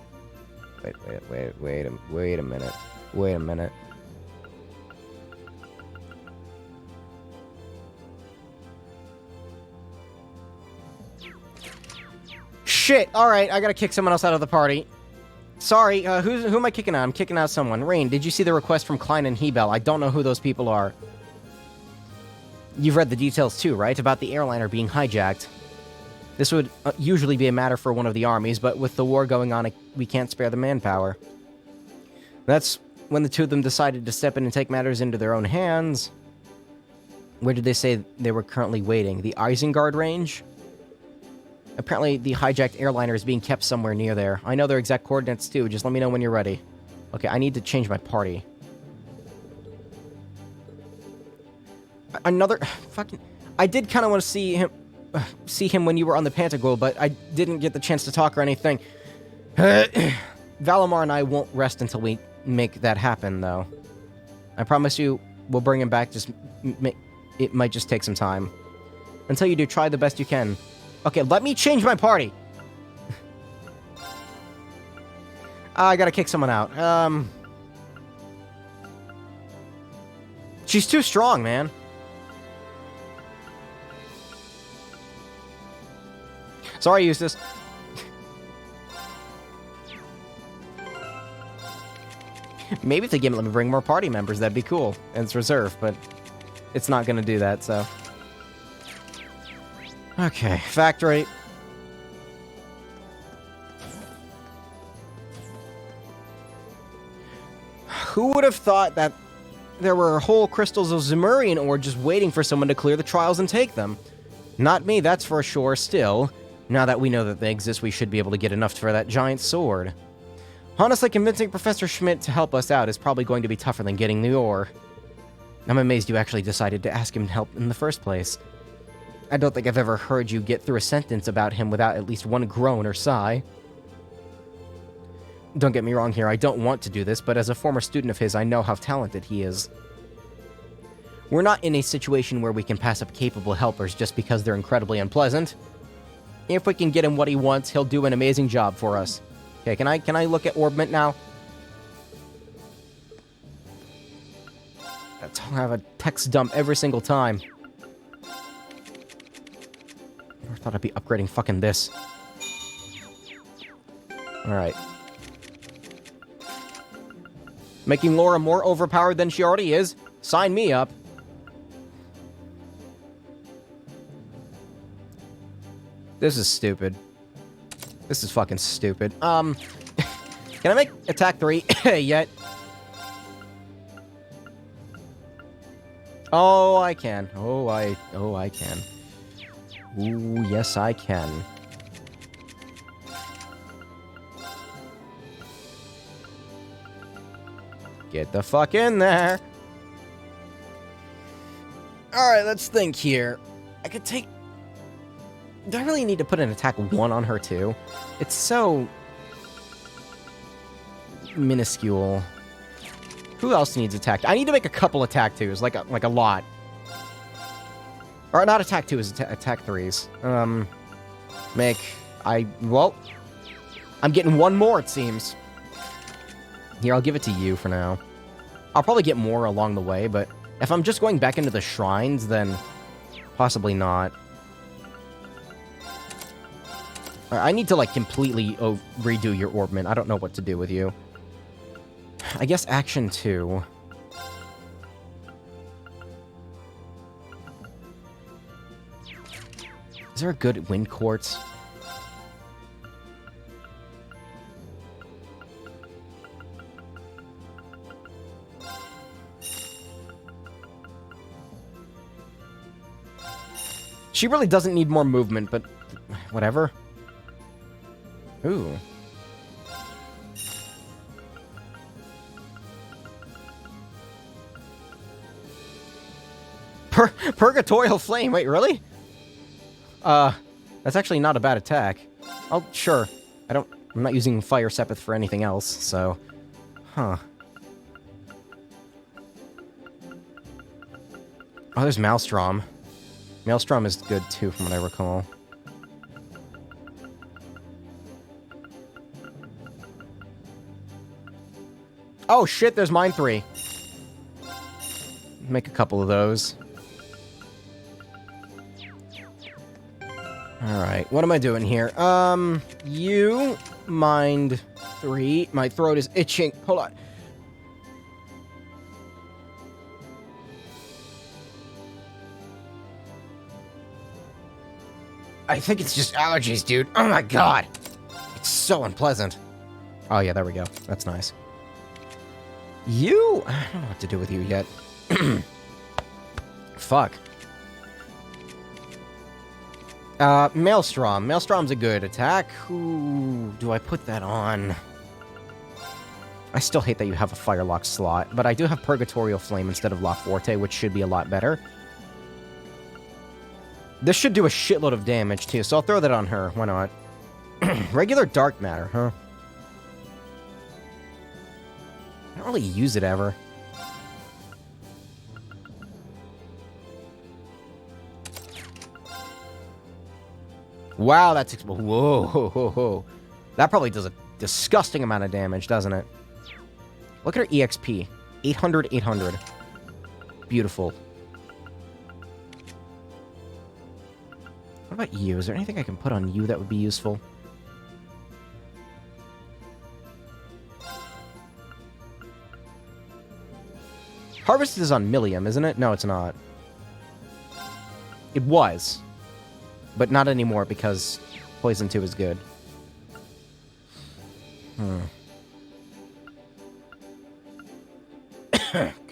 Wait a minute. Shit! Alright, I gotta kick someone else out of the party. Sorry, who am I kicking out? I'm kicking out someone. Rain, did you see the request from Klein and Hebel? I don't know who those people are. You've read the details too, right? About the airliner being hijacked. This would usually be a matter for one of the armies, but with the war going on, we can't spare the manpower. That's when the two of them decided to step in and take matters into their own hands. Where did they say they were currently waiting? The Isengard range? Apparently, the hijacked airliner is being kept somewhere near there. I know their exact coordinates, too. Just let me know when you're ready. Okay, I need to change my party. Another... Fucking... I did kind of want to see him when you were on the Pantagruel, but I didn't get the chance to talk or anything. Valimar and I won't rest until we make that happen, though. I promise you, we'll bring him back, just... It might just take some time. Until you do, try the best you can. Okay, let me change my party. I gotta kick someone out. She's too strong, man. Sorry, Eustace. Maybe if the game let me bring more party members, that'd be cool. And it's reserved, but it's not gonna do that, so... Okay, factory. Who would have thought that there were whole crystals of Zemurian ore just waiting for someone to clear the trials and take them? Not me, that's for sure. Still, now that we know that they exist, we should be able to get enough for that giant sword. Honestly, convincing Professor Schmidt to help us out is probably going to be tougher than getting the ore. I'm amazed you actually decided to ask him to help in the first place. I don't think I've ever heard you get through a sentence about him without at least one groan or sigh. Don't get me wrong here, I don't want to do this, but as a former student of his, I know how talented he is. We're not in a situation where we can pass up capable helpers just because they're incredibly unpleasant. If we can get him what he wants, he'll do an amazing job for us. Okay, can I look at Orbment now? I don't have a text dump every single time. I thought I'd be upgrading fucking this. Alright. Making Laura more overpowered than she already is? Sign me up. This is stupid. This is fucking stupid. Can I make attack 3 yet? Oh, I can. Oh, I can. Ooh, yes, I can. Get the fuck in there. Alright, let's think here. I could take... Do I really need to put an attack 1 on her, too? It's so... minuscule. Who else needs attack? I need to make a couple attack 2s, like a lot. Or not attack 2s, attack 3s. Well, I'm getting 1 more, it seems. Here, I'll give it to you for now. I'll probably get more along the way, but if I'm just going back into the shrines, then possibly not. I need to, like, completely redo your Orbment. I don't know what to do with you. I guess action 2. Is there a good wind quartz? She really doesn't need more movement, but whatever. Ooh. Purgatorial Flame, wait, really? That's actually not a bad attack. Oh, sure. I'm not using Fire Sepith for anything else, so... Huh. Oh, there's Maelstrom. Maelstrom is good, too, from what I recall. Oh, shit, there's Mine 3. Make a couple of those. Alright, what am I doing here? You... Mind 3. My throat is itching. Hold on. I think it's just allergies, dude. Oh my god. It's so unpleasant. Oh yeah, there we go. That's nice. You... I don't know what to do with you yet. Fuck. Maelstrom. Maelstrom's a good attack. Who do I put that on? I still hate that you have a Firelock slot, but I do have Purgatorial Flame instead of La Forte, which should be a lot better. This should do a shitload of damage, too, so I'll throw that on her. Why not? Regular Dark Matter, huh? I don't really use it ever. Wow, that's... Whoa, ho, ho, ho. That probably does a disgusting amount of damage, doesn't it? Look at her EXP. 800, 800. Beautiful. What about you? Is there anything I can put on you that would be useful? Harvest is on Millium, isn't it? No, it's not. It was. But not anymore, because Poison 2 is good.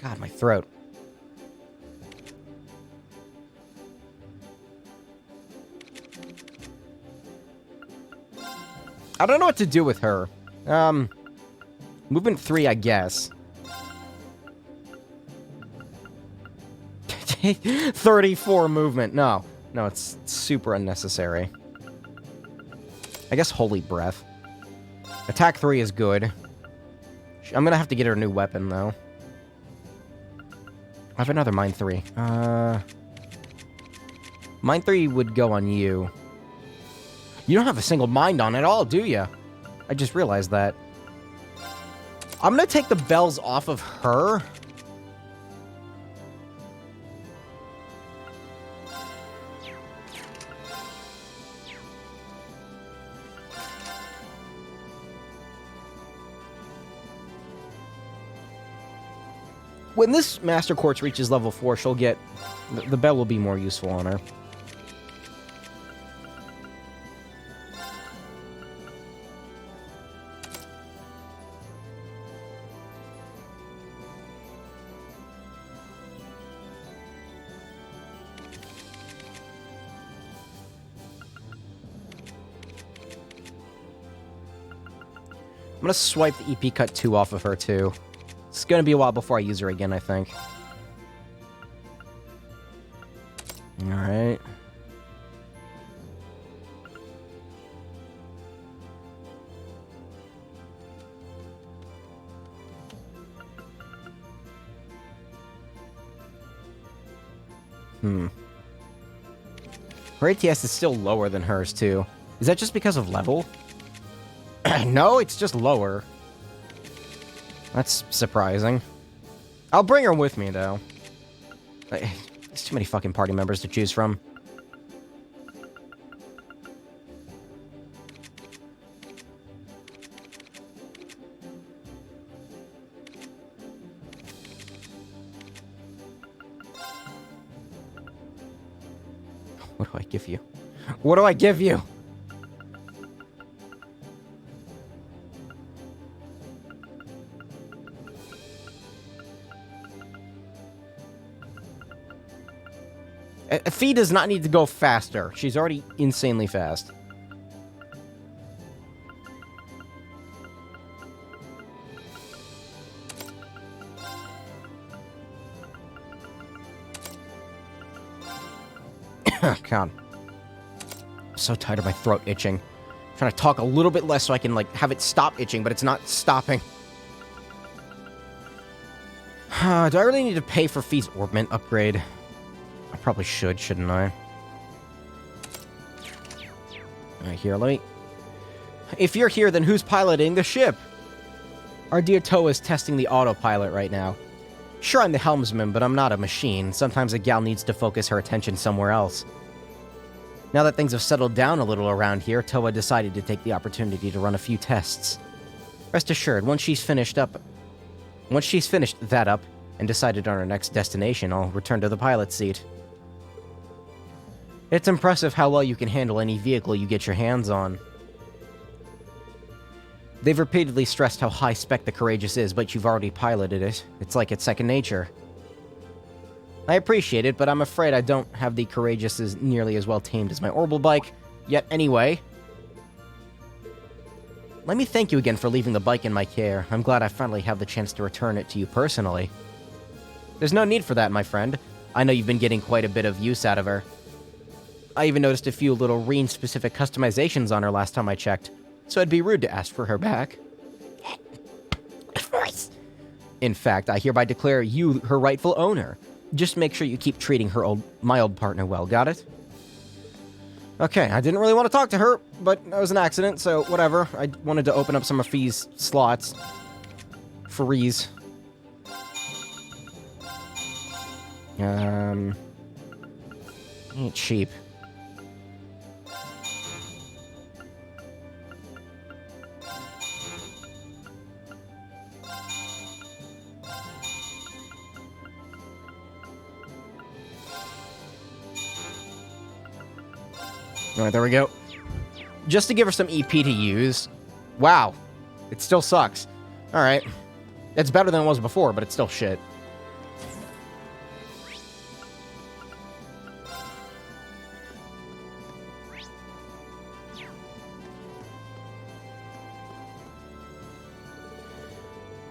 God, my throat. I don't know what to do with her. Movement 3, I guess. 34 movement. No, it's super unnecessary. I guess Holy Breath. Attack 3 is good. I'm gonna have to get her a new weapon, though. I have another Mine 3. Mine 3 would go on you. You don't have a single mind on at all, do you? I just realized that. I'm gonna take the bells off of her. When this Master Quartz reaches level 4, she'll get... The bell will be more useful on her. I'm gonna swipe the EP Cut 2 off of her, too. It's gonna be a while before I use her again, I think. Alright. Her ATS is still lower than hers, too. Is that just because of level? No, it's just lower. That's surprising. I'll bring her with me, though. There's too many fucking party members to choose from. What do I give you? What do I give you? Fee does not need to go faster. She's already insanely fast. God. I'm so tired of my throat itching. I'm trying to talk a little bit less so I can, like, have it stop itching, but it's not stopping. Do I really need to pay for Fee's Orbment upgrade? I probably should, shouldn't I? Alright, here, let me... If you're here, then who's piloting the ship? Our dear Toa is testing the autopilot right now. Sure, I'm the helmsman, but I'm not a machine. Sometimes a gal needs to focus her attention somewhere else. Now that things have settled down a little around here, Toa decided to take the opportunity to run a few tests. Rest assured, once she's finished that up and decided on her next destination, I'll return to the pilot seat. It's impressive how well you can handle any vehicle you get your hands on. They've repeatedly stressed how high-spec the Courageous is, but you've already piloted it. It's like it's second nature. I appreciate it, but I'm afraid I don't have the Courageous as nearly as well tamed as my Orbital bike. Yet anyway... Let me thank you again for leaving the bike in my care. I'm glad I finally have the chance to return it to you personally. There's no need for that, my friend. I know you've been getting quite a bit of use out of her. I even noticed a few little Reen-specific customizations on her last time I checked, so it'd be rude to ask for her back. In fact, I hereby declare you her rightful owner. Just make sure you keep treating my old partner well, got it? Okay, I didn't really want to talk to her, but that was an accident, so whatever. I wanted to open up some of Fee's slots. Freeze. Ain't cheap. Alright, there we go. Just to give her some EP to use. Wow. It still sucks. Alright. It's better than it was before, but it's still shit.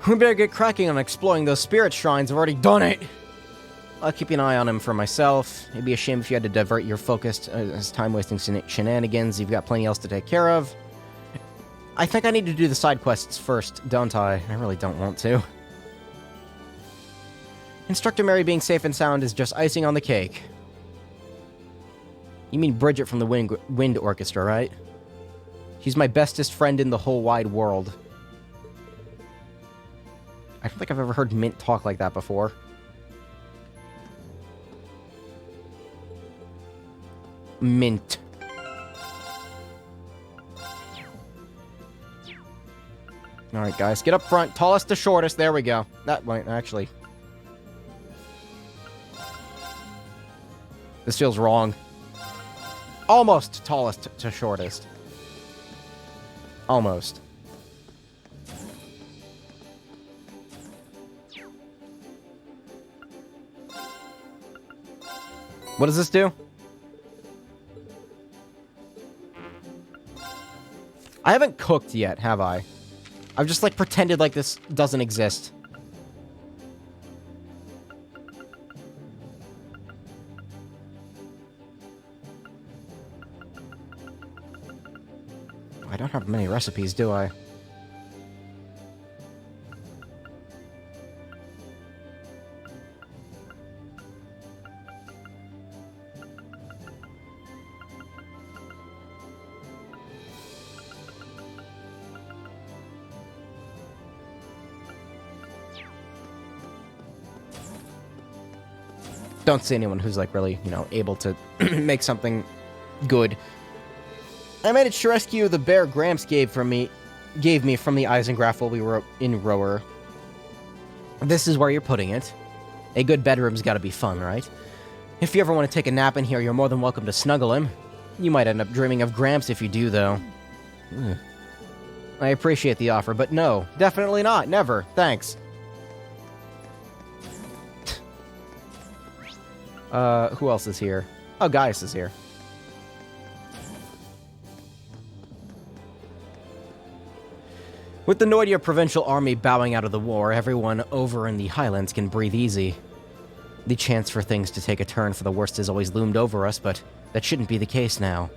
We better get cracking on exploring those spirit shrines. I've already done it. I'll keep an eye on him for myself. It'd be a shame if you had to divert your focus as time-wasting shenanigans. You've got plenty else to take care of. I think I need to do the side quests first, don't I? I really don't want to. Instructor Mary being safe and sound is just icing on the cake. You mean Bridget from the Wind Orchestra, right? She's my bestest friend in the whole wide world. I don't think I've ever heard Mint talk like that before. Mint. Alright, guys, get up front. Tallest to shortest. There we go. That might actually. This feels wrong. Almost tallest to shortest. Almost. What does this do? I haven't cooked yet, have I? I've just, like, pretended like this doesn't exist. I don't have many recipes, do I? Don't see anyone who's, like, really, you know, able to make something good. I managed to rescue the bear Gramps gave me from the Eisengraph while we were in Rower. This is where you're putting it. A good bedroom's gotta be fun, right? If you ever want to take a nap in here, you're more than welcome to snuggle him. You might end up dreaming of Gramps if you do, though. Ugh. I appreciate the offer, but no, definitely not. Never. Thanks. Who else is here? Oh, Gaius is here. With the Noidia provincial army bowing out of the war, everyone over in the Highlands can breathe easy. The chance for things to take a turn for the worst has always loomed over us, but that shouldn't be the case now.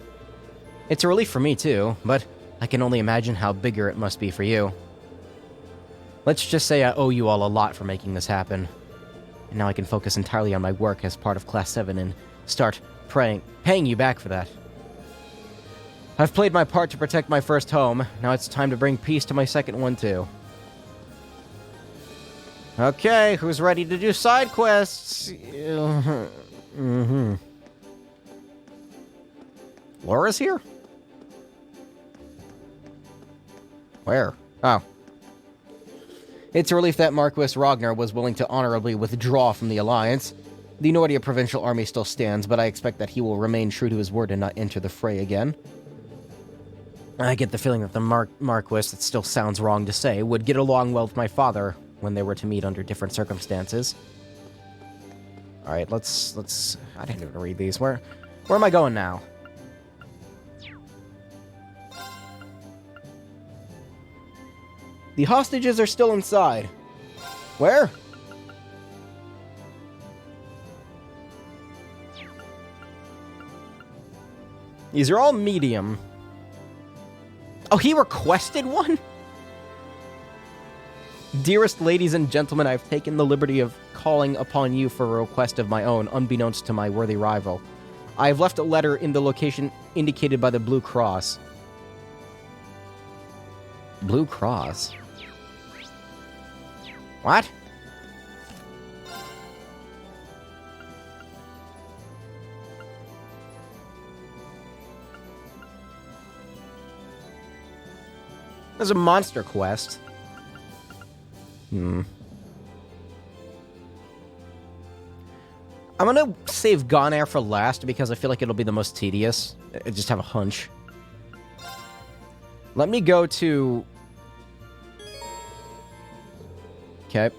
It's a relief for me, too, but I can only imagine how bigger it must be for you. Let's just say I owe you all a lot for making this happen. And now I can focus entirely on my work as part of Class 7 and start paying you back for that. I've played my part to protect my first home. Now it's time to bring peace to my second one, too. Okay, who's ready to do side quests? Laura's here? Where? Oh. It's a relief that Marquis Ragnar was willing to honorably withdraw from the Alliance. The Nordia provincial army still stands, but I expect that he will remain true to his word and not enter the fray again. I get the feeling that the Marquis, it still sounds wrong to say, would get along well with my father when they were to meet under different circumstances. Alright, let's... I didn't even read these. Where am I going now? The hostages are still inside. Where? These are all medium. Oh, he requested one? Dearest ladies and gentlemen, I've taken the liberty of calling upon you for a request of my own, unbeknownst to my worthy rival. I have left a letter in the location indicated by the Blue Cross. Blue Cross? What? There's a monster quest. I'm gonna save Ganair for last because I feel like it'll be the most tedious. I just have a hunch. Let me go to... Okay.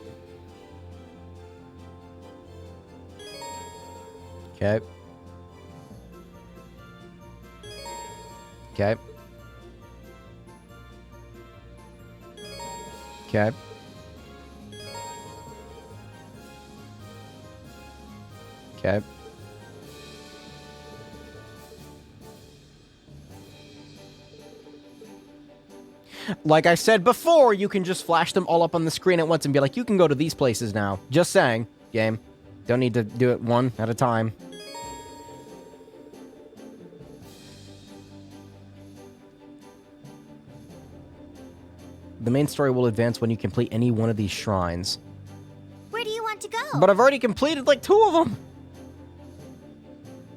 Okay. Okay. Okay. Okay. Like I said before, you can just flash them all up on the screen at once and be like, you can go to these places now. Just saying, game. Don't need to do it one at a time. The main story will advance when you complete any one of these shrines. Where do you want to go? But I've already completed like 2 of them.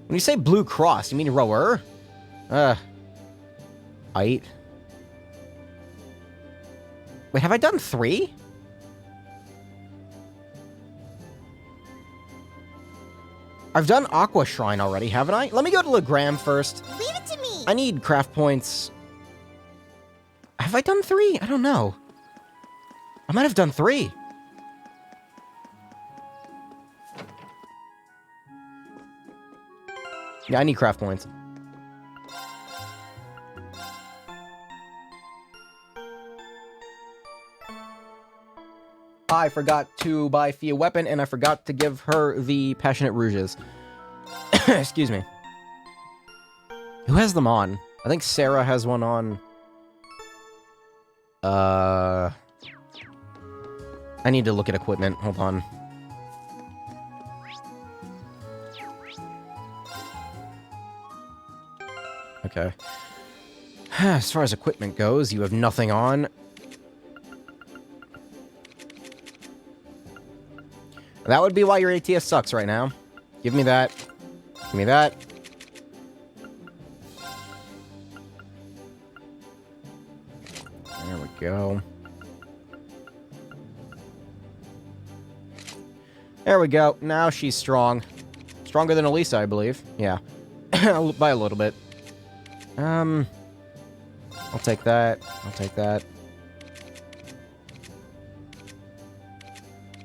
When you say Blue Cross, you mean rower? Wait, have I done 3? I've done Aqua Shrine already, haven't I? Let me go to Legram first. Leave it to me. I need craft points. Have I done 3? I don't know. I might have done 3. Yeah, I need craft points. I forgot to buy Fia a weapon, and I forgot to give her the Passionate Rouges. Excuse me. Who has them on? I think Sarah has one on. I need to look at equipment. Hold on. Okay. As far as equipment goes, you have nothing on. That would be why your ATS sucks right now. Give me that. Give me that. There we go. There we go. Now she's strong. Stronger than Elisa, I believe. Yeah. By a little bit. I'll take that. I'll take that.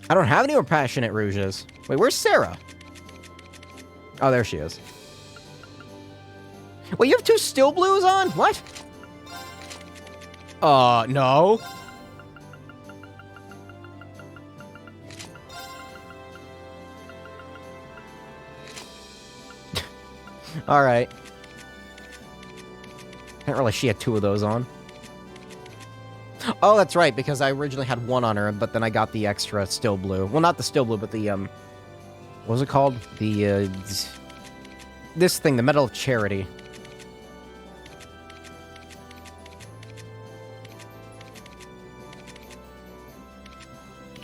I don't have any more Passionate Rouges. Wait, where's Sarah? Oh, there she is. Wait, you have 2 still blues on? What? No. Alright. Didn't realize she had 2 of those on. Oh, that's right, because I originally had 1 on her, but then I got the extra still blue. Well, not the still blue, but the, what was it called? The, this thing, the Medal of Charity.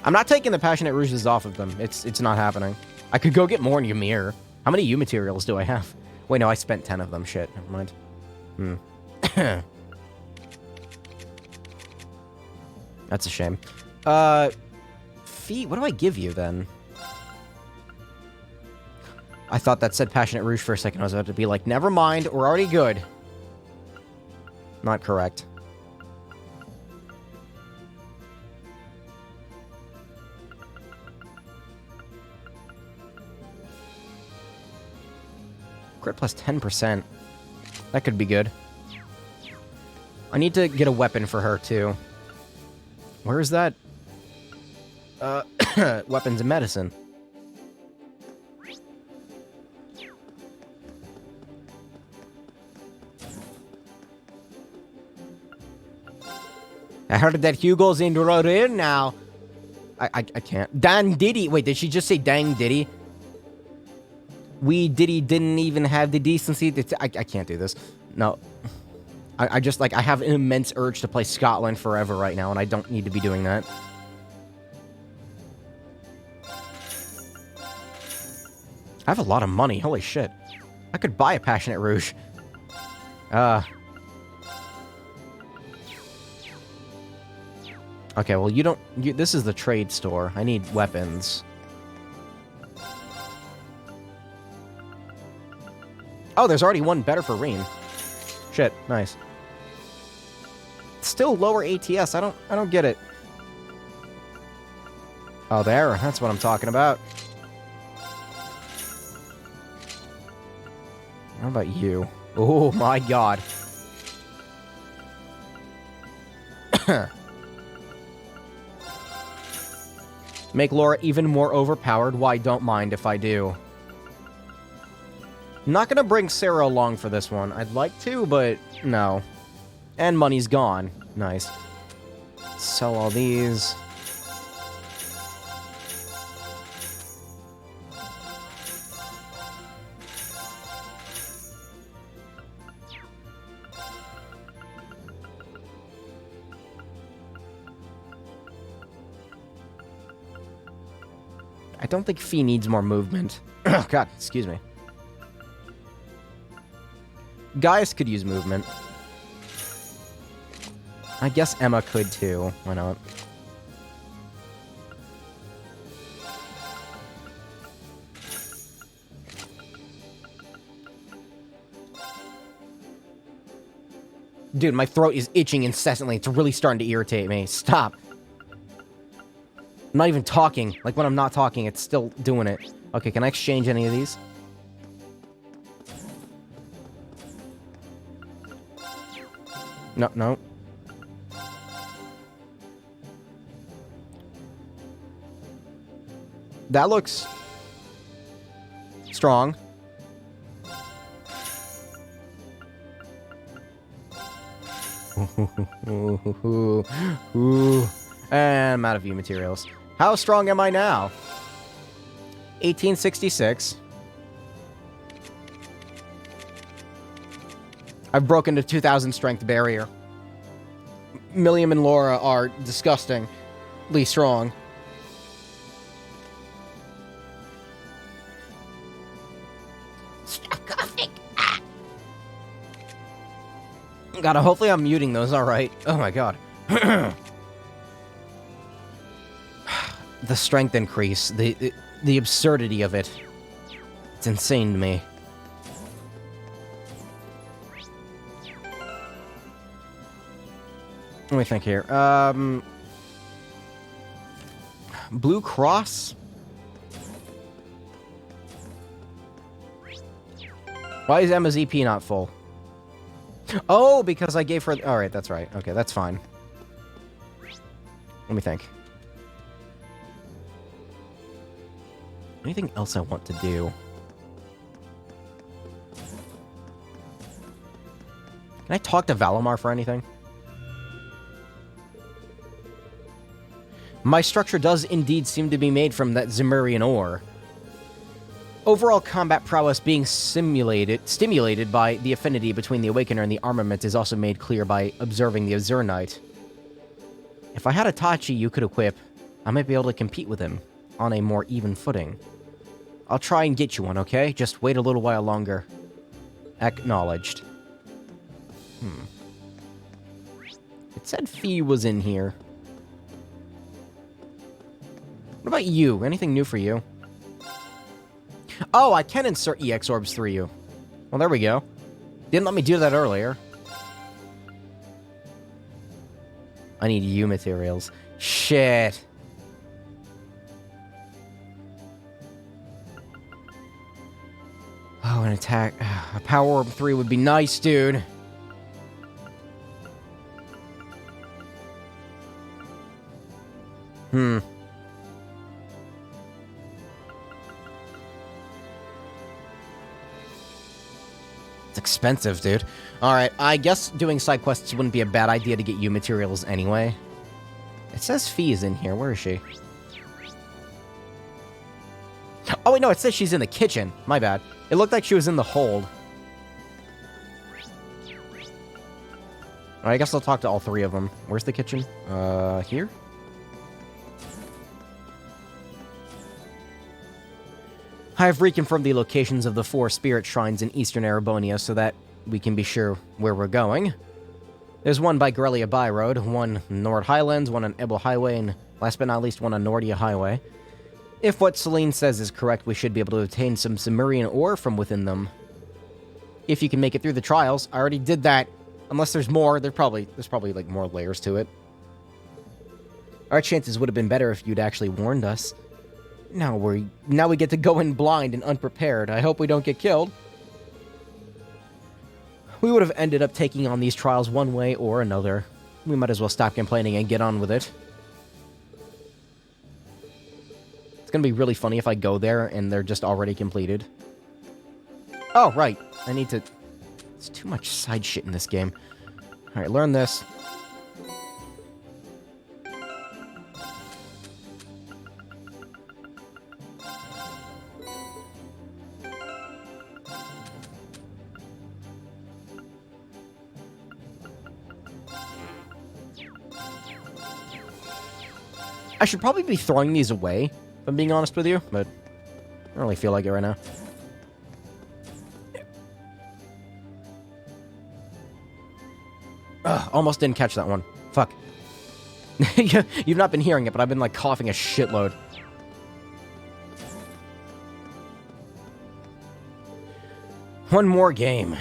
I'm not taking the Passionate Rouges off of them. It's not happening. I could go get more in Ymir. How many U materials do I have? Wait, no, I spent 10 of them. Shit, never mind. That's a shame. Feet, what do I give you, then? I thought that said Passionate Rouge for a second. I was about to be like, never mind, we're already good. Not correct. Crit plus 10%. That could be good. I need to get a weapon for her, too. Where is that? Weapons and medicine. I heard that Hugo's in the road in now. I can't. Dan Diddy. Wait, did she just say dang Diddy? We Diddy didn't even have the decency to... I can't do this. No. I just, like, I have an immense urge to play Scotland forever right now, and I don't need to be doing that. I have a lot of money. Holy shit. I could buy a Passionate Rouge. Okay, well, you don't... this is the trade store. I need weapons. Oh, there's already one better for Rean. Shit, nice. Still lower ATS. I don't get it. Oh, there. That's what I'm talking about. How about you? Oh my god. Make Laura even more overpowered? Why, don't mind if I do. I'm not gonna bring Sarah along for this one. I'd like to, but no. And money's gone. Nice. Sell all these. I don't think Fee needs more movement. Oh, God, excuse me. Gaius could use movement. I guess Emma could too. Why not? Dude, my throat is itching incessantly. It's really starting to irritate me. Stop. I'm not even talking. Like, when I'm not talking, it's still doing it. Okay, can I exchange any of these? No, no. That looks... strong. And I'm out of view materials. How strong am I now? 1866. I've broken the 2,000 strength barrier. Milliam and Laura are disgustingly strong. Stop coughing. Ah. God, hopefully I'm muting those alright. Oh my god. The strength increase, the absurdity of it. It's insane to me. Let me think here. Blue Cross? Why is Emma's EP not full? Oh, because I gave her... Alright, that's right. Okay, that's fine. Let me think. Anything else I want to do? Can I talk to Valimar for anything? My structure does indeed seem to be made from that Zemurian ore. Overall combat prowess being stimulated by the affinity between the Awakener and the armament is also made clear by observing the Azure Knight. If I had a Tachi you could equip, I might be able to compete with him on a more even footing. I'll try and get you one, okay? Just wait a little while longer. Acknowledged. It said Fee was in here. What about you? Anything new for you? Oh, I can insert EX orbs through you. Well, there we go. Didn't let me do that earlier. I need U materials. Shit. Oh, an attack. A power orb 3 would be nice, dude. It's expensive, dude. Alright, I guess doing side quests wouldn't be a bad idea to get you materials anyway. It says Fee is in here. Where is she? Oh, wait, no, it says she's in the kitchen. My bad. It looked like she was in the hold. Alright, I guess I'll talk to all three of them. Where's the kitchen? Here? I have reconfirmed the locations of the 4 spirit shrines in eastern Erebonia so that we can be sure where we're going. There's one by Grelia Byroad, one Nord Highlands, one on Ebel Highway, and last but not least, one on Nordia Highway. If what Celine says is correct, we should be able to obtain some Zemurian ore from within them. If you can make it through the trials. I already did that. Unless there's more, there's probably like more layers to it. Our chances would have been better if you'd actually warned us. Now we get to go in blind and unprepared. I hope we don't get killed. We would have ended up taking on these trials one way or another. We might as well stop complaining and get on with it. It's gonna be really funny if I go there and they're just already completed. Oh, right. I need to... It's too much side shit in this game. Alright, learn this. I should probably be throwing these away, if I'm being honest with you, but I don't really feel like it right now. Ugh, almost didn't catch that one. Fuck. You've not been hearing it, but I've been, like, coughing a shitload. One more game.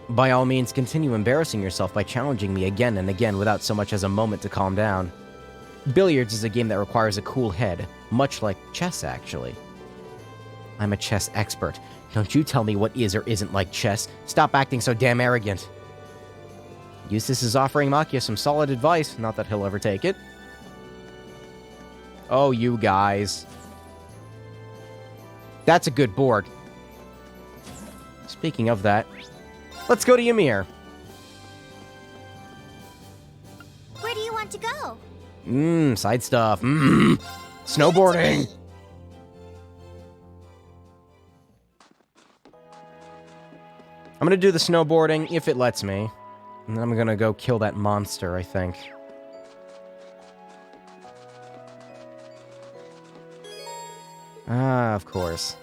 By all means, continue embarrassing yourself by challenging me again and again without so much as a moment to calm down. Billiards is a game that requires a cool head, much like chess, actually. I'm a chess expert. Don't you tell me what is or isn't like chess. Stop acting so damn arrogant. Eustace is offering Makia some solid advice, not that he'll ever take it. Oh, you guys. That's a good board. Speaking of that, let's go to Ymir. Where do you want to go? Side stuff. Snowboarding. I'm gonna do the snowboarding if it lets me. And then I'm gonna go kill that monster, I think. Ah, of course.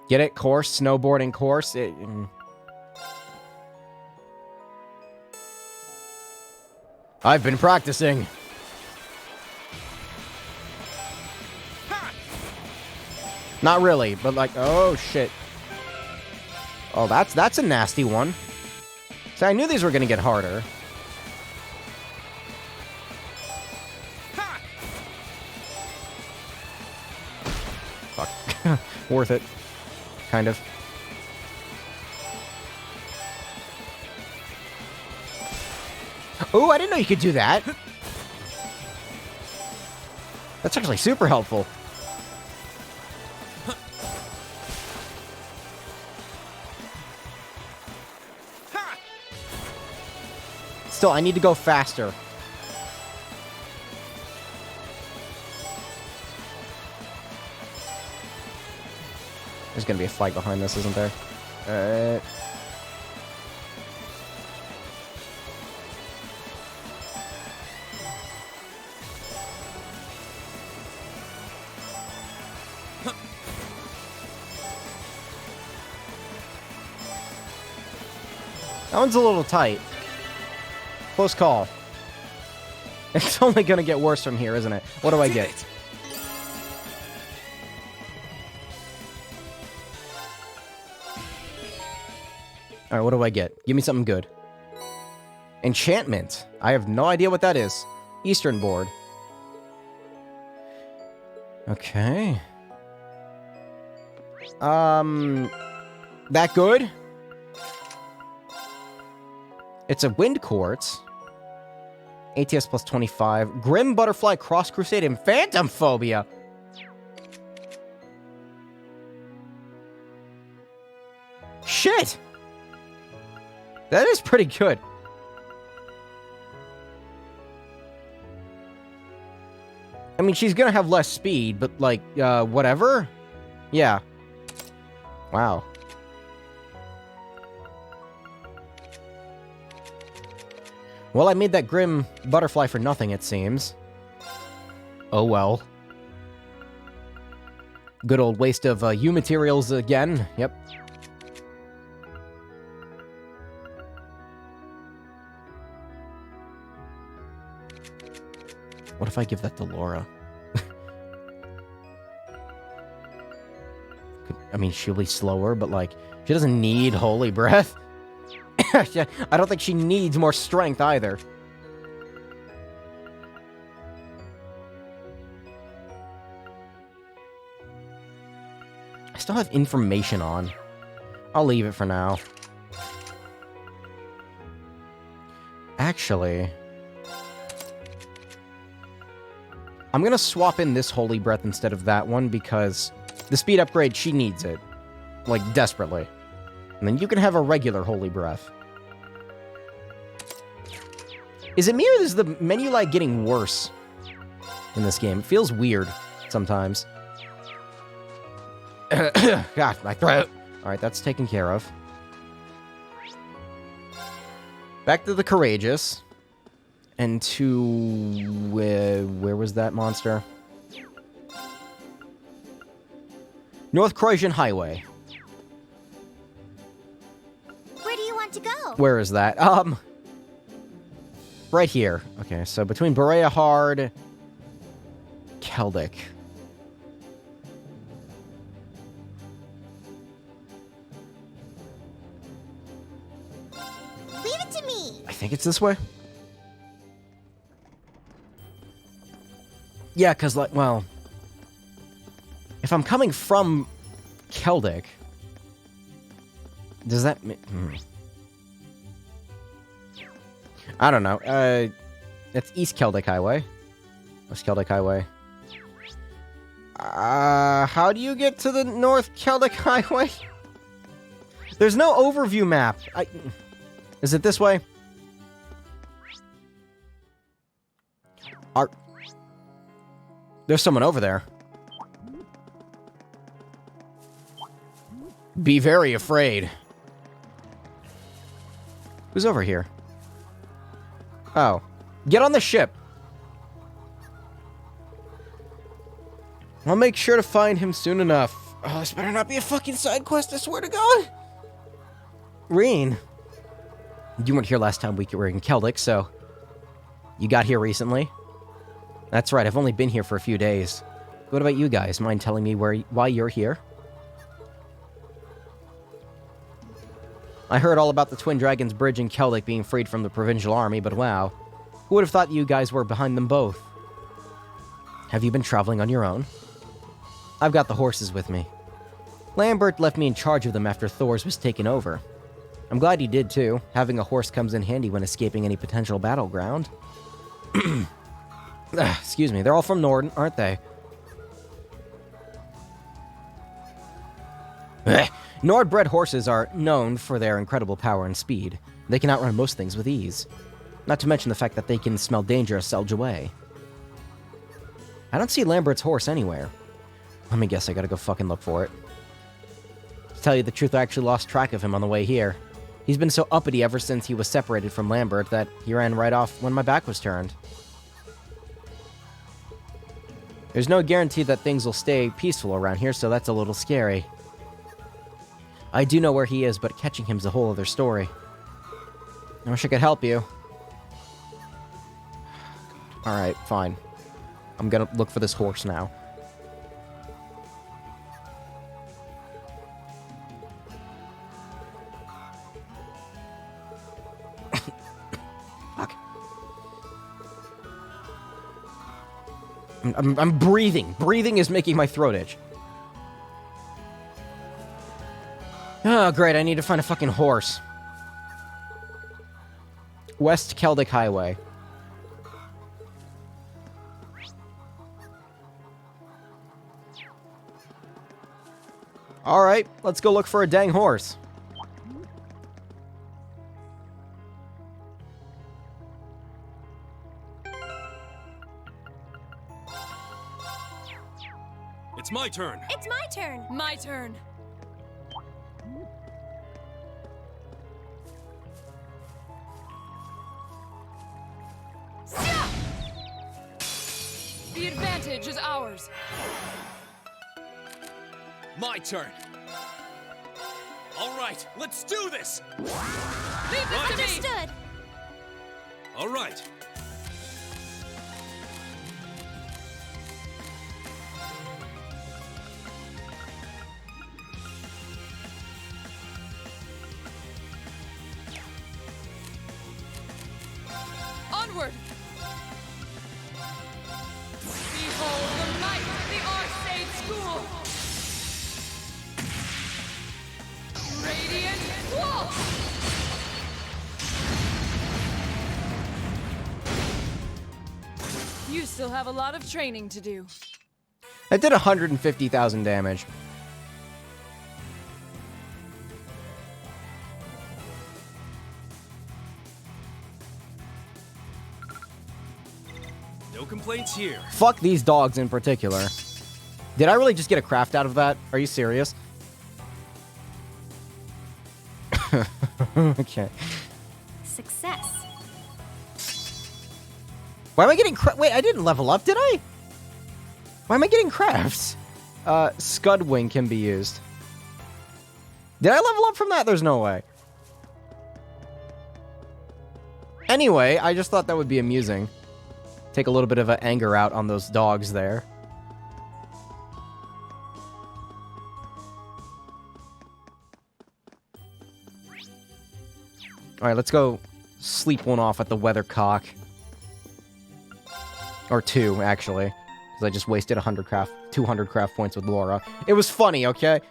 Get it? Course? Snowboarding course? I've been practicing. Not really, but like, oh shit. Oh, that's a nasty one. See, I knew these were gonna get harder. Fuck. Worth it. Kind of. Oh, I didn't know you could do that. That's actually super helpful. Still, I need to go faster. There's gonna be a fight behind this, isn't there? That one's a little tight. Close call. It's only gonna get worse from here, isn't it? What do I get? Alright, what do I get? Give me something good. Enchantment. I have no idea what that is. Eastern board. Okay. That good? It's a wind quartz. ATS plus 25. Grim Butterfly, Cross Crusade, and Phantom Phobia. Shit! That is pretty good. I mean, she's gonna have less speed, but, like, whatever? Yeah. Wow. Well, I made that Grim Butterfly for nothing, it seems. Oh well. Good old waste of U materials again. Yep. What if I give that to Laura? I mean, she'll be slower, but, like, she doesn't need Holy Breath. I don't think she needs more strength, either. I still have information on. I'll leave it for now. Actually, I'm gonna swap in this Holy Breath instead of that one, because the speed upgrade, she needs it. Like, desperately. And then you can have a regular Holy Breath. Is it me, or is the menu like getting worse in this game? It feels weird sometimes. God, my throat. Alright, that's taken care of. Back to the Courageous. And to... where was that monster? North Croatian Highway. Where do you want to go? Where is that? Right here. Okay, so between Berea Hard, Keldic. Leave it to me. I think it's this way. Yeah, because, like, well... if I'm coming from Keldic... does that... I don't know. It's East Keldic Highway. West Keldic Highway. How do you get to the North Keldic Highway? There's no overview map. Is it this way? There's someone over there. Be very afraid. Who's over here? Oh. Get on the ship. I'll make sure to find him soon enough. Oh, this better not be a fucking side quest, I swear to God. Reen. You weren't here last time we were in Keldic, so... you got here recently? That's right, I've only been here for a few days. What about you guys? Mind telling me why you're here? I heard all about the Twin Dragons Bridge in Keldic being freed from the Provincial Army, but wow. Who would have thought you guys were behind them both? Have you been traveling on your own? I've got the horses with me. Lambert left me in charge of them after Thor's was taken over. I'm glad he did, too. Having a horse comes in handy when escaping any potential battleground. Excuse me, they're all from Norden, aren't they? Nord-bred horses are known for their incredible power and speed. They can outrun most things with ease. Not to mention the fact that they can smell danger a Selge away. I don't see Lambert's horse anywhere. Let me guess, I gotta go fucking look for it. To tell you the truth, I actually lost track of him on the way here. He's been so uppity ever since he was separated from Lambert that he ran right off when my back was turned. There's no guarantee that things will stay peaceful around here, so that's a little scary. I do know where he is, but catching him's a whole other story. I wish I could help you. Alright, fine. I'm gonna look for this horse now. Fuck. I'm breathing. Breathing is making my throat itch. Oh, great. I need to find a fucking horse. West Keldic Highway. Alright, let's go look for a dang horse. It's my turn. It's my turn. My turn. The advantage is ours. My turn. All right, let's do this. Leave this to me. Understood. All right. Onward. Behold the might of the Arcade School. Radiant Wall! You still have a lot of training to do. I did 150,000 damage. No complaints here. Fuck these dogs in particular. Did I really just get a craft out of that? Are you serious? Okay. Success. Why am I getting wait, I didn't level up, did I? Why am I getting crafts? Scudwing can be used. Did I level up from that? There's no way. Anyway, I just thought that would be amusing. Take a little bit of anger out on those dogs there. Alright, let's go sleep one off at the Weathercock. Or two, actually. Because I just wasted 200 craft points with Laura. It was funny, okay?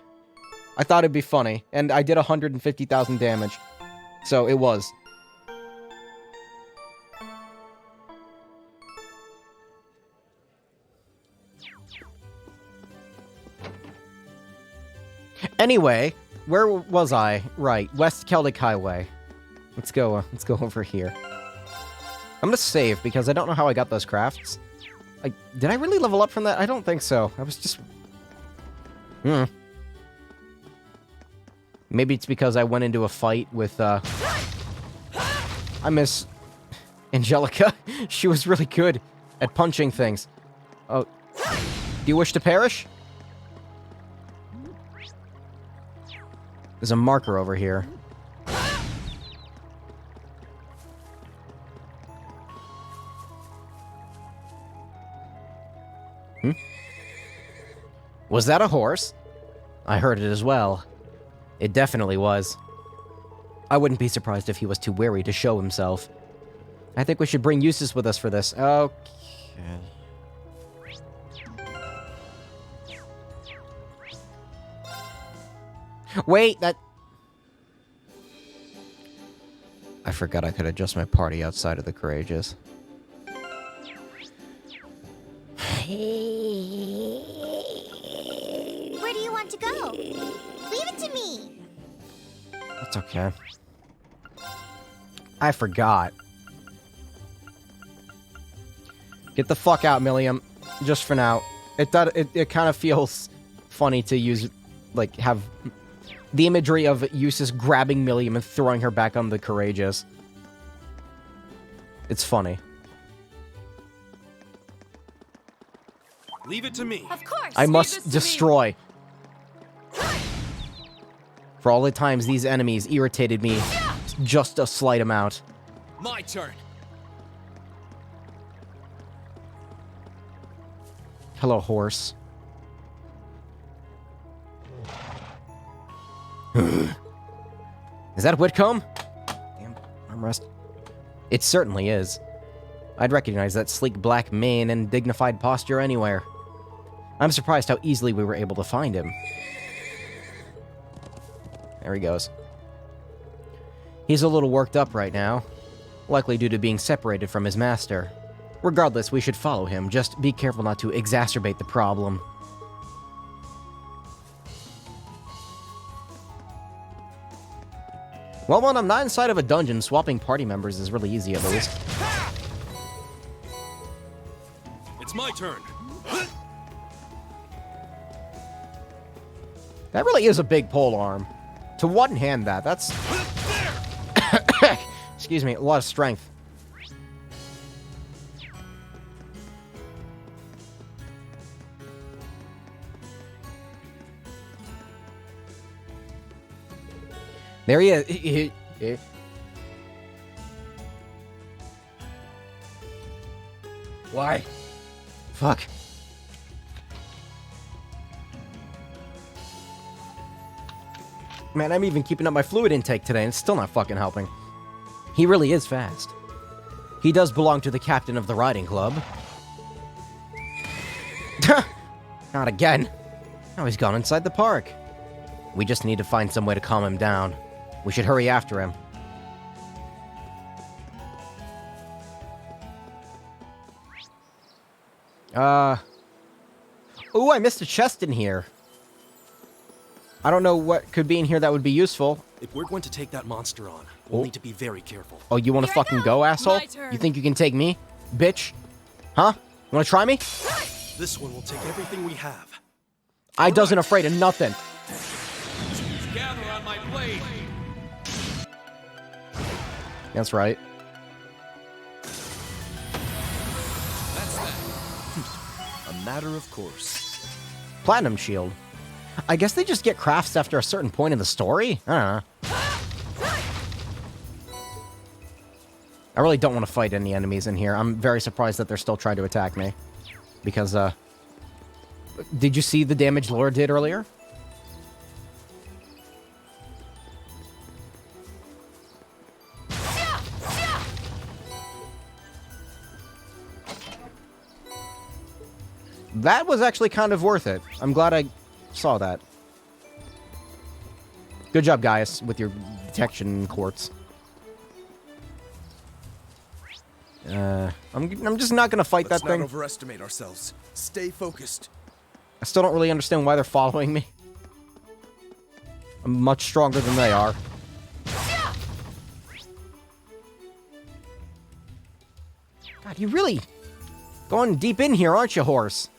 I thought it'd be funny. And I did 150,000 damage. So, it was. Anyway, where was I? Right, West Keldic Highway. Let's go over here. I'm gonna save because I don't know how I got those crafts. Did I really level up from that? I don't think so. I was just... Maybe it's because I went into a fight with, I miss Angelica. She was really good at punching things. Oh, do you wish to perish? There's a marker over here. Was that a horse? I heard it as well. It definitely was. I wouldn't be surprised if he was too wary to show himself. I think we should bring Eustace with us for this. Okay. Wait, that... I forgot I could adjust my party outside of the Courageous. Where do you want to go? Leave it to me. That's okay. I forgot. Get the fuck out, Milliam. Just for now. It kind of feels funny to use, like, have the imagery of Eustace grabbing Milliam and throwing her back on the Courageous. It's funny. Leave it to me. Of course. I must destroy. For all the times these enemies irritated me just a slight amount. My turn. Hello, horse. Is that Whitcomb? Damn, armrest. It certainly is. I'd recognize that sleek black mane and dignified posture anywhere. I'm surprised how easily we were able to find him. There he goes. He's a little worked up right now, likely due to being separated from his master. Regardless, we should follow him. Just be careful not to exacerbate the problem. Well, when I'm not inside of a dungeon, swapping party members is really easy at least. It's my turn. That really is a big pole arm. To one-hand that, that's... Excuse me, a lot of strength. There he is. Why? Fuck. Man, I'm even keeping up my fluid intake today, and it's still not fucking helping. He really is fast. He does belong to the captain of the riding club. Not again. Now he's gone inside the park. We just need to find some way to calm him down. We should hurry after him. Ooh, I missed a chest in here. I don't know what could be in here that would be useful. If we're going to take that monster on, we'll need to be very careful. Oh, you want to fucking go, asshole? You think you can take me? Bitch? Huh? You want to try me? This one will take everything we have. I doesn't afraid of nothing. Gather on my blade. That's right. That's that. A matter of course. Platinum shield. I guess they just get crafts after a certain point in the story? I don't know. I really don't want to fight any enemies in here. I'm very surprised that they're still trying to attack me. Because, did you see the damage Laura did earlier? That was actually kind of worth it. I'm glad I saw that. Good job, guys, with your detection quartz. I'm just not gonna fight that thing. Let's not overestimate ourselves. Stay focused. I still don't really understand why they're following me. I'm much stronger than they are. God, you really going deep in here, aren't you, horse?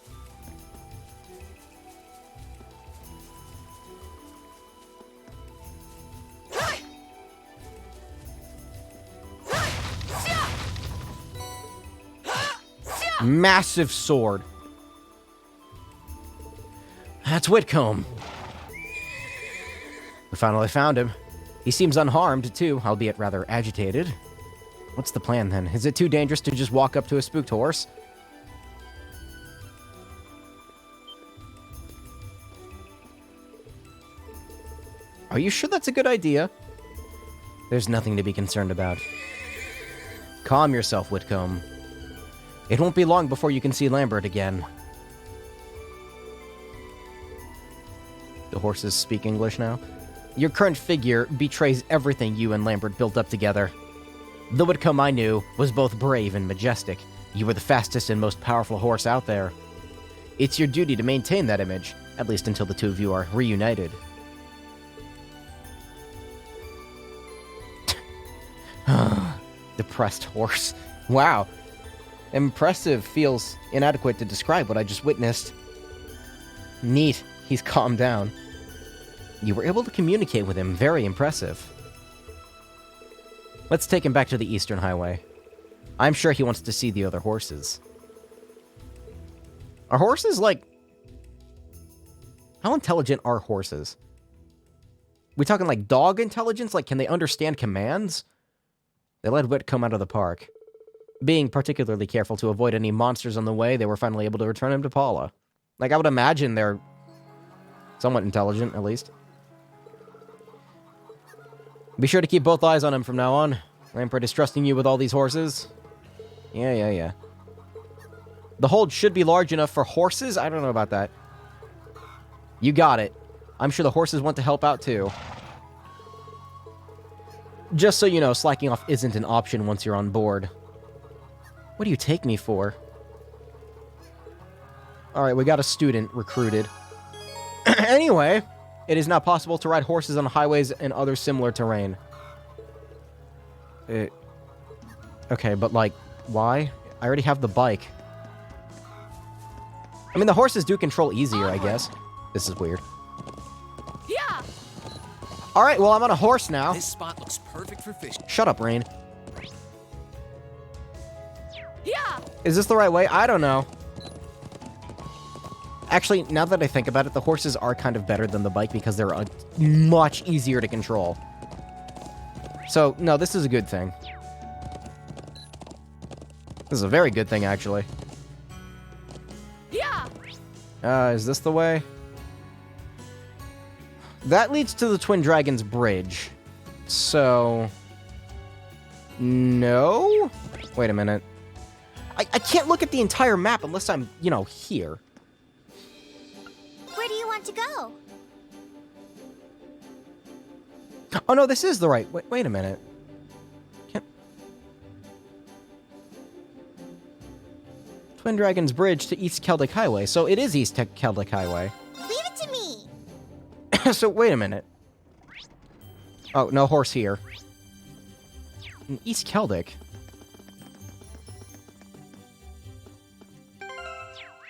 Massive sword. That's Whitcomb. We finally found him. He seems unharmed, too, albeit rather agitated. What's the plan, then? Is it too dangerous to just walk up to a spooked horse? Are you sure that's a good idea? There's nothing to be concerned about. Calm yourself, Whitcomb. It won't be long before you can see Lambert again. The horses speak English now. Your current figure betrays everything you and Lambert built up together. The Whitcomb I knew was both brave and majestic. You were the fastest and most powerful horse out there. It's your duty to maintain that image, at least until the two of you are reunited. Depressed horse. Wow. Impressive feels inadequate to describe what I just witnessed. Neat. He's calmed down. You were able to communicate with him. Very impressive. Let's take him back to the Eastern Highway. I'm sure he wants to see the other horses. Are horses, like... How intelligent are horses? We talking, like, dog intelligence? Like, can they understand commands? They led Whitcomb out of the park. Being particularly careful to avoid any monsters on the way, they were finally able to return him to Paula. Like, I would imagine they're somewhat intelligent, at least. Be sure to keep both eyes on him from now on. Lampert is trusting you with all these horses. Yeah. The hold should be large enough for horses? I don't know about that. You got it. I'm sure the horses want to help out, too. Just so you know, slacking off isn't an option once you're on board. What do you take me for? Alright, we got a student recruited. Anyway, it is now possible to ride horses on highways and other similar terrain. Okay, but like, why? I already have the bike. I mean, the horses do control easier, I guess. This is weird. Yeah. Alright, well, I'm on a horse now. This spot looks perfect for fishing. Shut up, Rain. Yeah. Is this the right way? I don't know. Actually, now that I think about it, the horses are kind of better than the bike because they're much easier to control. So, no, this is a good thing. This is a very good thing, actually. Yeah. Is this the way? That leads to the Twin Dragons Bridge. So... No? Wait a minute. I can't look at the entire map unless I'm, you know, here. Where do you want to go? Oh, no, this is the right... Wait a minute. Twin Dragons Bridge to East Celtic Highway. So it is East Celtic Highway. Leave it to me. So wait a minute. Oh, no horse here. In East Celtic.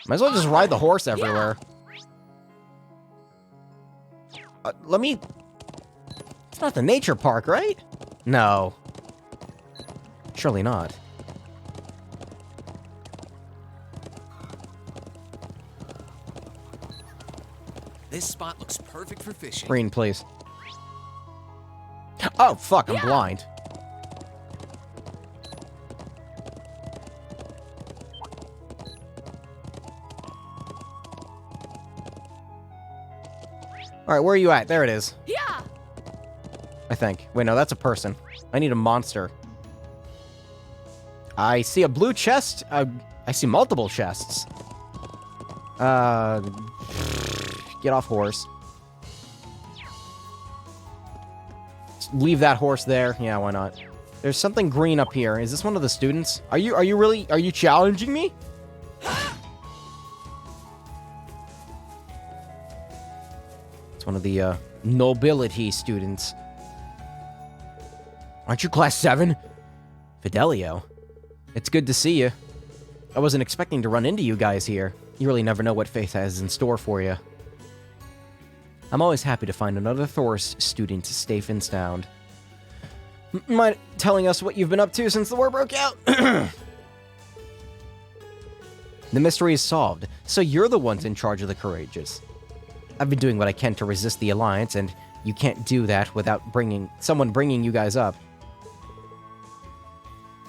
Might as well just ride the horse everywhere. Let me... It's not the nature park, right? No. Surely not. This spot looks perfect for fishing. Green, please. Oh, fuck, I'm blind. Alright, where are you at? There it is. Yeah. I think. Wait, no, that's a person. I need a monster. I see a blue chest. I see multiple chests. Get off horse. Just leave that horse there. Yeah, why not? There's something green up here. Is this one of the students? Are you challenging me? It's one of the nobility students. Aren't you class 7? Fidelio. It's good to see you. I wasn't expecting to run into you guys here. You really never know what fate has in store for you. I'm always happy to find another Thoris student safe and sound. Mind telling us what you've been up to since the war broke out? The mystery is solved, so you're the ones in charge of the courageous. I've been doing what I can to resist the Alliance, and you can't do that without someone bringing you guys up.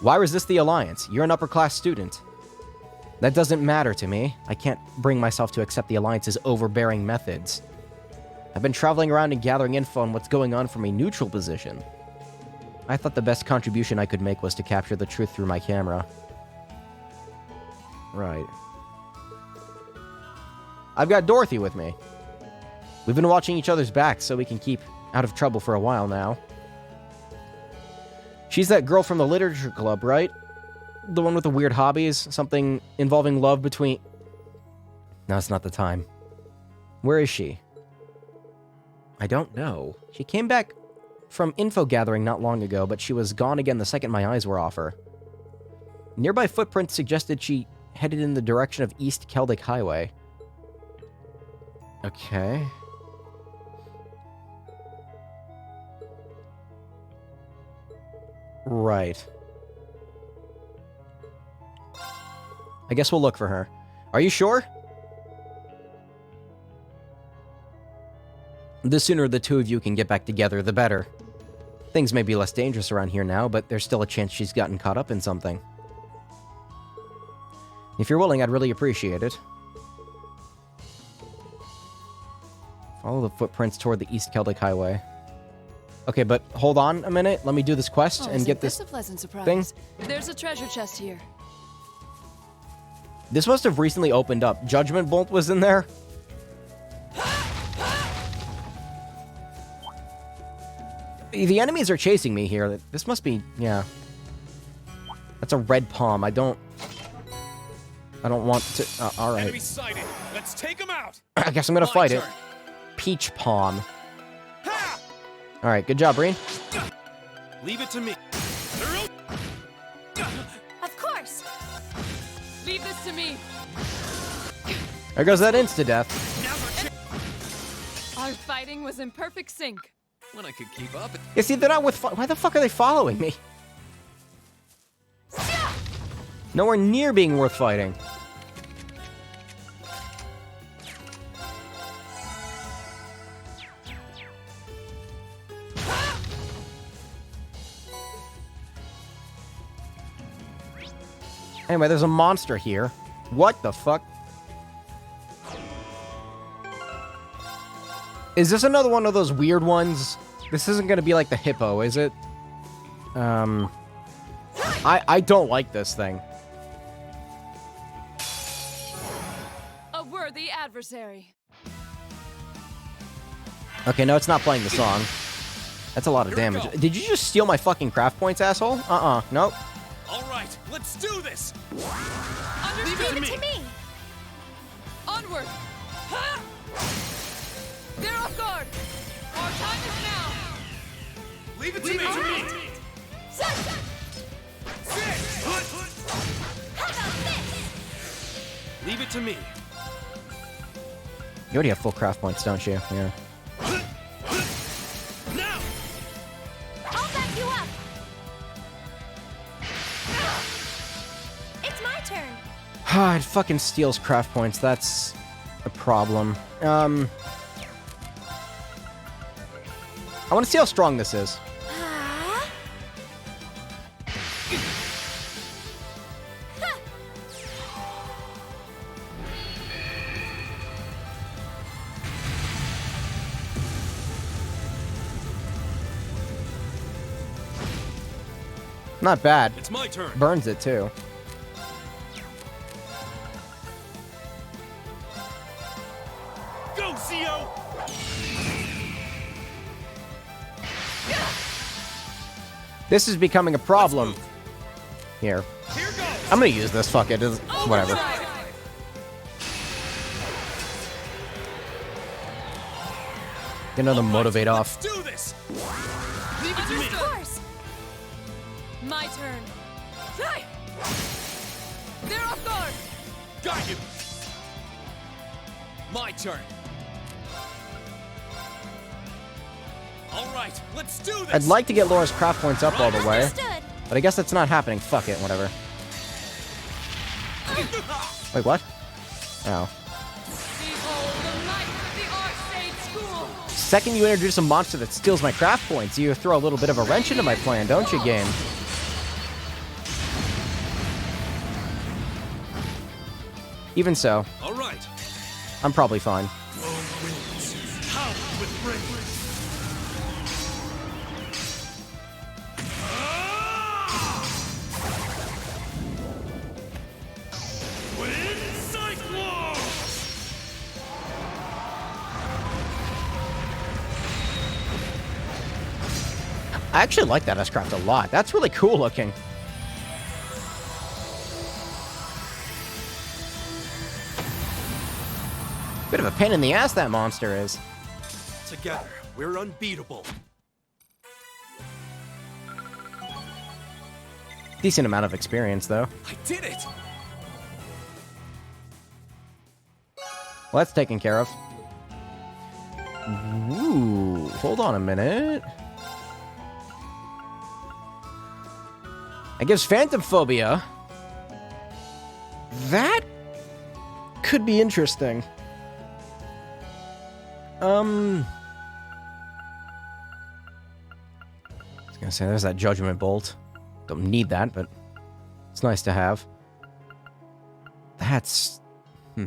Why resist the Alliance? You're an upper-class student. That doesn't matter to me. I can't bring myself to accept the Alliance's overbearing methods. I've been traveling around and gathering info on what's going on from a neutral position. I thought the best contribution I could make was to capture the truth through my camera. Right. I've got Dorothy with me. We've been watching each other's backs so we can keep out of trouble for a while now. She's that girl from the literature club, right? The one with the weird hobbies? Something involving love between... No, it's not the time. Where is she? I don't know. She came back from info gathering not long ago, but she was gone again the second my eyes were off her. Nearby footprints suggested she headed in the direction of East Keldic Highway. Okay. Right. I guess we'll look for her. Are you sure? The sooner the two of you can get back together, the better. Things may be less dangerous around here now, but there's still a chance she's gotten caught up in something. If you're willing, I'd really appreciate it. Follow the footprints toward the East Keldic Highway. Okay, but hold on a minute. Let me do this quest and get this a pleasant surprise. thing. There's a treasure chest here. This must have recently opened up. Judgment Bolt was in there. The enemies are chasing me here. This must be... yeah. That's a red palm. I don't want to... alright. Enemy sighted. Let's take him out. I guess I'm gonna fight it. Peach palm. Alright, good job, Breen. Leave it to me. Of course. Leave this to me. There goes that insta-death. Our fighting was in perfect sync. When I could keep up. Yeah, see, they're not with... why the fuck are they following me? Nowhere near being worth fighting. Anyway, there's a monster here. What the fuck? Is this another one of those weird ones? This isn't gonna be like the hippo, is it? I don't like this thing. A worthy adversary. Okay, no, it's not playing the song. That's a lot of damage. Did you just steal my fucking craft points, asshole? Nope. All right, let's do this. Leave it to me. Onward. Ha! They're off guard. Our time is now. Leave it to me. How about this? Leave it to me. You already have full craft points, don't you? Yeah. Now. I'll back you up. It's my turn. It fucking steals craft points. That's a problem. I want to see how strong this is. Not bad. It's my turn. Burns it too. Go, Zio! This is becoming a problem. Here. I'm gonna use this. Fuck it. Whatever. Get another motivate off. Let's do this. Leave it to me. Of course. My turn. Hey! They're off guard. Got you. My turn. All right, let's do this. I'd like to get Laura's craft points up all the way, but I guess that's not happening. Fuck it, whatever. Wait, what? Oh. Second you introduce a monster that steals my craft points, you throw a little bit of a wrench into my plan, don't you, game? Even so, all right. I'm probably fine. I actually like that S-Craft a lot. That's really cool looking. Bit of a pain in the ass, that monster is. Together, we're unbeatable. Decent amount of experience, though. I did it! Well, that's taken care of. Ooh, hold on a minute. It gives Phantom Phobia. That could be interesting. I was gonna say, there's that Judgment Bolt. Don't need that, but it's nice to have. That's... I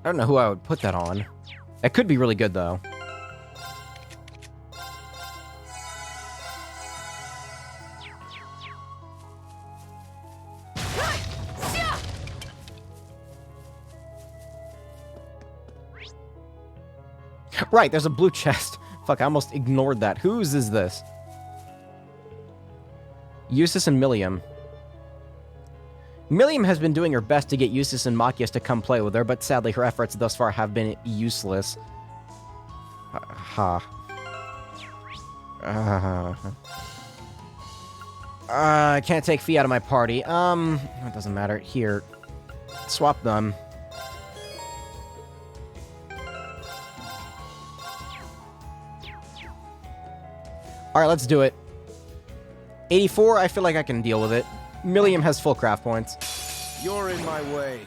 don't know who I would put that on. That could be really good, though. Right, there's a blue chest. Fuck, I almost ignored that. Whose is this? Eustace and Milliam. Milliam has been doing her best to get Eustace and Machias to come play with her, but sadly her efforts thus far have been useless. I can't take Fee out of my party. It doesn't matter. Here. Swap them. Alright, let's do it. 84, I feel like I can deal with it. Milliam has full craft points. You're in my way.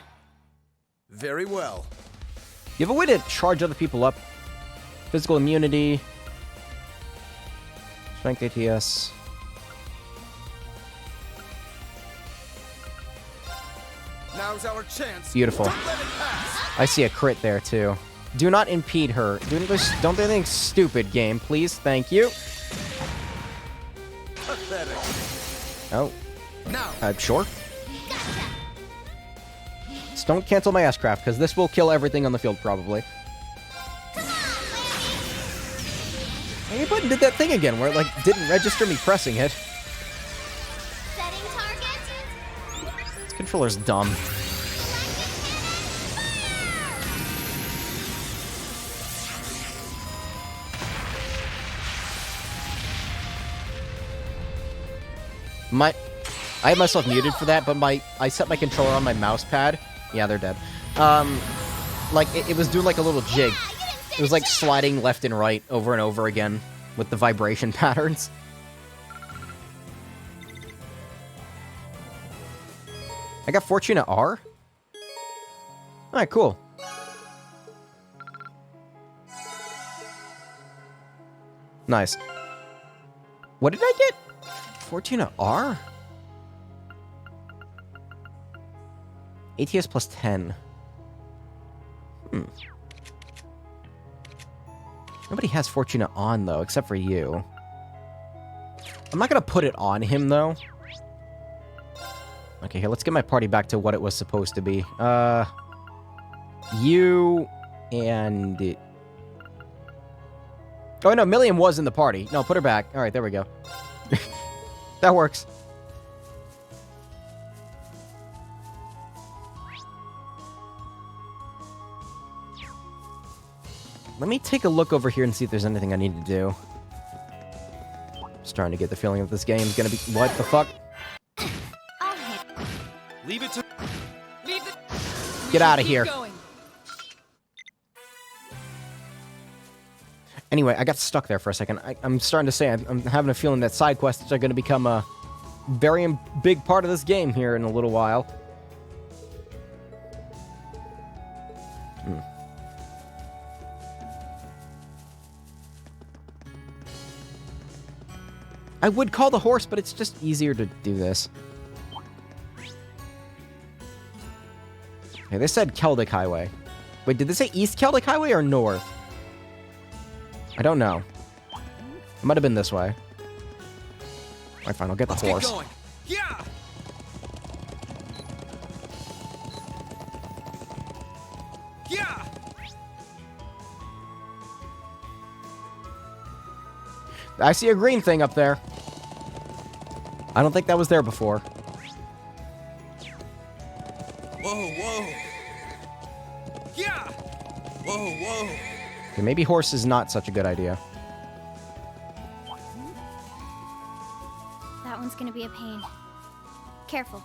Very well. You have a way to charge other people up. Physical immunity. Strength ATS. Now's our chance. Beautiful. I see a crit there, too. Do not impede her. Don't do anything stupid, game, please. Thank you. Pathetic. Oh. Now. Sure. Just don't cancel my S-Craft, because this will kill everything on the field, probably. Hey, button did that thing again, where it, like, didn't register me pressing it. This controller's dumb. I had myself muted for that, but I set my controller on my mouse pad. Yeah, they're dead. Like, it was doing like a little jig. It was like sliding left and right over and over again with the vibration patterns. I got Fortuna R? Alright, cool. Nice. What did I get? Fortuna R? ATS plus 10. Nobody has Fortuna on, though, except for you. I'm not gonna put it on him, though. Okay, here, let's get my party back to what it was supposed to be. You and... Oh, no, Milliam was in the party. No, put her back. Alright, there we go. That works. Let me take a look over here and see if there's anything I need to do. I'm starting to get the feeling that this game's gonna be... What the fuck? Leave it to... Leave it. Get out of here. Going. Anyway, I got stuck there for a second. I'm starting to say I'm having a feeling that side quests are going to become a very big part of this game here in a little while. I would call the horse, but it's just easier to do this. Okay, they said Celtic Highway. Wait, did they say East Celtic Highway or North? I don't know. It might have been this way. Alright, fine, I'll get the horse. Get going. Yeah! Yeah! I see a green thing up there. I don't think that was there before. Whoa, whoa. Yeah! Whoa, whoa. Okay, maybe horse is not such a good idea. That one's gonna be a pain. Careful.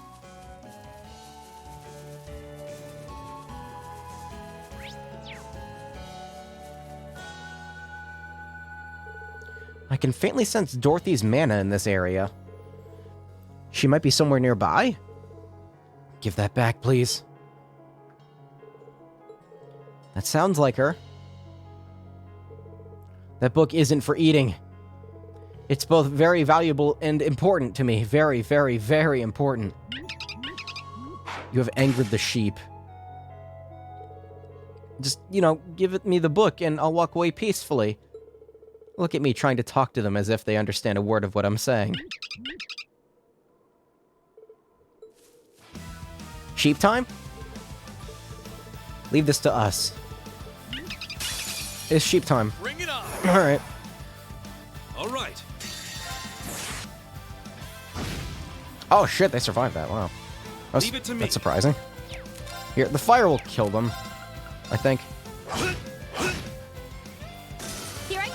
I can faintly sense Dorothy's mana in this area. She might be somewhere nearby? Give that back, please. That sounds like her. That book isn't for eating. It's both very valuable and important to me. Very, very, very important. You have angered the sheep. Just, you know, give me the book and I'll walk away peacefully. Look at me trying to talk to them as if they understand a word of what I'm saying. Sheep time? Leave this to us. It's sheep time. Bring it on. Alright. Alright. Oh shit, they survived that. Wow. Leave it to me. That's surprising. Here, the fire will kill them, I think. Here I go.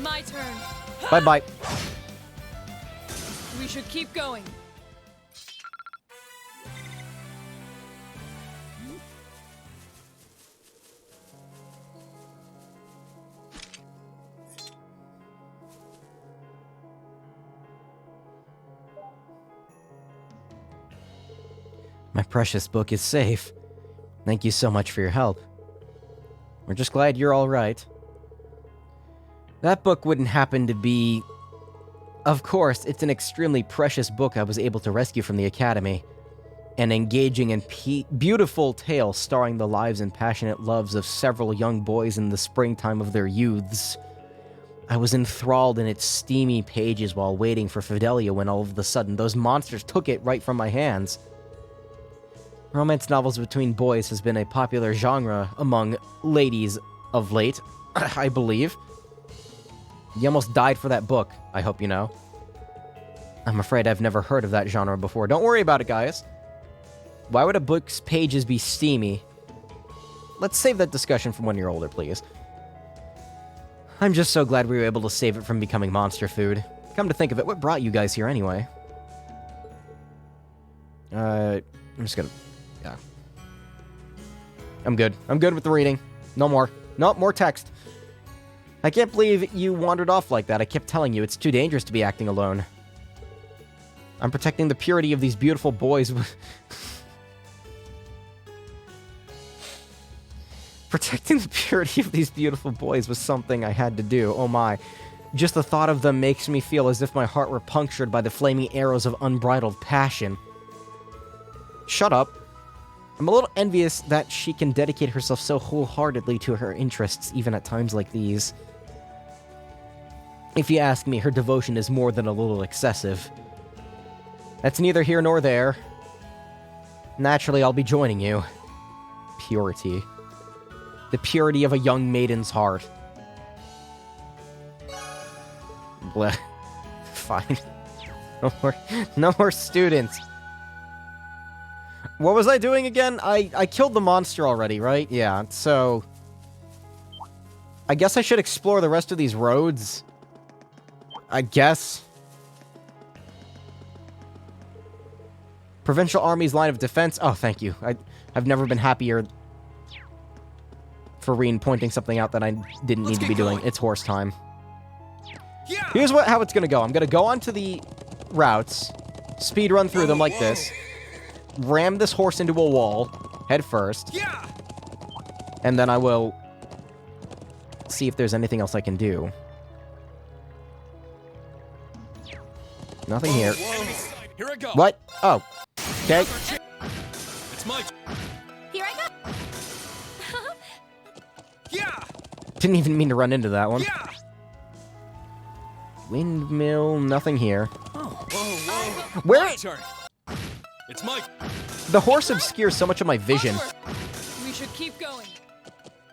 My turn. Bye-bye. We should keep going. My precious book is safe. Thank you so much for your help. We're just glad you're all right. That book wouldn't happen to be... Of course, it's an extremely precious book I was able to rescue from the Academy. An engaging and beautiful tale starring the lives and passionate loves of several young boys in the springtime of their youths. I was enthralled in its steamy pages while waiting for Fidelia when all of a sudden those monsters took it right from my hands. Romance novels between boys has been a popular genre among ladies of late, I believe. You almost died for that book, I hope you know. I'm afraid I've never heard of that genre before. Don't worry about it, guys. Why would a book's pages be steamy? Let's save that discussion for when you're older, please. I'm just so glad we were able to save it from becoming monster food. Come to think of it, what brought you guys here anyway? I'm just gonna... Yeah. I'm good. I'm good with the reading. No more. No, more text. I can't believe you wandered off like that. I kept telling you, it's too dangerous to be acting alone. I'm protecting the purity of these beautiful boys. Protecting the purity of these beautiful boys was something I had to do. Oh my. Just the thought of them makes me feel as if my heart were punctured by the flaming arrows of unbridled passion. Shut up. I'm a little envious that she can dedicate herself so wholeheartedly to her interests, even at times like these. If you ask me, her devotion is more than a little excessive. That's neither here nor there. Naturally, I'll be joining you. Purity. The purity of a young maiden's heart. Bleh. Fine. No more students. What was I doing again? I killed the monster already, right? Yeah, so... I guess I should explore the rest of these roads. I guess. Provincial Army's line of defense. Oh, thank you. I've never been happier for Rean pointing something out that I didn't need to be doing. It's horse time. Here's how it's gonna go. I'm gonna go onto the routes, speed run through them like this, ram this horse into a wall, head first, and then I will see if there's anything else I can do. Nothing here. Here I go. What? Oh. Okay. It's my... Here I go. Yeah. Didn't even mean to run into that one. Yeah. Windmill, nothing here. Oh. Whoa. Where? My turn. It's my... The horse obscures so much of my vision. We We should keep going.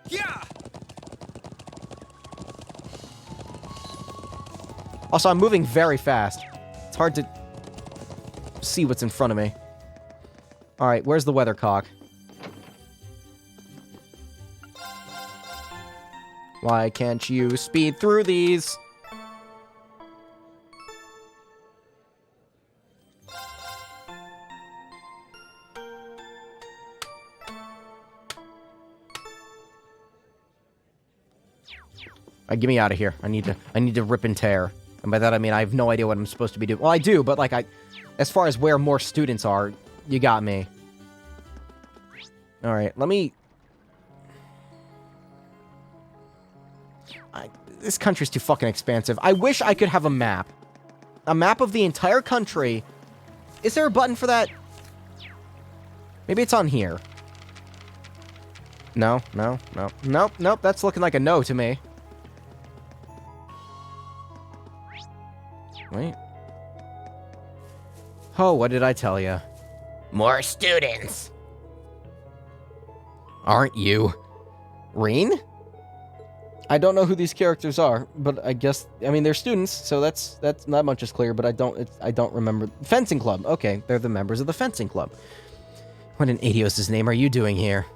Yeah! Also, I'm moving very fast. It's hard to see what's in front of me. Alright, where's the weathercock? Why can't you speed through these? Get me out of here. I need to rip and tear. And by that I mean I have no idea what I'm supposed to be doing. Well, I do, but like as far as where more students are, you got me. All right, let me. This country's too fucking expansive. I wish I could have a map. A map of the entire country. Is there a button for that? Maybe it's on here. No. Nope. That's looking like a no to me. Wait. Oh, what did I tell you? More students. Aren't you? Reen? I don't know who these characters are, but I guess they're students, so that's not much is clear. But I don't remember. Fencing club. Okay, they're the members of the fencing club. What in Adios' name are you doing here?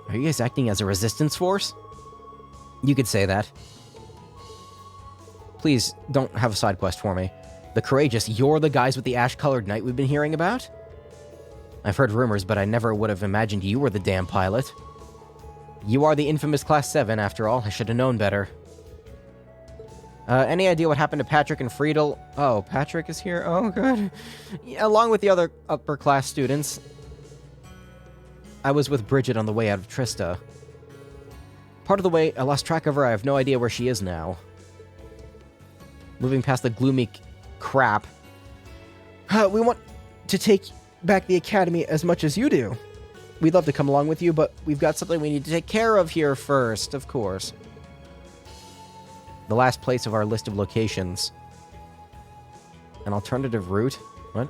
Are you guys acting as a resistance force? You could say that. Please, don't have a side quest for me. The Courageous, you're the guys with the ash-colored knight we've been hearing about? I've heard rumors, but I never would have imagined you were the damn pilot. You are the infamous Class 7, after all. I should have known better. Any idea what happened to Patrick and Friedel? Oh, Patrick is here? Oh, good. Yeah, along with the other upper-class students. I was with Bridget on the way out of Trista. Part of the way, I lost track of her. I have no idea where she is now. Moving past the gloomy crap. We want to take back the academy as much as you do. We'd love to come along with you, but we've got something we need to take care of here first, of course. The last place of our list of locations. An alternative route? What?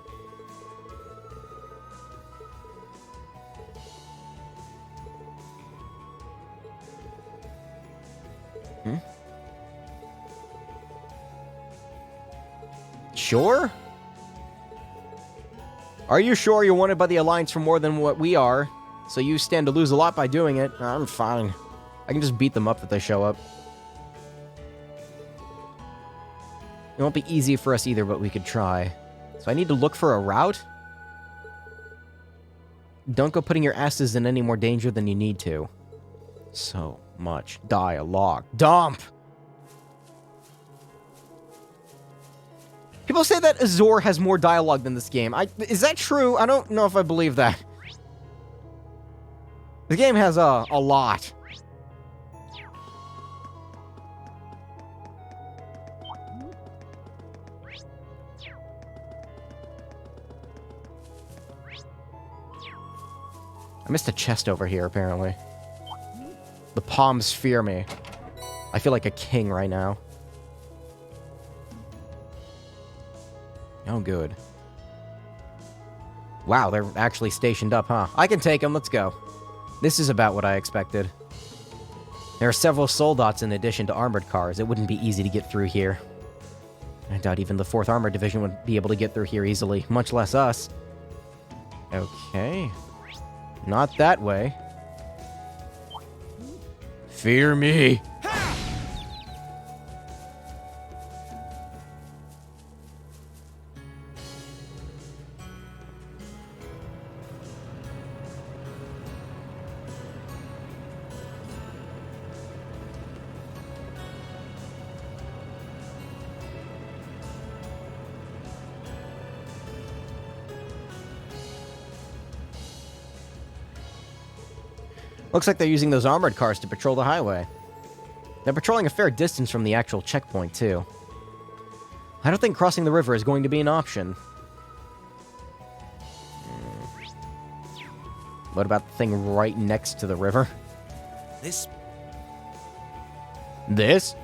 Sure? Are you sure you're wanted by the Alliance for more than what we are? So you stand to lose a lot by doing it. I'm fine. I can just beat them up if they show up. It won't be easy for us either, but we could try. So I need to look for a route? Don't go putting your asses in any more danger than you need to. So much dialogue. Dump! People say that Azor has more dialogue than this game. Is that true? I don't know if I believe that. The game has a lot. I missed a chest over here, apparently. The palms fear me. I feel like a king right now. Oh, good. Wow, they're actually stationed up, huh? I can take them, let's go. This is about what I expected. There are several soldats in addition to armored cars. It wouldn't be easy to get through here. I doubt even the 4th Armored Division would be able to get through here easily, much less us. Okay. Not that way. Fear me. Looks like they're using those armored cars to patrol the highway. They're patrolling a fair distance from the actual checkpoint, too. I don't think crossing the river is going to be an option. What about the thing right next to the river? This? This?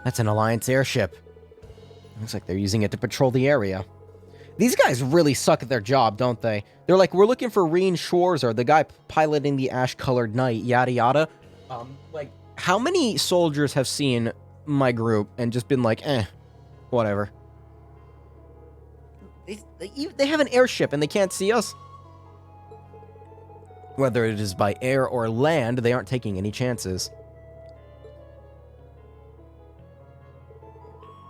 That's an Alliance airship. Looks like they're using it to patrol the area. These guys really suck at their job, don't they? They're like, we're looking for Reen Schwarzer, the guy piloting the ash-colored knight, yada yada. Like, how many soldiers have seen my group and just been like, whatever. They have an airship and they can't see us. Whether it is by air or land, they aren't taking any chances.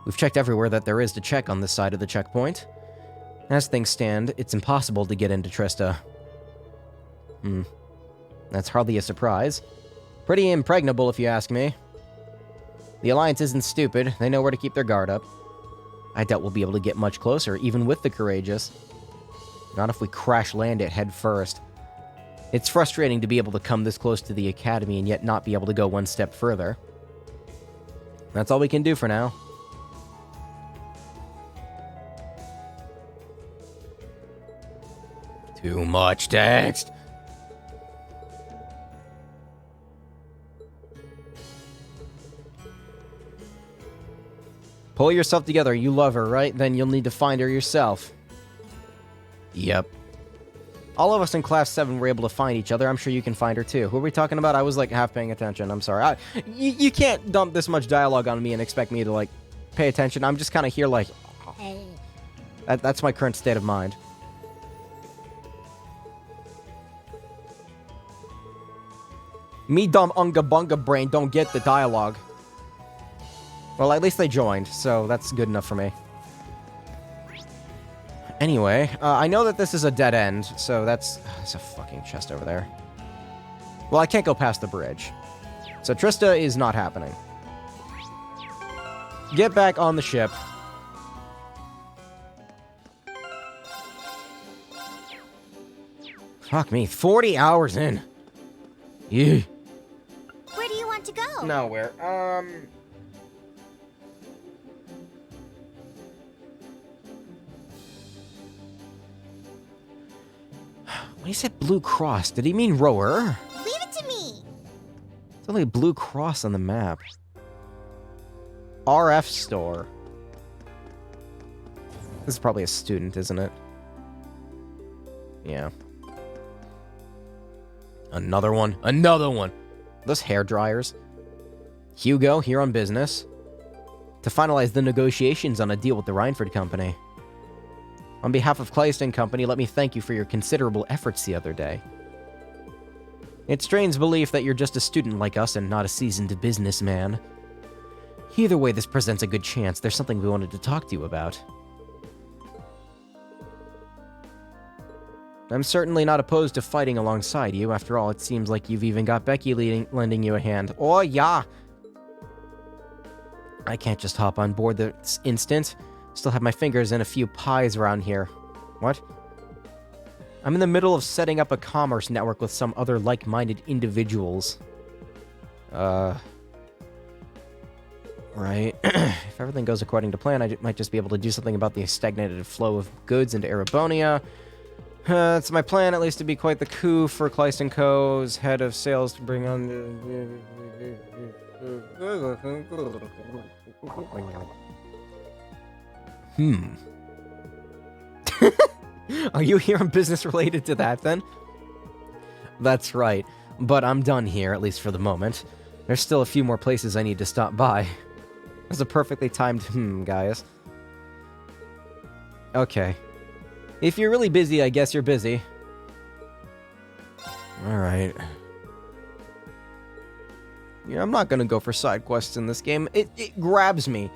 We've checked everywhere that there is to check on this side of the checkpoint. As things stand, it's impossible to get into Trista. That's hardly a surprise. Pretty impregnable, if you ask me. The Alliance isn't stupid. They know where to keep their guard up. I doubt we'll be able to get much closer, even with the Courageous. Not if we crash land it head first. It's frustrating to be able to come this close to the Academy and yet not be able to go one step further. That's all we can do for now. Too much text. Pull yourself together. You love her, right? Then you'll need to find her yourself. Yep. All of us in Class 7 were able to find each other. I'm sure you can find her too. Who are we talking about? I was like half paying attention. I'm sorry. You can't dump this much dialogue on me and expect me to like pay attention. I'm just kind of here like... That's my current state of mind. Me dumb Unga Bunga brain don't get the dialogue. Well, at least they joined, so that's good enough for me. Anyway, I know that this is a dead end, so there's a fucking chest over there. Well, I can't go past the bridge. So Trista is not happening. Get back on the ship. Fuck me, 40 hours in. Yeah. Where do you want to go? Nowhere. When he said Blue Cross, did he mean rower? Leave it to me. It's only a Blue Cross on the map. RF store. This is probably a student, isn't it? Yeah. Another one. Another one. Those hair dryers. Hugo, here on business. To finalize the negotiations on a deal with the Reinford Company. On behalf of Clayton Company, let me thank you for your considerable efforts the other day. It strains belief that you're just a student like us and not a seasoned businessman. Either way, this presents a good chance. There's something we wanted to talk to you about. I'm certainly not opposed to fighting alongside you. After all, it seems like you've even got Becky lending you a hand. Oh, yeah! I can't just hop on board this instant. Still have my fingers in a few pies around here. What? I'm in the middle of setting up a commerce network with some other like-minded individuals. Right. If everything goes according to plan, I might just be able to do something about the stagnated flow of goods into Erebonia. It's my plan, at least, to be quite the coup for Kleist & Co.'s head of sales to bring on Are you here on business related to that, then? That's right. But I'm done here, at least for the moment. There's still a few more places I need to stop by. It's a perfectly timed guys. Okay. If you're really busy, I guess you're busy. Alright. Yeah, I'm not gonna go for side quests in this game. It grabs me.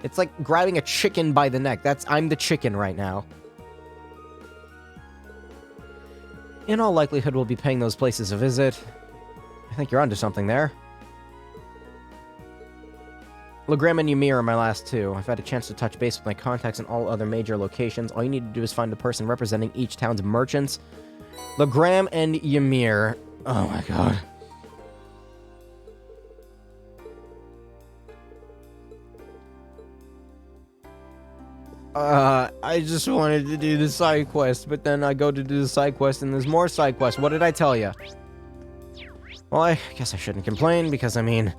It's like grabbing a chicken by the neck. I'm the chicken right now. In all likelihood, we'll be paying those places a visit. I think you're onto something there. Legram and Ymir are my last two. I've had a chance to touch base with my contacts in all other major locations. All you need to do is find a person representing each town's merchants. Legram and Ymir. Oh my god. I just wanted to do the side quest, but then I go to do the side quest and there's more side quests. What did I tell you? Well, I guess I shouldn't complain because, I mean...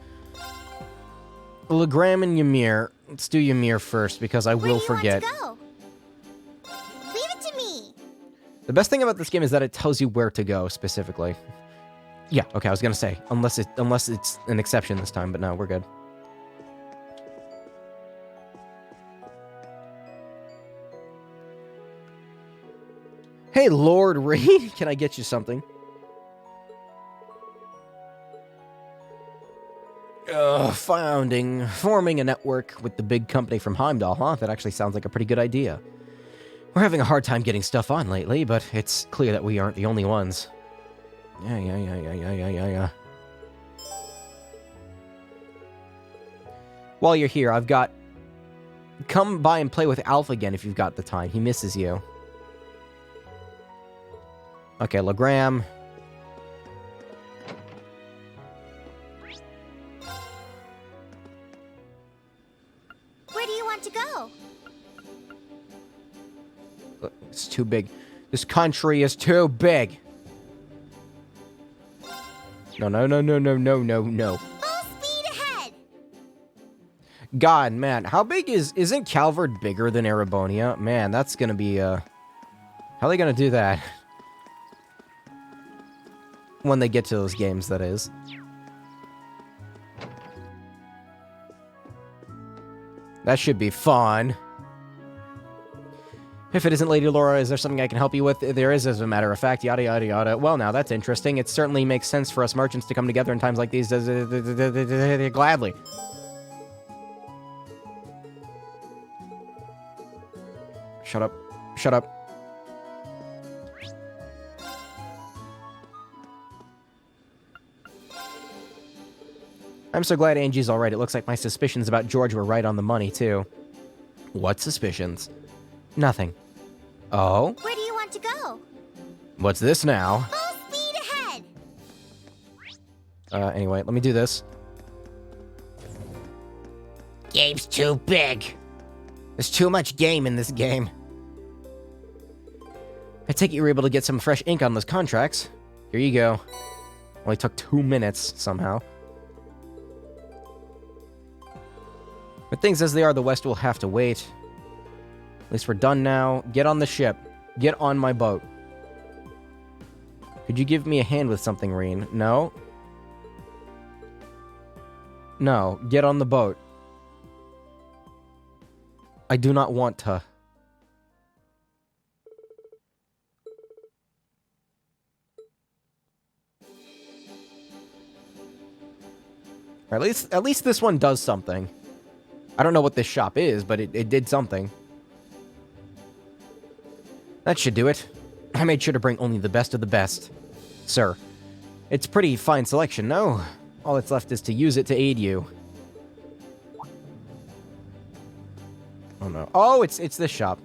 Legram and Ymir. Let's do Ymir first, because I will forget. Where do you want to go? Leave it to me. The best thing about this game is that it tells you where to go, specifically. Yeah, okay, I was gonna say, unless it's an exception this time, but no, we're good. Hey, Lord Reed, can I get you something? Forming a network with the big company from Heimdall, huh? That actually sounds like a pretty good idea. We're having a hard time getting stuff on lately, but it's clear that we aren't the only ones. Yeah. While you're here, I've got... Come by and play with Alpha again if you've got the time. He misses you. Okay, Legram. Where do you want to go? It's too big. This country is too big. No. Full speed ahead. God, man, how big isn't Calvard bigger than Erebonia? Man, that's gonna be, how are they gonna do that? When they get to those games, that is. That should be fun. If it isn't Lady Laura, is there something I can help you with? There is, as a matter of fact, yada yada yada. Well, now, that's interesting. It certainly makes sense for us merchants to come together in times like these. Gladly. Shut up. Shut up. I'm so glad Angie's alright. It looks like my suspicions about George were right on the money, too. What suspicions? Nothing. Oh? Where do you want to go? What's this now? Full speed ahead. Anyway, let me do this. Game's too big. There's too much game in this game. I take it you were able to get some fresh ink on those contracts. Here you go. Only took 2 minutes, somehow. But things as they are, the West will have to wait. At least we're done now. Get on the ship. Get on my boat. Could you give me a hand with something, Reen? No? No. Get on the boat. I do not want to. Or at least this one does something. I don't know what this shop is, but it did something. That should do it. I made sure to bring only the best of the best. Sir, it's pretty fine selection, no? All that's left is to use it to aid you. Oh no. Oh, it's this shop.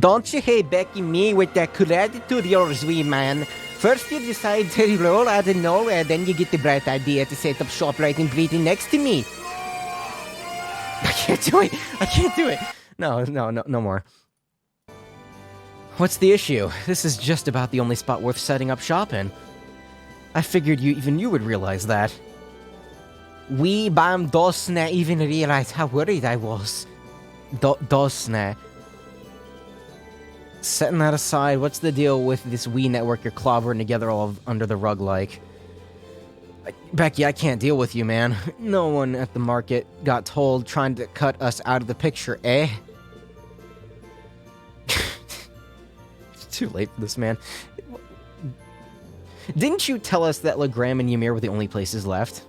Don't you hate Becky me with that gratitude yours, wee man. First you decide to roll out of nowhere, then you get the bright idea to set up shop right in Greeting next to me. I can't do it. I can't do it. No more. What's the issue? This is just about the only spot worth setting up shop in. I figured even you would realize that. We Bam Dosne even realized how worried I was. Dosne. Setting that aside, what's the deal with this Wii network you're clobbering together all under the rug like? Becky, I can't deal with you, man. No one at the market got told trying to cut us out of the picture, eh? It's too late for this, man. Didn't you tell us that Legram and Ymir were the only places left?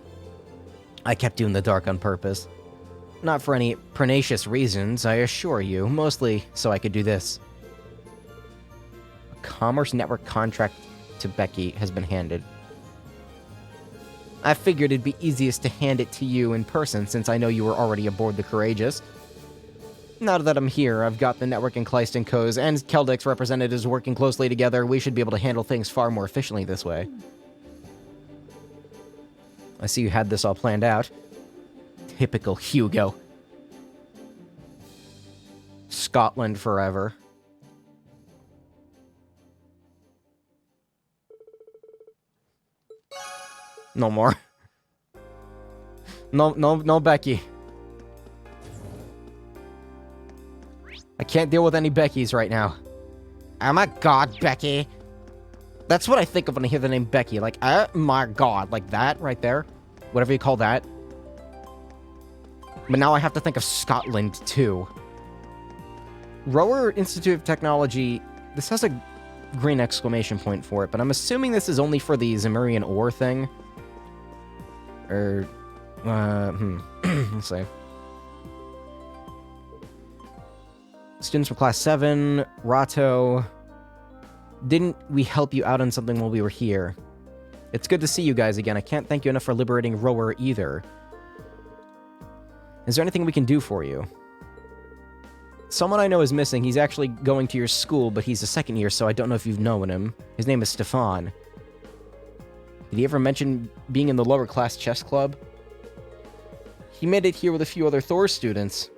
I kept you in the dark on purpose. Not for any pernicious reasons, I assure you. Mostly so I could do this. A commerce network contract to Becky has been handed. I figured it'd be easiest to hand it to you in person since I know you were already aboard the Courageous. Now that I'm here, I've got the network in Kleist and Coz and Keldix representatives working closely together. We should be able to handle things far more efficiently this way. I see you had this all planned out. Typical Hugo. Scotland forever. No more. No, Becky. I can't deal with any Beckys right now. Oh my god, Becky. That's what I think of when I hear the name Becky. Like, oh my god. Like that right there. Whatever you call that. But now I have to think of Scotland, too. Rower Institute of Technology. This has a green exclamation point for it, but I'm assuming this is only for the Zemurian ore thing. Or, let's see. Students from Class 7, Rato. Didn't we help you out on something while we were here? It's good to see you guys again. I can't thank you enough for liberating Rower either. Is there anything we can do for you? Someone I know is missing. He's actually going to your school, but he's a second year, so I don't know if you've known him. His name is Stefan. Did he ever mention being in the lower class chess club? He made it here with a few other Thor students.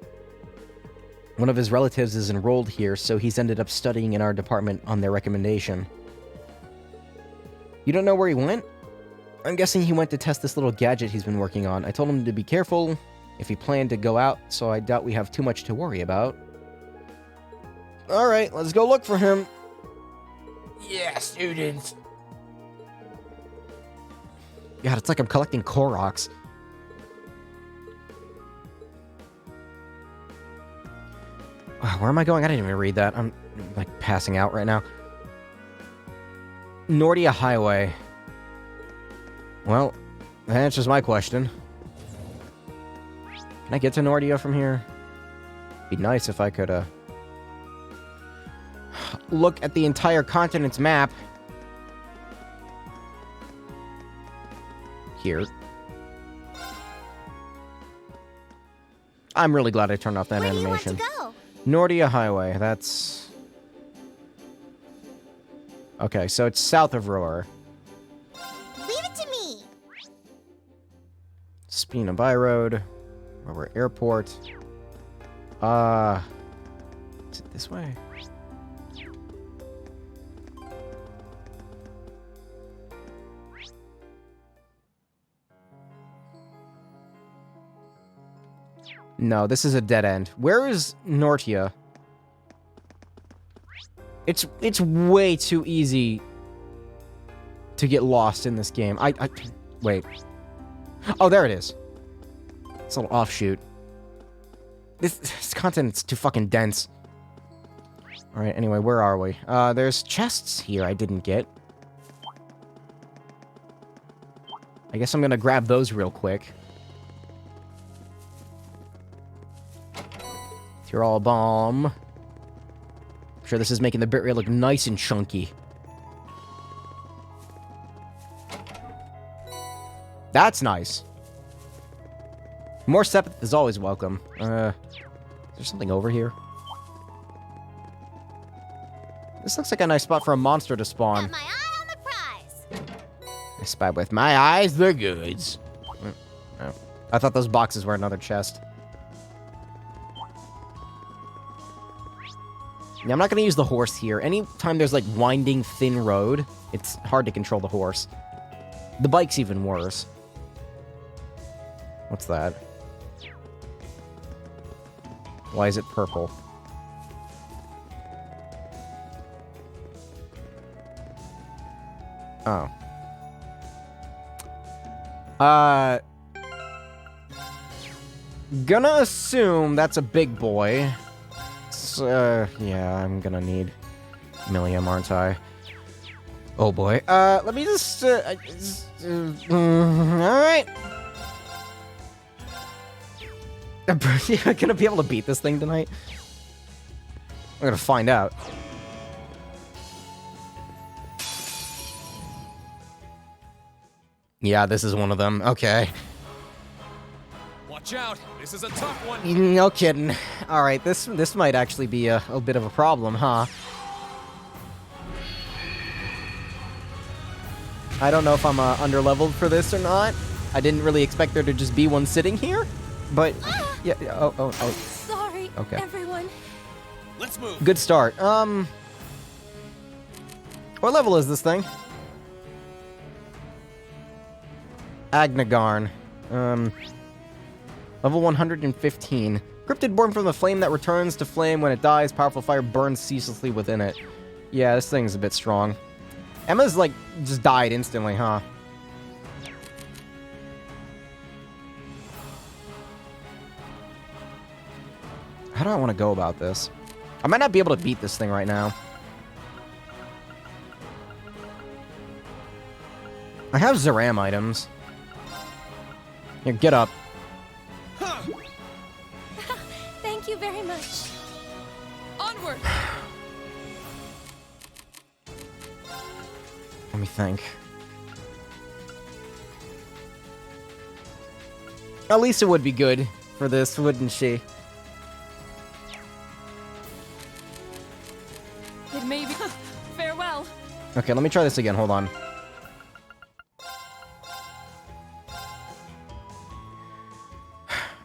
One of his relatives is enrolled here, so he's ended up studying in our department on their recommendation. You don't know where he went? I'm guessing he went to test this little gadget he's been working on. I told him to be careful if he planned to go out, so I doubt we have too much to worry about. Alright, let's go look for him. Yeah, students. God, it's like I'm collecting Koroks. Where am I going? I didn't even read that. I'm, like, passing out right now. Nordia Highway. Well, that answers my question. Can I get to Nordia from here? Be nice if I could, look at the entire continent's map. Here. I'm really glad I turned off that animation. Where do you want to go? Nordia Highway, that's... Okay, so it's south of Roar. Leave it to me. Spina Byroad. Roar Airport. Is it this way? No, this is a dead end. Where is Nortia? It's way too easy to get lost in this game. Wait. Oh, there it is. It's a little offshoot. This content's too fucking dense. Alright, anyway, where are we? There's chests here I didn't get. I guess I'm gonna grab those real quick. You're all bomb. I'm sure this is making the bit rate look nice and chunky. That's nice. More Sepith is always welcome. Is there something over here? This looks like a nice spot for a monster to spawn. Got my eye on the prize. I spy with my eyes the goods. Oh. I thought those boxes were another chest. Yeah, I'm not going to use the horse here. Anytime there's, like, winding, thin road, it's hard to control the horse. The bike's even worse. What's that? Why is it purple? Oh. Gonna assume that's a big boy. Yeah, I'm gonna need Millium, aren't I? Oh boy. Let me just, alright. Am I gonna be able to beat this thing tonight? I'm gonna find out. Yeah, this is one of them. Okay. Watch out. This is a tough one. No kidding. Alright, this might actually be a bit of a problem, huh? I don't know if I'm underleveled for this or not. I didn't really expect there to just be one sitting here. But, yeah, oh. Sorry, okay. everyone. Let's move. Good start. What level is this thing? Agnagarn. Level 115. Cryptid born from the flame that returns to flame when it dies. Powerful fire burns ceaselessly within it. Yeah, this thing's a bit strong. Emma's, like, just died instantly, huh? How do I want to go about this? I might not be able to beat this thing right now. I have Zeram items. Here, get up. Thank you very much. Onward. Let me think. Elisa would be good for this, wouldn't she? It may be. Farewell. Okay, let me try this again. Hold on.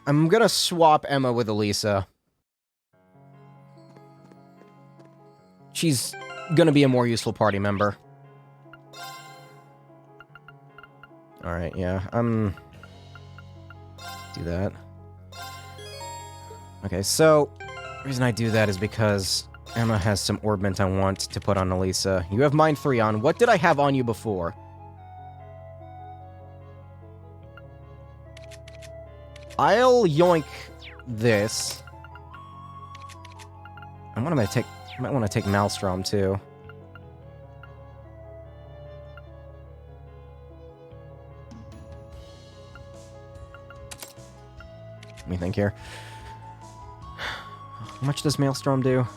I'm gonna swap Emma with Elisa. She's gonna be a more useful party member. Alright, yeah. Do that. Okay, so the reason I do that is because Emma has some orbment I want to put on Elisa. You have Mind 3 on. What did I have on you before? I'll yoink this. I might want to take Maelstrom too. Let me think here. How much does Maelstrom do?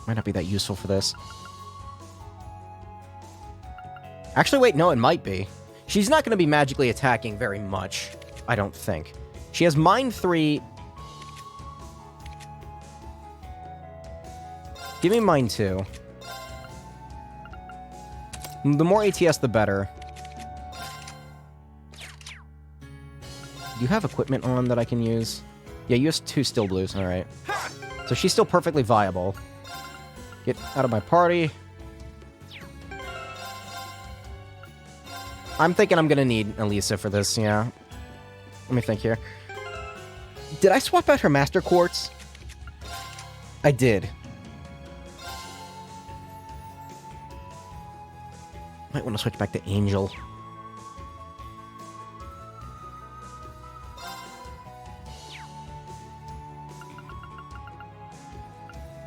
Might not be that useful for this. Actually, wait, no, it might be. She's not going to be magically attacking very much, I don't think. She has Mind 3. Give me Mind 2. The more ATS, the better. Do you have equipment on that I can use? Yeah, you have 2 Still Blues, alright. So she's still perfectly viable. Get out of my party. I'm thinking I'm gonna need Elisa for this, yeah. Let me think here. Did I swap out her Master Quartz? I did. Might want to switch back to Angel.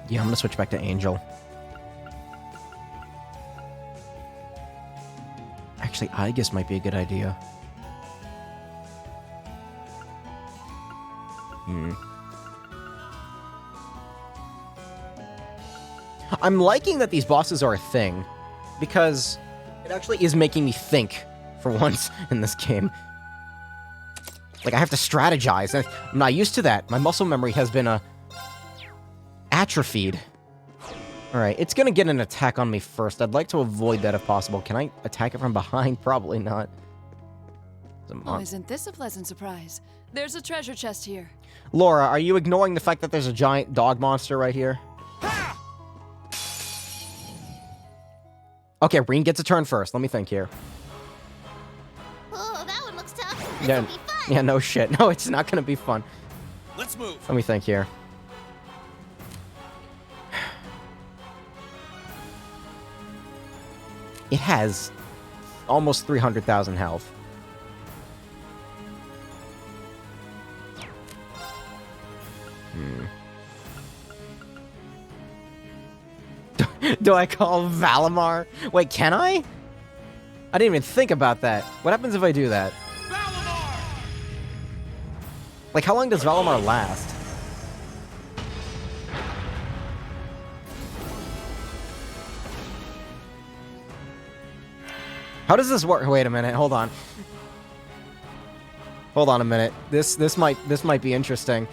Yeah, I'm gonna switch back to Angel. Actually, Aegis might be a good idea. I'm liking that these bosses are a thing, because it actually is making me think for once in this game. Like, I have to strategize. I'm not used to that. My muscle memory has been atrophied. Alright, it's gonna get an attack on me first. I'd like to avoid that if possible. Can I attack it from behind? Probably not. Oh, isn't this a pleasant surprise? There's a treasure chest here. Laura, are you ignoring the fact that there's a giant dog monster right here? Okay, Reen gets a turn first. Let me think here. Oh, that one looks tough. This Yeah, will be fun. yeah, no shit. No, it's not gonna be fun. Let's move. Let me think here. It has almost 300,000 health. Do I call Valimar? Wait, can I? I didn't even think about that. What happens if I do that? Valimar! Like, how long does Valimar last? How does this work? Wait a minute, hold on. Hold on a minute. This might be interesting.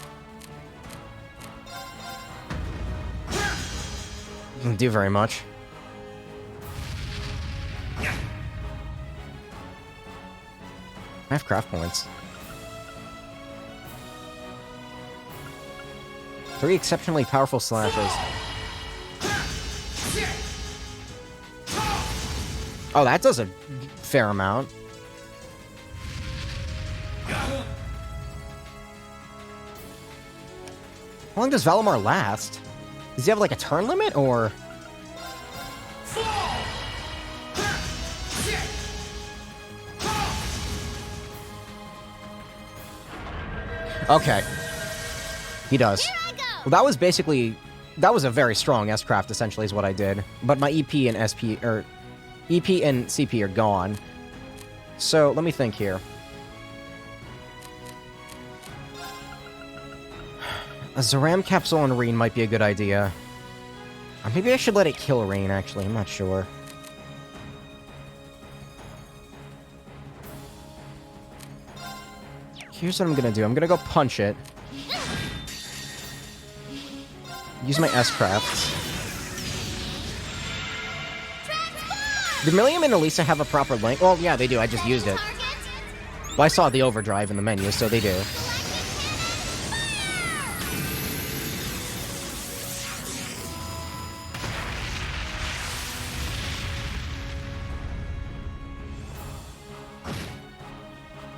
Doesn't do very much. I have craft points. 3 exceptionally powerful slashes. Oh, that does a fair amount. How long does Valimar last? Does he have like a turn limit, or? Okay. He does. Well, that was basically... That was a very strong S-Craft, essentially, is what I did. But my EP and SP... or EP and CP are gone. So, let me think here. A Zeram capsule on Rean might be a good idea. Or maybe I should let it kill Rean, actually. I'm not sure. Here's what I'm gonna do. I'm gonna go punch it. Use my S-Crafts. Do Millium and Elisa have a proper link? Well, yeah, they do. I just used it. Well, I saw the overdrive in the menu, so they do.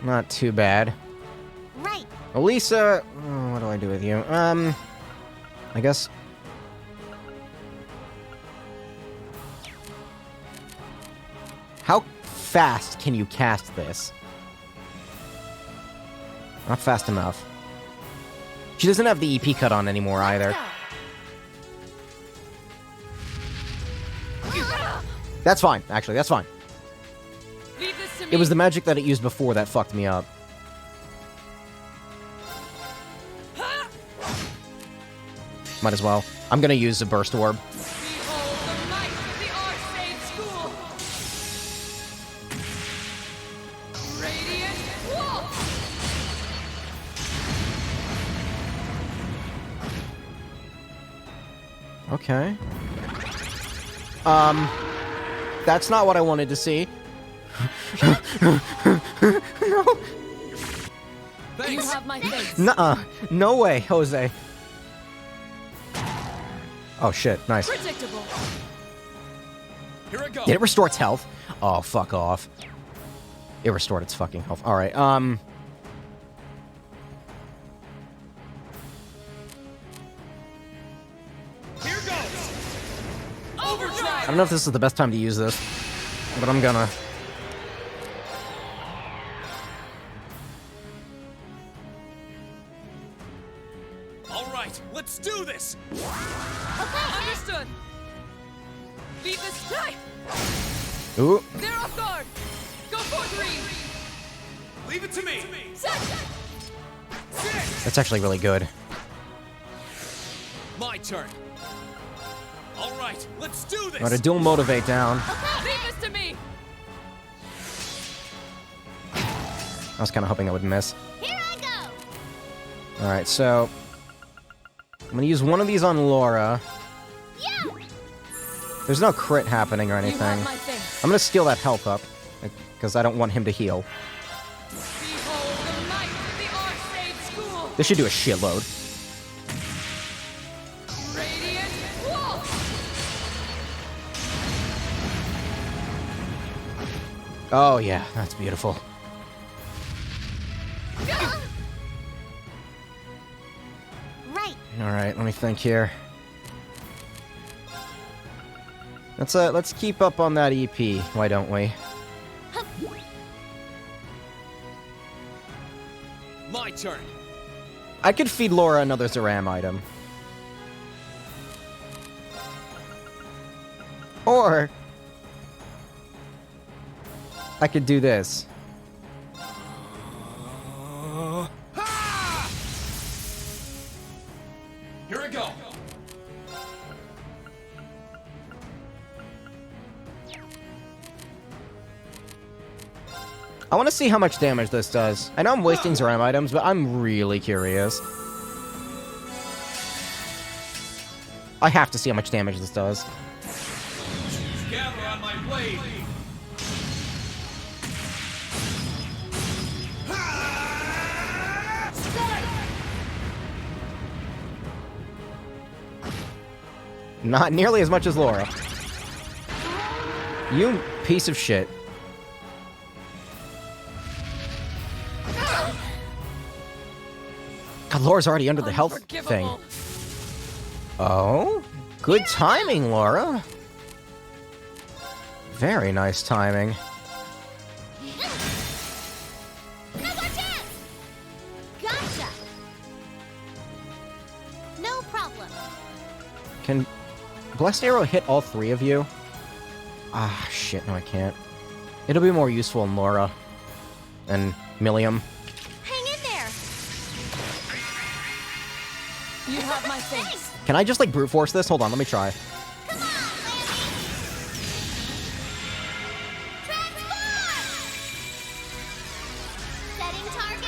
Not too bad. Right. Elisa, what do I do with you? I guess. How fast can you cast this? Not fast enough. She doesn't have the EP cut on anymore either. That's fine, actually, that's fine. It was the magic that it used before that fucked me up. Might as well. I'm gonna use the Burst Orb. Okay. That's not what I wanted to see. No. You have my face. Nuh-uh. No way, Jose. Oh shit, nice. Predictable. Here I go. Did it restore its health? Oh, fuck off. It restored its fucking health. Alright, Here goes. Overdrive. I don't know if this is the best time to use this, but I'm gonna. All right, let's do this. Okay, understood. Leave this die. Ooh. They're off guard. Go for Green. Leave it to me. That's actually really good. My turn. All right, let's do this. Alright, a dual motivate down. Leave this to me. I was kind of hoping I would miss. Here I go. Alright, so I'm gonna use one of these on Laura. Yeah. There's no crit happening or anything. I'm gonna steal that health up, because I don't want him to heal. This should do a shitload. Oh yeah, that's beautiful. Right. Alright, let me think here. Let's keep up on that EP, why don't we? My turn. I could feed Laura another Zeram item. Or I could do this. Here I go. I want to see how much damage this does. I know I'm wasting Zeram items, but I'm really curious. I have to see how much damage this does. Gather on my blade. Not nearly as much as Laura. You piece of shit. God, Laura's already under the health thing. Oh? Good timing, Laura. Very nice timing. Gotcha. No problem. Can Blessed Arrow hit all three of you? Ah, shit, no I can't. It'll be more useful in Laura. And Millium. Hang in there. You have my thanks. Can I just, like, brute force this? Hold on, let me try. Setting target.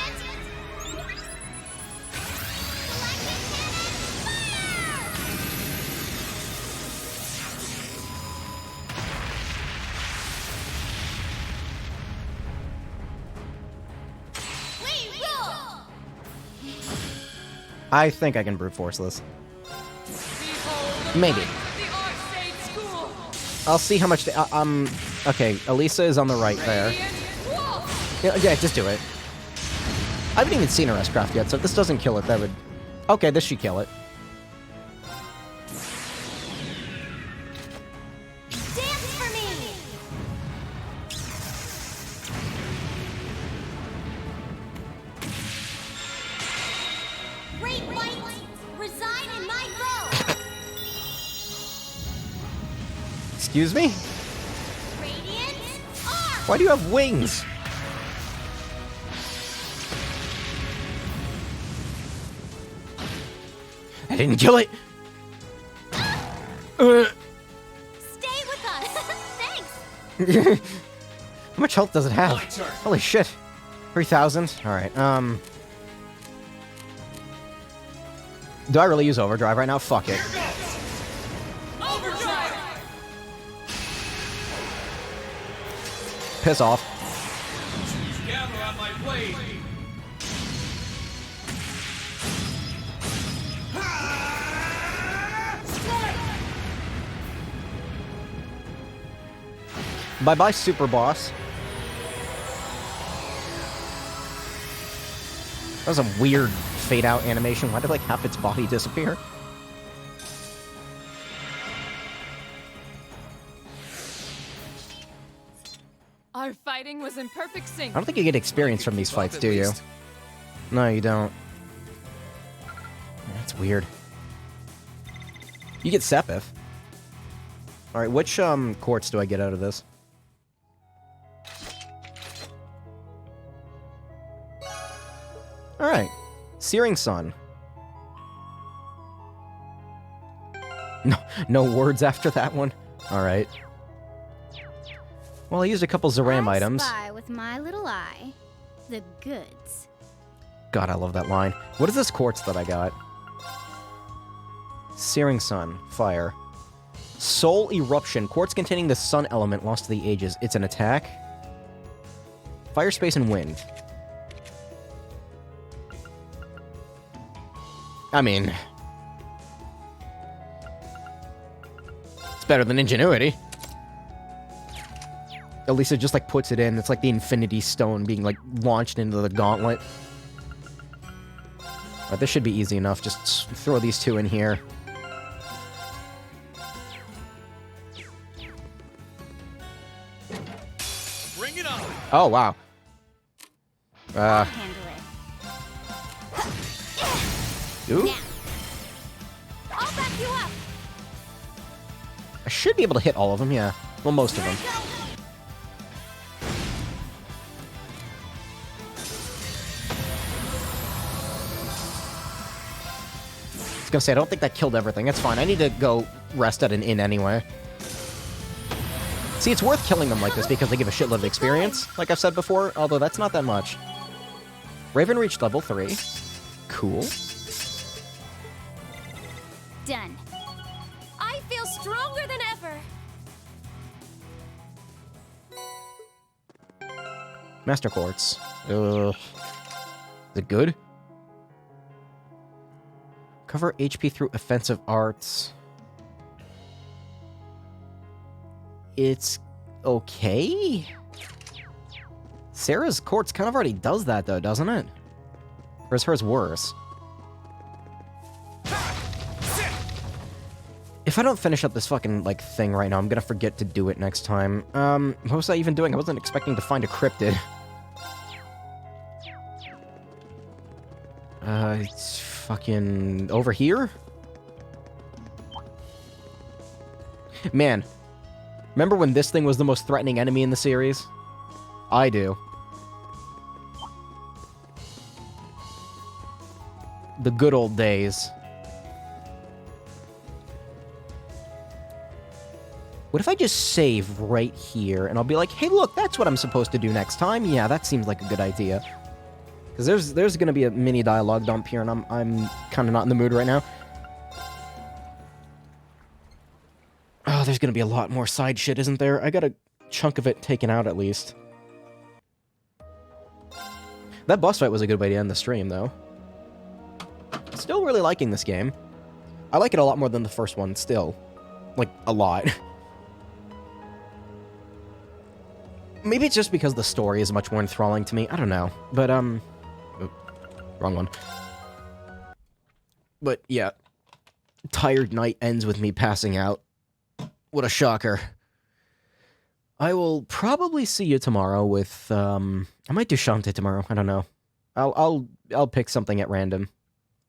I think I can brute force this. Maybe. I'll see how much... okay, Elisa is on the right there. Yeah, just do it. I haven't even seen her S-Craft yet, so if this doesn't kill it, that would... Okay, this should kill it. Dance for me. Great lights reside in my bow. Excuse me? Radiant Why do you have wings? I didn't kill it. Stay with us. Thanks. How much health does it have? Holy shit. 3,000? Alright, do I really use Overdrive right now? Fuck it. Overdrive. Piss off. Gather on my blade. Bye-bye, Super Boss. That was a weird fade-out animation. Why did, like, half its body disappear? Our fighting was in perfect sync. I don't think you get experience from these fights, do you? No, you don't. That's weird. You get Sepith. Alright, which, quartz do I get out of this? Alright. Searing Sun. No words after that one? Alright. Well, I used a couple Zeram items. Spy with my little eye. The goods. God, I love that line. What is this quartz that I got? Searing Sun. Fire. Soul Eruption. Quartz containing the sun element lost to the ages. It's an attack. Fire, space, and wind. I mean... it's better than Ingenuity. At least it just, like, puts it in. It's like the Infinity Stone being, like, launched into the gauntlet. But this should be easy enough. Just throw these two in here. Bring it on. Oh, wow. Ooh. I'll back you up. I should be able to hit all of them, yeah. Well, most of them. I was gonna say, I don't think that killed everything. That's fine. I need to go rest at an inn anyway. See, it's worth killing them like this because they give a shitload of experience, like I've said before, although that's not that much. Raven reached level 3. Cool. Done. I feel stronger than ever. Master Quartz. Is it good? Cover HP through offensive arts. It's okay. Sarah's Quartz kind of already does that, though, doesn't it? Or is hers worse? If I don't finish up this fucking, like, thing right now, I'm gonna forget to do it next time. What was I even doing? I wasn't expecting to find a cryptid. It's fucking over here? Man. Remember when this thing was the most threatening enemy in the series? I do. The good old days. What if I just save right here, and I'll be like, hey, look, that's what I'm supposed to do next time? Yeah, that seems like a good idea. Because there's going to be a mini dialogue dump here, and I'm kind of not in the mood right now. Oh, there's going to be a lot more side shit, isn't there? I got a chunk of it taken out, at least. That boss fight was a good way to end the stream, though. Still really liking this game. I like it a lot more than the first one, still. Like, a lot. Maybe it's just because the story is much more enthralling to me. I don't know. But, oh, wrong one. But, yeah. Tired night ends with me passing out. What a shocker. I will probably see you tomorrow with, I might do Shantae tomorrow. I don't know. I'll pick something at random.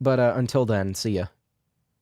But, until then, see ya.